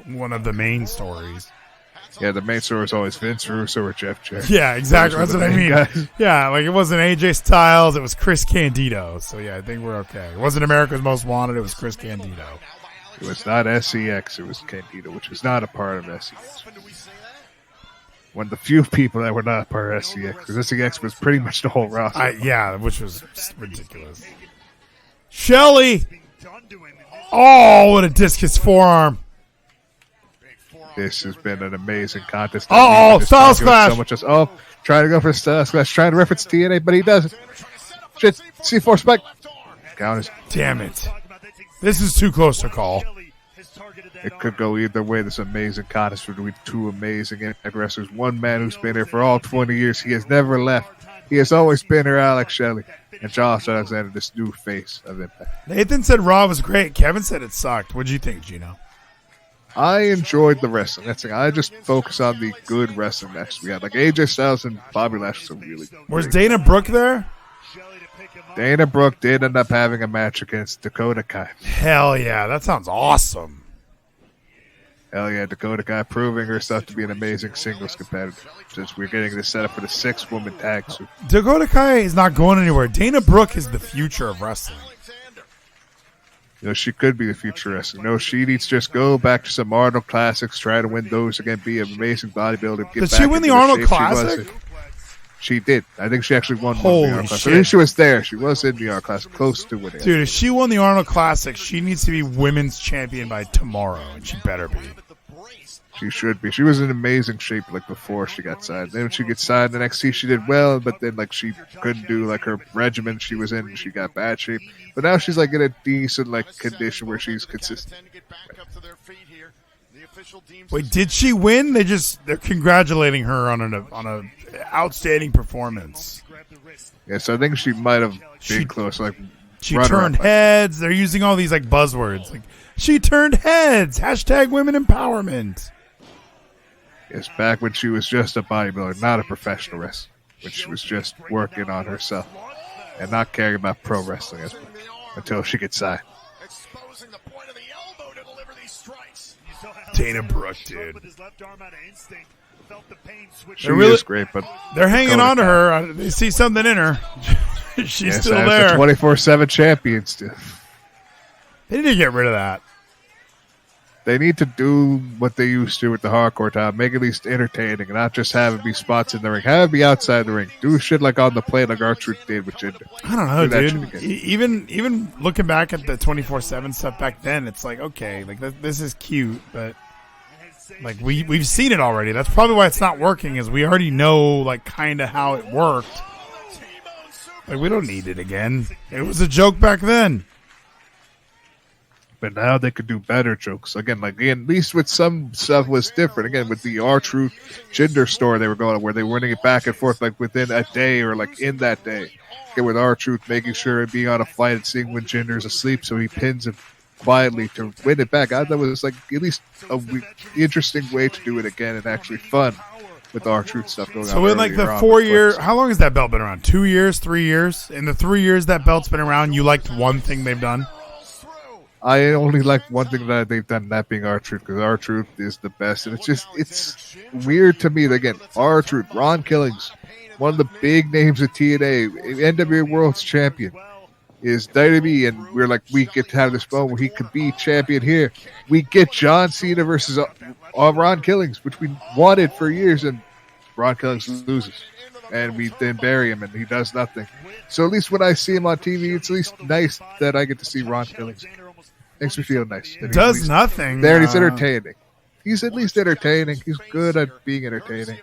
one of the main stories. Yeah, the main story was always Vince Russo or Jeff Jarrett. Yeah, exactly. That's what I mean. Guys. Yeah, like, it wasn't AJ Styles. It was Chris Candido. So, yeah, I think we're okay. It wasn't America's Most Wanted. It was Chris Candido. It was not SEX. It was Candido, which was not a part of SEX. One of the few people that were not a part of SEX, because SEX was pretty much the whole roster. Yeah, which was ridiculous. Shelly! Oh, what a discus forearm. This has been an amazing contest. Oh, Styles Clash! Trying to go for Styles Clash, trying to reference TNA, but he doesn't. Shit, C4 spike. Counters. Damn it. This is too close to call. It could go either way. This amazing contest between two amazing Impact wrestlers. One man who's been here for all 20 years. He has never left. He has always been here, Alex Shelley. And Josh Alexander, this new face of Impact. Nathan said Raw was great. Kevin said it sucked. What'd you think, Gino? I enjoyed the wrestling. That's it. I just focus on the good wrestling matches we had. Like AJ Styles and Bobby Lashley were really good. Was Dana Brooke there? Dana Brooke did end up having a match against Dakota Kai. Hell yeah. That sounds awesome. Hell yeah. Dakota Kai proving herself to be an amazing singles competitor. Since we're getting this set up for the 6-woman tag. So. Dakota Kai is not going anywhere. Dana Brooke is the future of wrestling. She could be the future wrestling. No, she needs to just go back to some Arnold Classics, try to win those again, be an amazing bodybuilder. Did she win the Arnold Classic? She did. I think she actually won Holy the Arnold shit. Classic. I think she was there. She was in the Arnold Classic, close to winning. Dude, if she won the Arnold Classic, she needs to be women's champion by tomorrow, and she better be. She should be. She was in amazing shape before she got signed. Then when she gets signed, the NXT she did well, but then she couldn't do her regimen she was in. And she got bad shape. But now she's in a decent condition where she's consistent. Wait, did she win? They're congratulating her on an outstanding performance. Yeah, so I think she might have been close. She turned heads. They're using all these buzzwords. She turned heads. # women empowerment. Yes, back when she was just a bodybuilder, not a professional wrestler. When she was just working on herself and not caring about pro wrestling until she gets signed. Dana Brooke, dude. She is great, but they're hanging on to her. They see something in her. She's still there. The 24/7 champion still. They need to get rid of that. They need to do what they used to with the hardcore time. Make it at least entertaining and not just have it be spots in the ring. Have it be outside the ring. Do shit on the plate like R-Truth did with Jinder. I don't know, dude. Even looking back at the 24/7 stuff back then, it's okay, this is cute, but we've seen it already. That's probably why it's not working, is we already know kind of how it worked. We don't need it again. It was a joke back then. But now they could do better jokes. Again, at least with some stuff was different. Again, with the R-Truth Jinder story they were going on, where they were winning it back and forth within a day or in that day. Again, with R-Truth making sure and being on a flight and seeing when Jinder's asleep, so he pins him quietly to win it back. I thought it was at least a interesting way to do it again and actually fun with R-Truth stuff going on. So in the 4 year, how long has that belt been around? 2 years, 3 years? In the 3 years that belt's been around, you liked one thing they've done? I only like one thing that they've done, that being R-Truth, because R-Truth is the best. And it's weird to me that, again, R-Truth, Ron Killings, one of the big names of TNA, NWA World's Champion, is WWE, and we're like, we get to have this moment where he could be champion here. We get John Cena versus Ron Killings, which we wanted for years, and Ron Killings loses. And we then bury him, and he does nothing. So at least when I see him on TV, it's at least nice that I get to see Ron Killings. Makes me feel nice. Does nothing. There, he's entertaining. He's at least entertaining. He's good at being entertaining.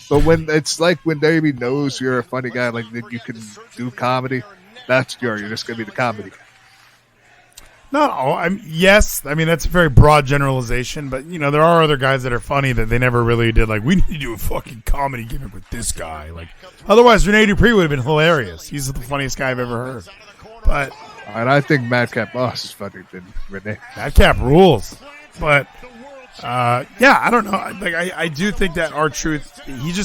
But when it's like when WWE knows you're a funny guy, like that you can do comedy, that's you're just gonna be the comedy. No, yes. I mean, that's a very broad generalization, but there are other guys that are funny that they never really did. Like, we need to do a fucking comedy gimmick with this guy. Like, otherwise, Rene Dupree would have been hilarious. He's the funniest guy I've ever heard. But and I think Madcap Moss is funnier than Rene. Madcap rules, but yeah, I don't know. Like, I do think that R-Truth,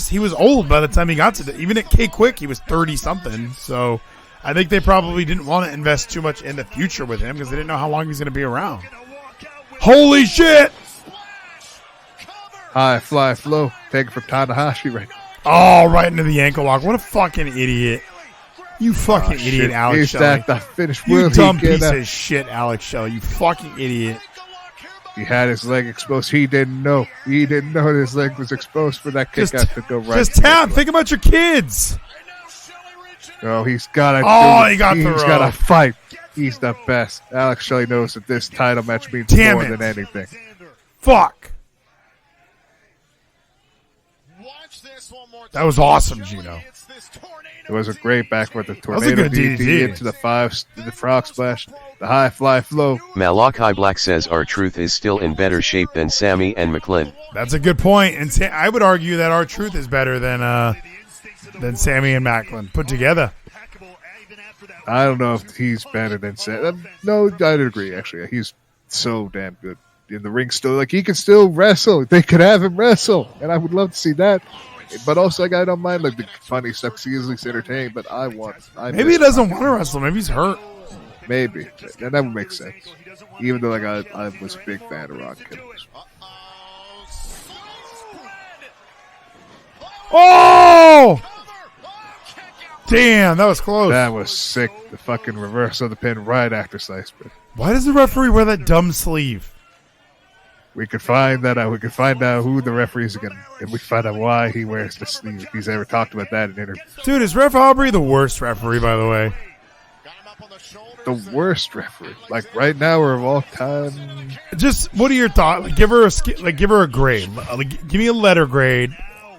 he was old by the time he got to even at K-Quick, he was 30 something. So I think they probably didn't want to invest too much in the future with him because they didn't know how long he was going to be around. Holy shit! High fly flow, taken from Tanahashi right now. Oh, right into the ankle lock. What a fucking idiot. You fucking idiot, Alex Is Shelley. that the finish? You dumb piece of shit, Alex Shelley. You fucking idiot. He had his leg exposed. He didn't know. He didn't know his leg was exposed for that kick out to go right. Just tap. Think about your kids. Oh, he's got to. Oh, he got the rope. He's got to fight. He's the best. Alex Shelley knows that this title match means more than anything. Fuck. That was awesome, Geno. It was a great backboard. The tornado that was a good DDT. into the the frog splash, the high fly flow. Malachi Black says R-Truth is still in better shape than Sammy and McLean. That's a good point, and I would argue that R-Truth is better than Sammy and Macklin put together. I don't know if he's better than Sammy. No, I'd agree. Actually, he's so damn good in the ring. Still, like he can still wrestle. They could have him wrestle, and I would love to see that. But also, like, I don't mind like the funny stuff because he's at least entertaining. But maybe he doesn't want to wrestle. Maybe he's hurt. Maybe that would make sense. Even though, like, I was a big fan of Rock Killings. Oh! Damn, that was close. That was sick. The fucking reverse of the pin right after slice spin. Why does the referee wear that dumb sleeve? We could find that out. We could find out who the referee is again, and we find out why he wears the sleeve. If he's ever talked about that in interviews. Dude, is Ref Aubrey the worst referee, by the way? The worst referee, like right now or of all time. Just what are your thoughts? Like, give her a grade. Like, give me a letter grade,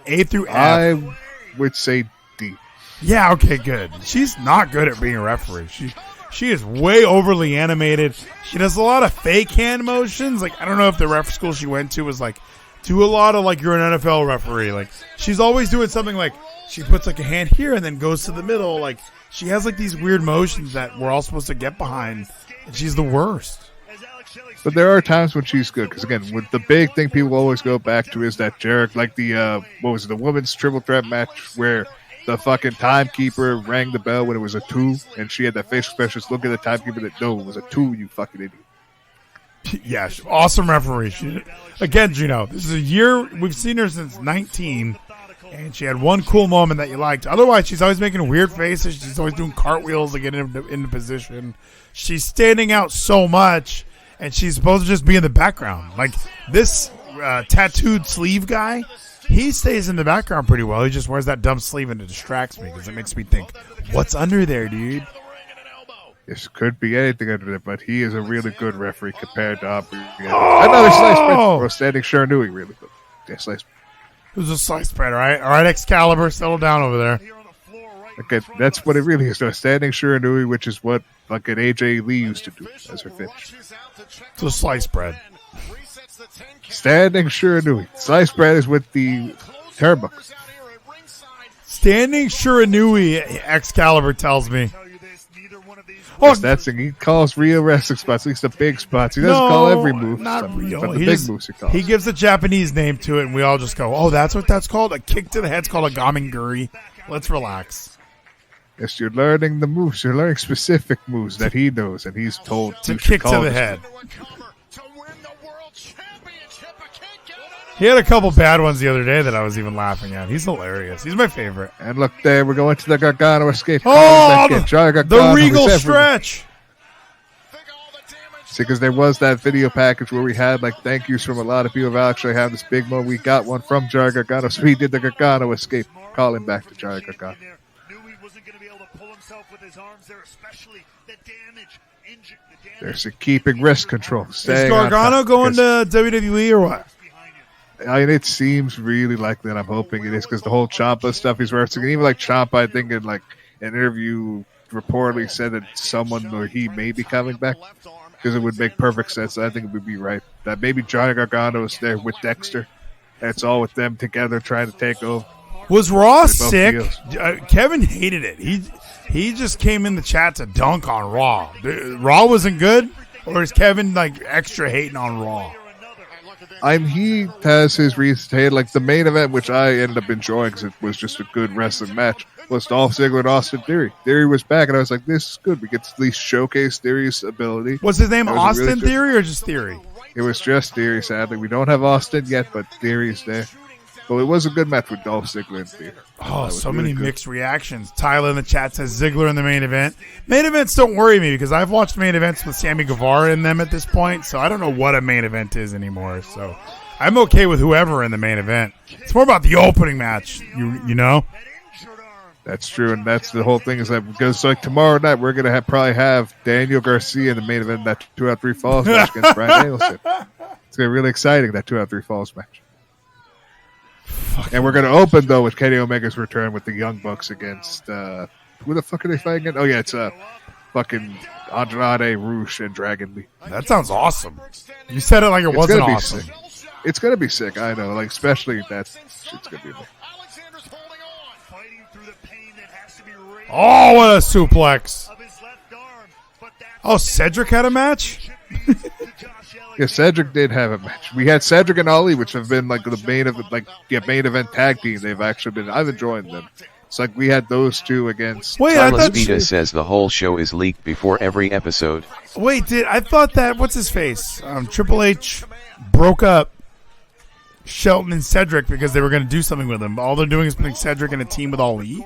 A through F. I would say D. Yeah, okay, good. She's not good at being a referee. She is way overly animated. She does a lot of fake hand motions. Like, I don't know if the ref school she went to was like, do a lot of like you're an NFL referee. Like, she's always doing something like she puts like a hand here and then goes to the middle. Like, she has like these weird motions that we're all supposed to get behind. And she's the worst. But there are times when she's good. Because again, with the big thing people always go back to is that Jericho, like the, the women's triple threat match where the fucking timekeeper rang the bell when it was a 2, and she had that facial expression. Look at the timekeeper that no, it was a 2. You fucking idiot. Yeah, awesome referee. Again, Geno, this is a year we've seen her since 19, and she had one cool moment that you liked. Otherwise, she's always making weird faces. She's always doing cartwheels to get into position. She's standing out so much, and she's supposed to just be in the background. Like this tattooed sleeve guy. He stays in the background pretty well. He just wears that dumb sleeve and it distracts me because it makes me think, what's under there, dude? This could be anything under there, but he is a really good referee compared to Aubrey. Another slice spread. Well, standing Shiranui, really good. Yeah, slice spread. It was a slice spread, all right? All right, Excalibur, settle down over there. Okay, that's what it really is. A standing Shiranui, which is what fucking AJ Lee used to do as her finish. It's a slice spread. Standing Shiranui. Slice bread is with the turnbuckles. Standing Shiranui, Excalibur tells me. Oh, that's thing. He calls real wrestling spots, at least the big spots. He doesn't call every move. Not real. But the big moves he calls. He gives a Japanese name to it, and we all just go, oh, that's what that's called? A kick to the head's called a gamenguri. Let's relax. Yes, you're learning the moves. You're learning specific moves that he knows, and he's told to kick to the head. He had a couple bad ones the other day that I was even laughing at. He's hilarious. He's my favorite. And look there, we're going to the Gargano escape. Oh, the regal stretch. See, because there was that video package where we had like thank yous from a lot of people about actually having this big moment. We got one from Johnny Gargano, so he did the Gargano escape, calling back to Johnny Gargano. There's a keeping wrist control. Is Gargano going to WWE or what? I mean, it seems really likely, and I'm hoping it is, because the whole Ciampa stuff he's referencing, and even like Ciampa, I think in like an interview reportedly said that someone or he may be coming back, because it would make perfect sense. I think it would be right that maybe Johnny Gargano is there with Dexter, and it's all with them together trying to take over. Was Raw sick? Kevin hated it. He just came in the chat to dunk on Raw. Raw wasn't good, or is Kevin like extra hating on Raw? He has his reasons to hate. Like the main event, which I ended up enjoying because it was just a good wrestling match, was Dolph Ziggler and Austin Theory. Theory was back, and I was like, this is good. We get to at least showcase Theory's ability. Was his name Austin Theory or just Theory? It was just Theory, sadly. We don't have Austin yet, but Theory's there. But it was a good match with Dolph Ziggler and Theory. Oh, so really many mixed reactions. Tyler in the chat says Ziggler in the main event. Main events don't worry me because I've watched main events with Sammy Guevara in them at this point, so I don't know what a main event is anymore. So I'm okay with whoever in the main event. It's more about the opening match, you know? That's true, and that's the whole thing is that because like tomorrow night we're gonna probably have Daniel Garcia in the main event, that 2 out of 3 falls match against Bryan Danielson. It's gonna be really exciting, that 2 out of 3 falls match. And we're gonna open though with Kenny Omega's return with the Young Bucks against who the fuck are they fighting again? Oh yeah, it's fucking Andrade, Rush, and Dragon Lee. That sounds awesome. You said it like it wasn't awesome. Sick. It's gonna be sick, I know. Like especially that shit's gonna be amazing. Oh, what a suplex! Oh, Cedric had a match? Yeah, Cedric did have a match. We had Cedric and Ali, which have been like the main event tag team. They've actually been. I've enjoyed them. It's like we had those two against. Wait, Carlos Vita says the whole show is leaked before every episode. Wait, I thought that what's his face? Triple H broke up Shelton and Cedric because they were going to do something with him. All they're doing is putting Cedric in a team with Ali.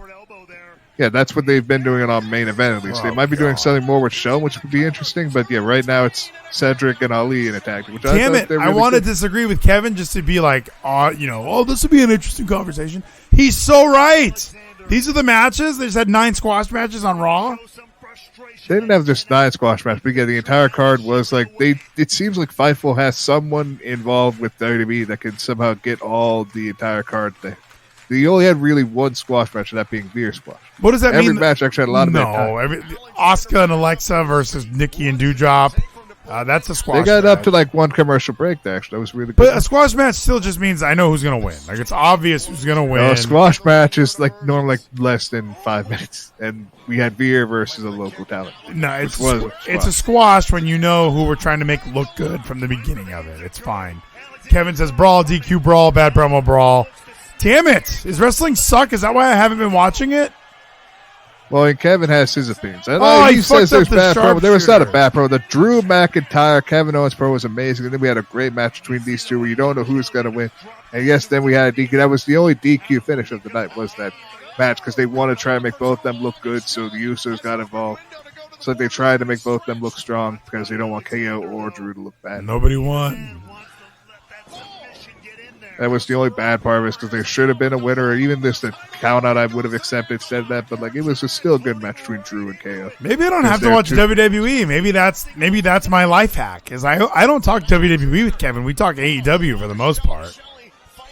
Yeah, that's what they've been doing on main event at least. Oh, they might be doing something more with Shelton, which would be interesting. But yeah, right now it's Cedric and Ali in a tag team. Damn it! I want to disagree with Kevin just to be like, this would be an interesting conversation. He's so right. These are the matches. They just had 9 squash matches on Raw. They didn't have just 9 squash matches, but yeah, the entire card was like it seems like Fightful has someone involved with WWE that can somehow get all the entire card there. They only had really 1 squash match, and that being beer squash. What does that mean? Every match actually had a lot of Asuka and Alexa versus Nikki and Doudrop. That's a squash match. They got up to like 1 commercial break there, actually. That was really good. But a squash match still just means I know who's going to win. Like, it's obvious who's going to win. No, a squash match is like normally less than 5 minutes. And we had beer versus a local talent. No, it's a squash when you know who we're trying to make look good from the beginning of it. It's fine. Kevin says brawl, DQ brawl, bad promo brawl. Damn it! Is wrestling suck? Is that why I haven't been watching it? Well, and Kevin has his opinions. He says there's bad promo. There was not a bad promo. The Drew McIntyre, Kevin Owens promo was amazing. And then we had a great match between these two where you don't know who's going to win. And yes, then we had a DQ. That was the only DQ finish of the night was that match because they want to try and make both of them look good. So the Usos got involved. So they tried to make both of them look strong because they don't want KO or Drew to look bad. Nobody won. That was the only bad part of it because there should have been a winner. Even this the count out I would have accepted instead of that, but like it was still a good match between Drew and KO. Maybe I don't have to watch WWE. Maybe that's my life hack. Is I don't talk WWE with Kevin. We talk AEW for the most part.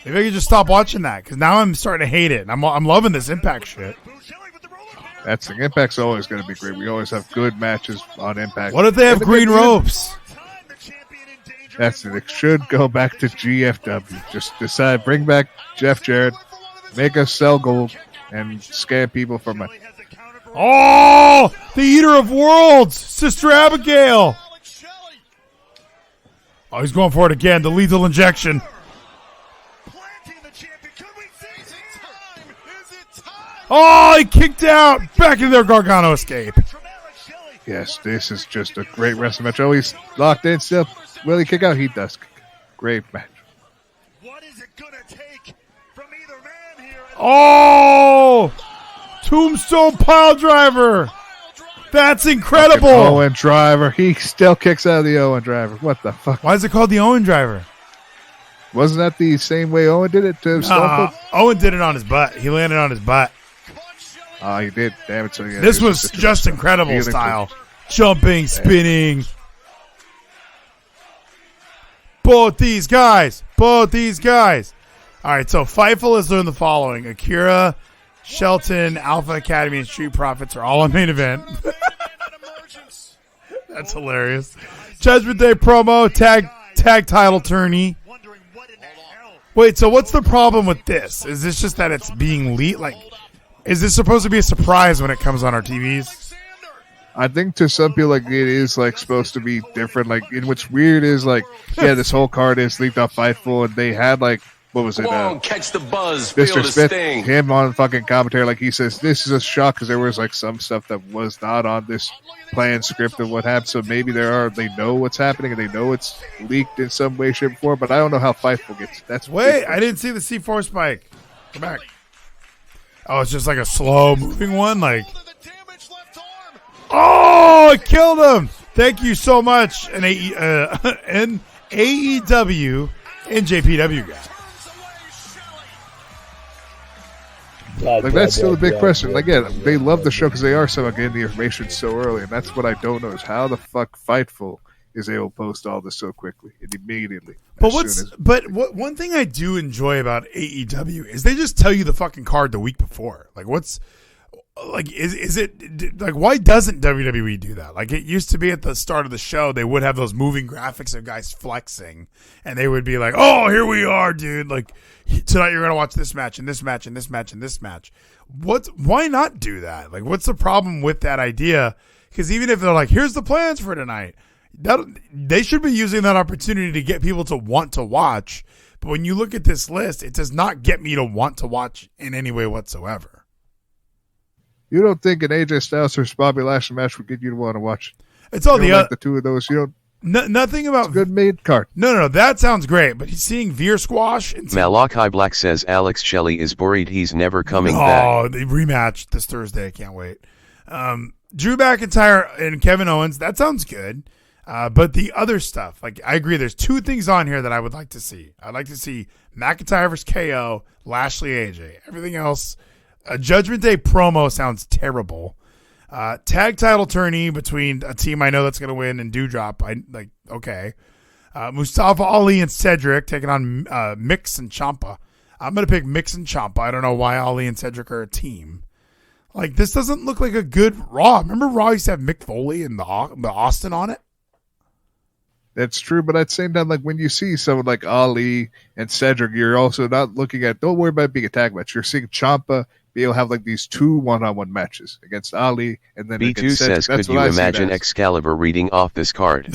Maybe I could just stop watching that because now I'm starting to hate it. I'm loving this Impact shit. That's the Impact's always going to be great. We always have good matches on Impact. What if they have green ropes? That's it. It should go back to GFW. Just decide, bring back Jeff Jarrett, make us sell gold, and scam people for money. Oh, the Eater of Worlds, Sister Abigail. Oh, he's going for it again. The lethal injection. Oh, he kicked out. Back into their Gargano escape. Yes, this is just a great wrestling match. Oh, he's locked in still. Will he kick out? He does. Great match. What is it going to take from either man here? Oh! Tombstone pile driver. That's incredible. Owen driver. He still kicks out of the Owen driver. What the fuck? Why is it called the Owen driver? Wasn't that the same way Owen did it to Stone Cold? Owen did it on his butt. He landed on his butt. Oh, he did. Damn it. So yeah, this was just incredible style. Jumping, spinning. Both these guys. All right, so Fightful has learned the following. Akira, Shelton, Alpha Academy, and Street Profits are all on main event. That's hilarious. Judgment Day promo, tag title tourney. Wait, so what's the problem with this? Is this just that it's being leaked? Like, is this supposed to be a surprise when it comes on our TVs? I think to some people, like, it is like supposed to be different. Like, and what's weird is like, yeah, this whole card is leaked off Fightful, and they had like, what was it? Come on, catch the buzz, feel Mr. the Smith, sting. him on fucking commentary, like he says, this is a shock because there was like some stuff that was not on this planned script of what happened. So maybe they know what's happening and they know it's leaked in some way, shape, or form. But I don't know how Fightful gets. Wait, I didn't see the C4 spike. Come back. Oh, it's just like a slow moving one, like. Oh, it killed him! Thank you so much, an AEW and JPW guy. Like, that's still a big question. Again, they love the show because they are somehow getting the information so early, and that's what I don't know is how the fuck Fightful is able to post all this so quickly and immediately. But one thing I do enjoy about AEW is they just tell you the fucking card the week before. Like, is it like, why doesn't WWE do that? Like, it used to be at the start of the show, they would have those moving graphics of guys flexing, and they would be like, "Oh, here we are, dude! Like, tonight you're gonna watch this match and this match and this match and this match." Why not do that? Like, what's the problem with that idea? Because even if they're like, "Here's the plans for tonight," they should be using that opportunity to get people to want to watch. But when you look at this list, it does not get me to want to watch in any way whatsoever. You don't think an AJ Styles versus Bobby Lashley match would get you to want to watch? It's all the the two of those. You don't. Nothing about it's a good made card. No, that sounds great. But he's seeing Veer squash. Malachi Black says Alex Shelley is worried he's never coming back. Oh, the rematch this Thursday. I can't wait. Drew McIntyre and Kevin Owens. That sounds good. But the other stuff, like, I agree. There's two things on here that I would like to see. I'd like to see McIntyre versus KO, Lashley, AJ. Everything else. A Judgment Day promo sounds terrible. Tag title tourney between a team I know that's going to win and Dewdrop. Okay. Mustafa Ali and Cedric taking on Mix and Ciampa. I'm going to pick Mix and Ciampa. I don't know why Ali and Cedric are a team. Like, this doesn't look like a good Raw. Remember Raw used to have Mick Foley and the Austin on it? That's true, but at the same time, like, when you see someone like Ali and Cedric, you're also not looking at, don't worry about being a tag match. You're seeing Ciampa be able to have like these two one-on-one matches against Ali and then B2 against says, Cedric. could you imagine Excalibur reading off this card?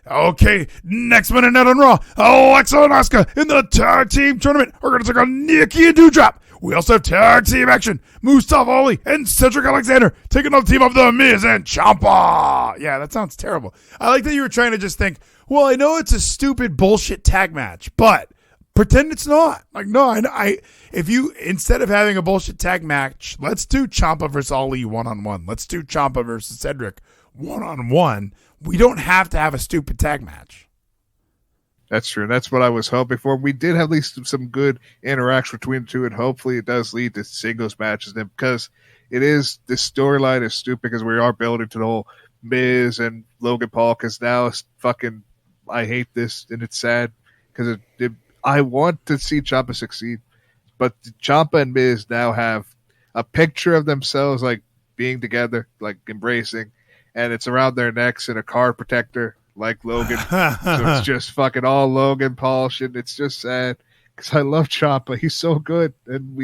Okay, next minute night on Raw, Alexa and Asuka in the tag team tournament are going to take on Nikki and Dewdrop. We also have tag team action. Mustafa Ali and Cedric Alexander taking on the team of The Miz and Ciampa. Yeah, that sounds terrible. I like that you were trying to just think, well, I know it's a stupid bullshit tag match, but pretend it's not. Like, no, if you, instead of having a bullshit tag match, let's do Ciampa versus Ali one-on-one. Let's do Ciampa versus Cedric one-on-one. We don't have to have a stupid tag match. That's true. That's what I was hoping for. We did have at least some good interaction between the two, and hopefully it does lead to singles matches. Then, because this storyline is stupid because we are building to the whole Miz and Logan Paul. Because now it's fucking, I hate this and it's sad because I want to see Ciampa succeed, but Ciampa and Miz now have a picture of themselves like being together, like embracing, and it's around their necks in a card protector like Logan. So it's just fucking all Logan Paul shit. It's just sad because I love Ciampa. He's so good, and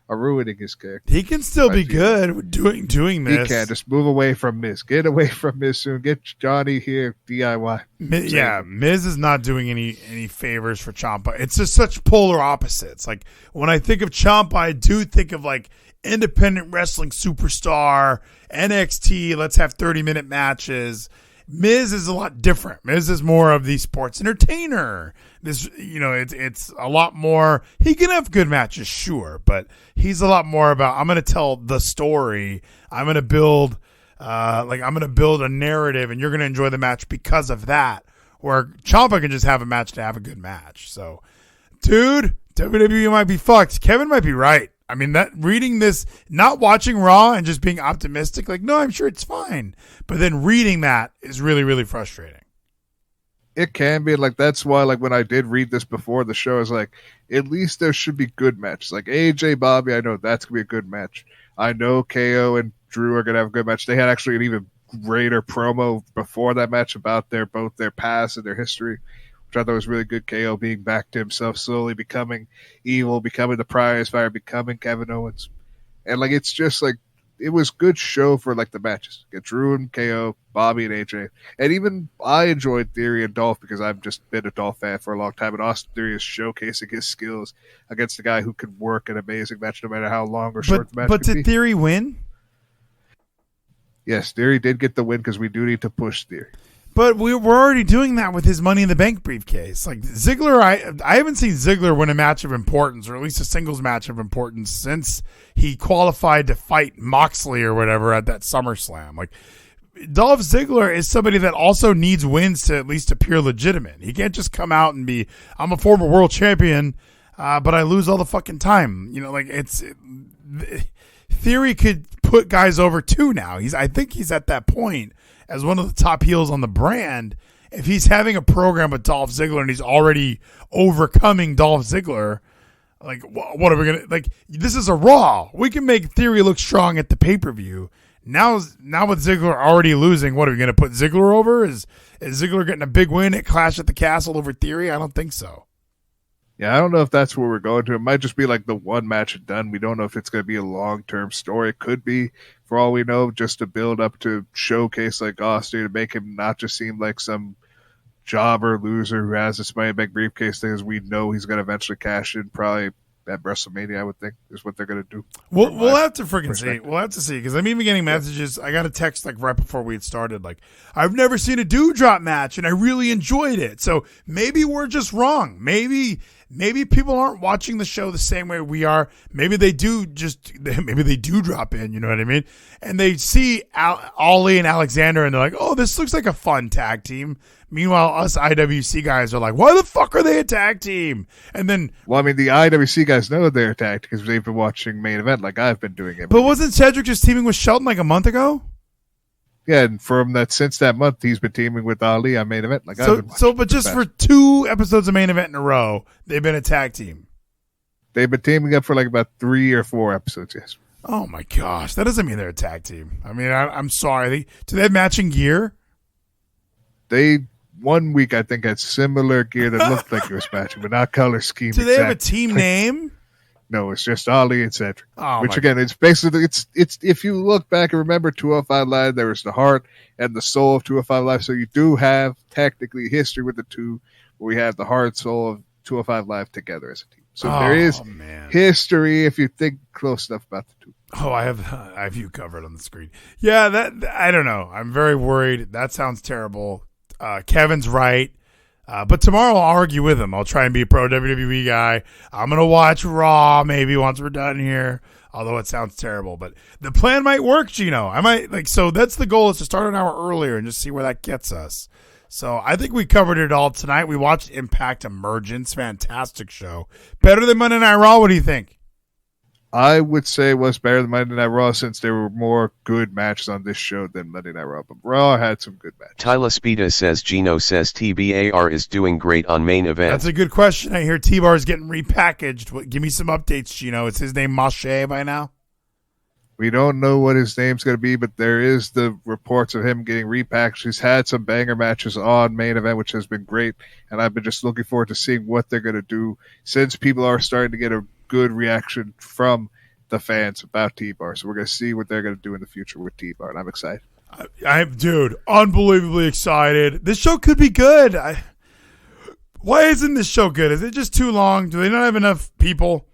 are ruining his character. He can still be good with doing this. He can just move away from Miz. Get away from Miz soon. Get Johnny here. DIY. Miz is not doing any favors for Ciampa. It's just such polar opposites. Like when I think of Ciampa, I do think of like independent wrestling superstar, NXT. Let's have 30-minute matches. Miz is a lot different. Miz is more of the sports entertainer. It's a lot more. He can have good matches, sure, but he's a lot more about, I'm going to tell the story. I'm going to build, a narrative, and you're going to enjoy the match because of that. Where Ciampa can just have a match to have a good match. So, dude, WWE might be fucked. Kevin might be right. I mean, that reading this, not watching Raw and just being optimistic, like, no, I'm sure it's fine. But then reading that is really, really frustrating. It can be. Like, that's why, like, when I did read this before the show, I was like, at least there should be good matches. Like, AJ, Bobby, I know that's going to be a good match. I know KO and Drew are going to have a good match. They had actually an even greater promo before that match about both their past and their history, which I thought was really good. KO being back to himself, slowly becoming evil, becoming the prize fighter, becoming Kevin Owens. And, like, it's just, like, it was good show for, like, the matches. Get Drew and KO, Bobby and AJ. And even I enjoyed Theory and Dolph because I've just been a Dolph fan for a long time. And Austin Theory is showcasing his skills against a guy who can work an amazing match no matter how long or short the match But can did Theory win? Yes, Theory did get the win because we do need to push Theory. But we're already doing that with his Money in the Bank briefcase. Like Ziggler, I haven't seen Ziggler win a match of importance, or at least a singles match of importance, since he qualified to fight Moxley or whatever at that SummerSlam. Like Dolph Ziggler is somebody that also needs wins to at least appear legitimate. He can't just come out and be, I'm a former world champion, but I lose all the fucking time. Theory could put guys over too now. I think he's at that point as one of the top heels on the brand. If he's having a program with Dolph Ziggler and he's already overcoming Dolph Ziggler, like, what are we going to, like, this is a Raw. We can make Theory look strong at the pay-per-view. Now with Ziggler already losing, what are we going to put Ziggler over? Is Ziggler getting a big win at Clash at the Castle over Theory? I don't think so. Yeah, I don't know if that's where we're going to. It might just be like the one match and done. We don't know if it's going to be a long-term story. It could be, for all we know, just to build up to showcase like Austin, to make him not just seem like some jobber loser who has this money back briefcase thing, as we know he's going to eventually cash in probably at WrestleMania, I would think, is what they're going to do. We'll have to freaking see. We'll have to see, because I'm even getting messages. I got a text like right before we had started, like, I've never seen a Dewdrop match and I really enjoyed it. So maybe we're just wrong. Maybe people aren't watching the show the same way we are. Maybe they do drop in, you know what I mean? And they see Ali and Alexander and they're like, oh, this looks like a fun tag team. Meanwhile, us IWC guys are like, why the fuck are they a tag team? And then, well, I mean, the IWC guys know they're tagged because they've been watching Main Event like I've been doing it. But wasn't Cedric just teaming with Shelton like a month ago? Yeah, and since that month, he's been teaming with Ali on Main Event. Like but just for 2 episodes of Main Event in a row, they've been a tag team. They've been teaming up for like about 3 or 4 episodes. Yes. Oh my gosh, that doesn't mean they're a tag team. I mean, I'm sorry. Do they have matching gear? They 1 week I think had similar gear that looked like it was matching, but not color scheme. Do they have a team name? No, it's just Ali and Cedric. Oh, which again, it's basically it's if you look back and remember 205 Live, there was the heart and the soul of 205 Live. So you do have technically history with the two. We have the heart and soul of 205 Live together as a team. So there is history if you think close enough about the two. Oh, I have you covered on the screen. Yeah, that I don't know. I'm very worried. That sounds terrible. Kevin's right. But tomorrow I'll argue with him. I'll try and be a pro WWE guy. I'm going to watch Raw maybe once we're done here, although it sounds terrible. But the plan might work, Gino. So that's the goal, is to start an hour earlier and just see where that gets us. So I think we covered it all tonight. We watched Impact Emergence. Fantastic show. Better than Monday Night Raw. What do you think? I would say it was better than Monday Night Raw, since there were more good matches on this show than Monday Night Raw. But Raw had some good matches. Tyler Spida says Gino says TBAR is doing great on Main Event. That's a good question. I hear T-Bar is getting repackaged. Give me some updates, Gino. Is his name Mache by now? We don't know what his name's going to be, but there is the reports of him getting repackaged. He's had some banger matches on Main Event, which has been great. And I've been just looking forward to seeing what they're going to do, since people are starting to get a good reaction from the fans about T-Bar. So we're going to see what they're going to do in the future with T-Bar, and I'm excited. Dude, unbelievably excited. This show could be good. Why isn't this show good? Is it just too long? Do they not have enough people?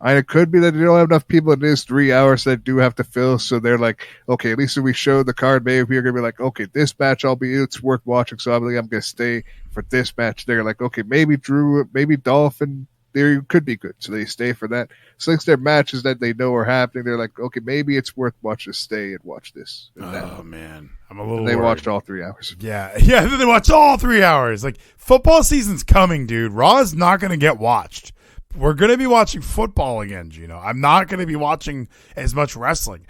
And it could be that they don't have enough people. It is 3 hours that do have to fill. So they're like, okay, at least if we show the card, maybe we're going to be like, okay, this match it's worth watching. So I'm going to stay for this match. They're like, okay, maybe Drew, maybe Dolph, and they could be good. So they stay for that. So since they're matches that they know are happening, they're like, okay, maybe it's worth watching. Stay and watch this. Oh, man. I'm a little and they worried. watched all 3 hours. Yeah. They watched all 3 hours. Like, football season's coming, dude. Raw is not going to get watched. We're going to be watching football again, Gino. I'm not going to be watching as much wrestling.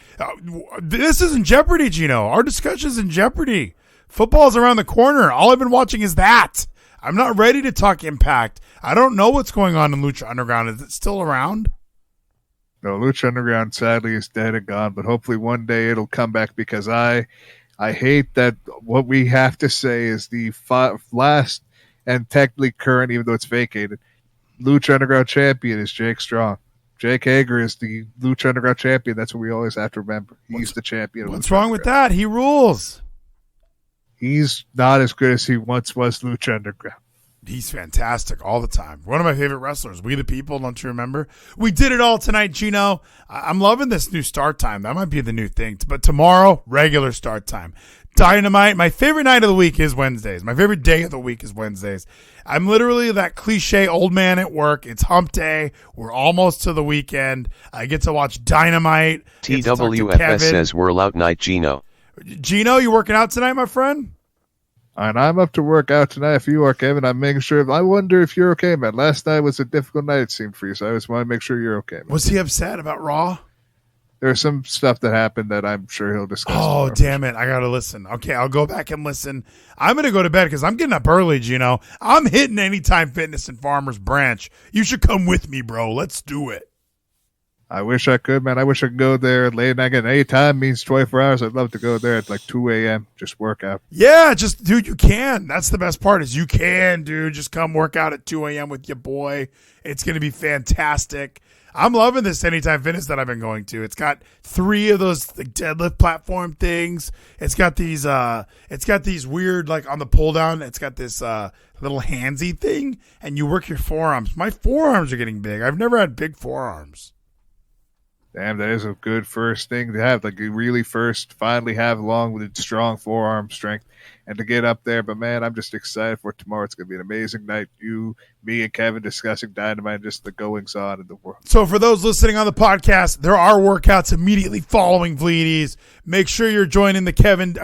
This is in jeopardy, Gino. Our discussion's in jeopardy. Football's around the corner. All I've been watching is that. I'm not ready to talk Impact. I don't know what's going on in Lucha Underground. Is it still around? No, Lucha Underground sadly is dead and gone, but hopefully one day it'll come back because I hate that what we have to say is the last and technically current, even though it's vacated, Lucha Underground champion is Jake Strong. Jake Hager is the Lucha Underground champion. That's what we always have to remember. He's the champion. What's wrong with that? He rules. He's not as good as he once was Lucha Underground. He's fantastic all the time. One of my favorite wrestlers. We the People, don't you remember? We did it all tonight, Gino. I'm loving this new start time. That might be the new thing. But tomorrow, regular start time. Dynamite. My favorite night of the week is Wednesdays. My favorite day of the week is Wednesdays. I'm literally that cliche old man at work. It's hump day. We're almost to the weekend. I get to watch Dynamite. TWFS says we're out night, Gino. Gino, you working out tonight, my friend? And I'm up to work out tonight. If you are, Kevin, I'm making sure. I wonder if you're okay, man. Last night was a difficult night, it seemed for you, so I just want to make sure you're okay, man. Was he upset about Raw? There's some stuff that happened that I'm sure he'll discuss. Oh, damn it. I got to listen. Okay, I'll go back and listen. I'm going to go to bed because I'm getting up early, Gino. I'm hitting Anytime Fitness in Farmers Branch. You should come with me, bro. Let's do it. I wish I could, man. I wish I could go there late night. Anytime means 24 hours. I'd love to go there at like 2 a.m. Just work out. Yeah, dude, you can. That's the best part is you can, dude. Just come work out at 2 a.m. with your boy. It's going to be fantastic. I'm loving this Anytime Fitness that I've been going to. It's got 3 of those deadlift platform things. It's got these weird, like on the pull down, it's got this little handsy thing, and you work your forearms. My forearms are getting big. I've never had big forearms. Damn, that is a good first thing to have. Like you really finally have along with strong forearm strength and to get up there. But man, I'm just excited for tomorrow. It's going to be an amazing night. You, me, and Kevin discussing Dynamite and just the goings on in the world. So for those listening on the podcast, there are workouts immediately following Vleeties. Make sure you're joining the Kevin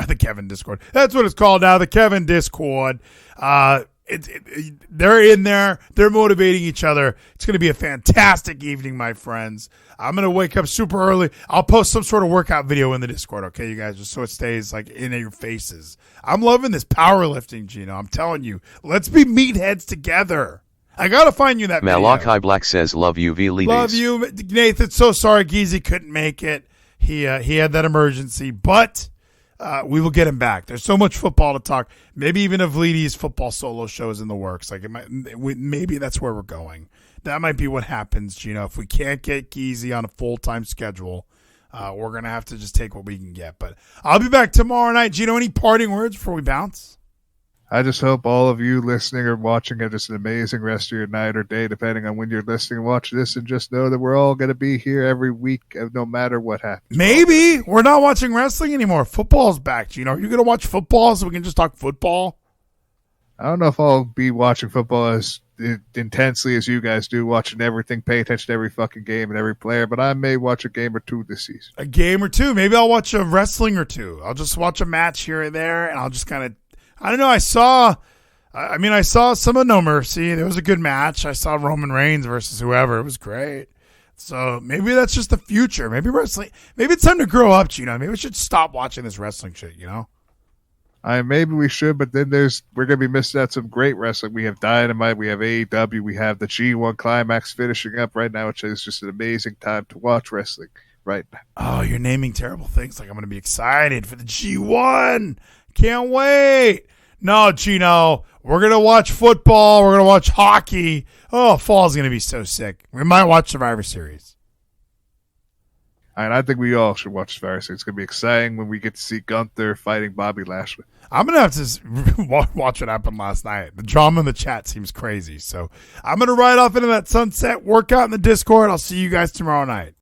Discord. That's what it's called now, the Kevin Discord. They're in there. They're motivating each other. It's going to be a fantastic evening, my friends. I'm going to wake up super early. I'll post some sort of workout video in the Discord, okay, you guys, just so it stays like in your faces. I'm loving this powerlifting, Gino. I'm telling you. Let's be meatheads together. I got to find you that Malachi video. Black says, love you, Vleeties. Love you, Nathan. So sorry Geezy couldn't make it. He had that emergency, but we will get him back. There's so much football to talk. Maybe even a Vleeties football solo show is in the works. Like maybe that's where we're going. That might be what happens, Gino. If we can't get Geezy on a full-time schedule, we're going to have to just take what we can get. But I'll be back tomorrow night. Gino, any parting words before we bounce? I just hope all of you listening or watching have just an amazing rest of your night or day, depending on when you're listening and watching this, and just know that we're all going to be here every week, no matter what happens. Maybe. We're not watching wrestling anymore. Football's back, Gino. Are you going to watch football so we can just talk football? I don't know if I'll be watching football as intensely as you guys do, watching everything, pay attention to every fucking game and every player, but I may watch a game or two this season. A game or two. Maybe I'll watch a wrestling or two. I'll just watch a match here and there, and I'll just kind of, I don't know, I saw some of No Mercy. There was a good match. I saw Roman Reigns versus whoever. It was great. So maybe that's just the future. Maybe wrestling, maybe it's time to grow up, Gino. Maybe we should stop watching this wrestling shit, you know? Maybe we should, but then we're going to be missing out some great wrestling. We have Dynamite, we have AEW, we have the G1 Climax finishing up right now, which is just an amazing time to watch wrestling right now. Oh, you're naming terrible things. Like I'm going to be excited for the G1. Can't wait. No, Gino, we're going to watch football. We're going to watch hockey. Oh, fall's going to be so sick. We might watch Survivor Series. And I think we all should watch Survivor Series. It's going to be exciting when we get to see Gunther fighting Bobby Lashley. I'm going to have to watch what happened last night. The drama in the chat seems crazy. So I'm going to ride off into that sunset, work out in the Discord. I'll see you guys tomorrow night.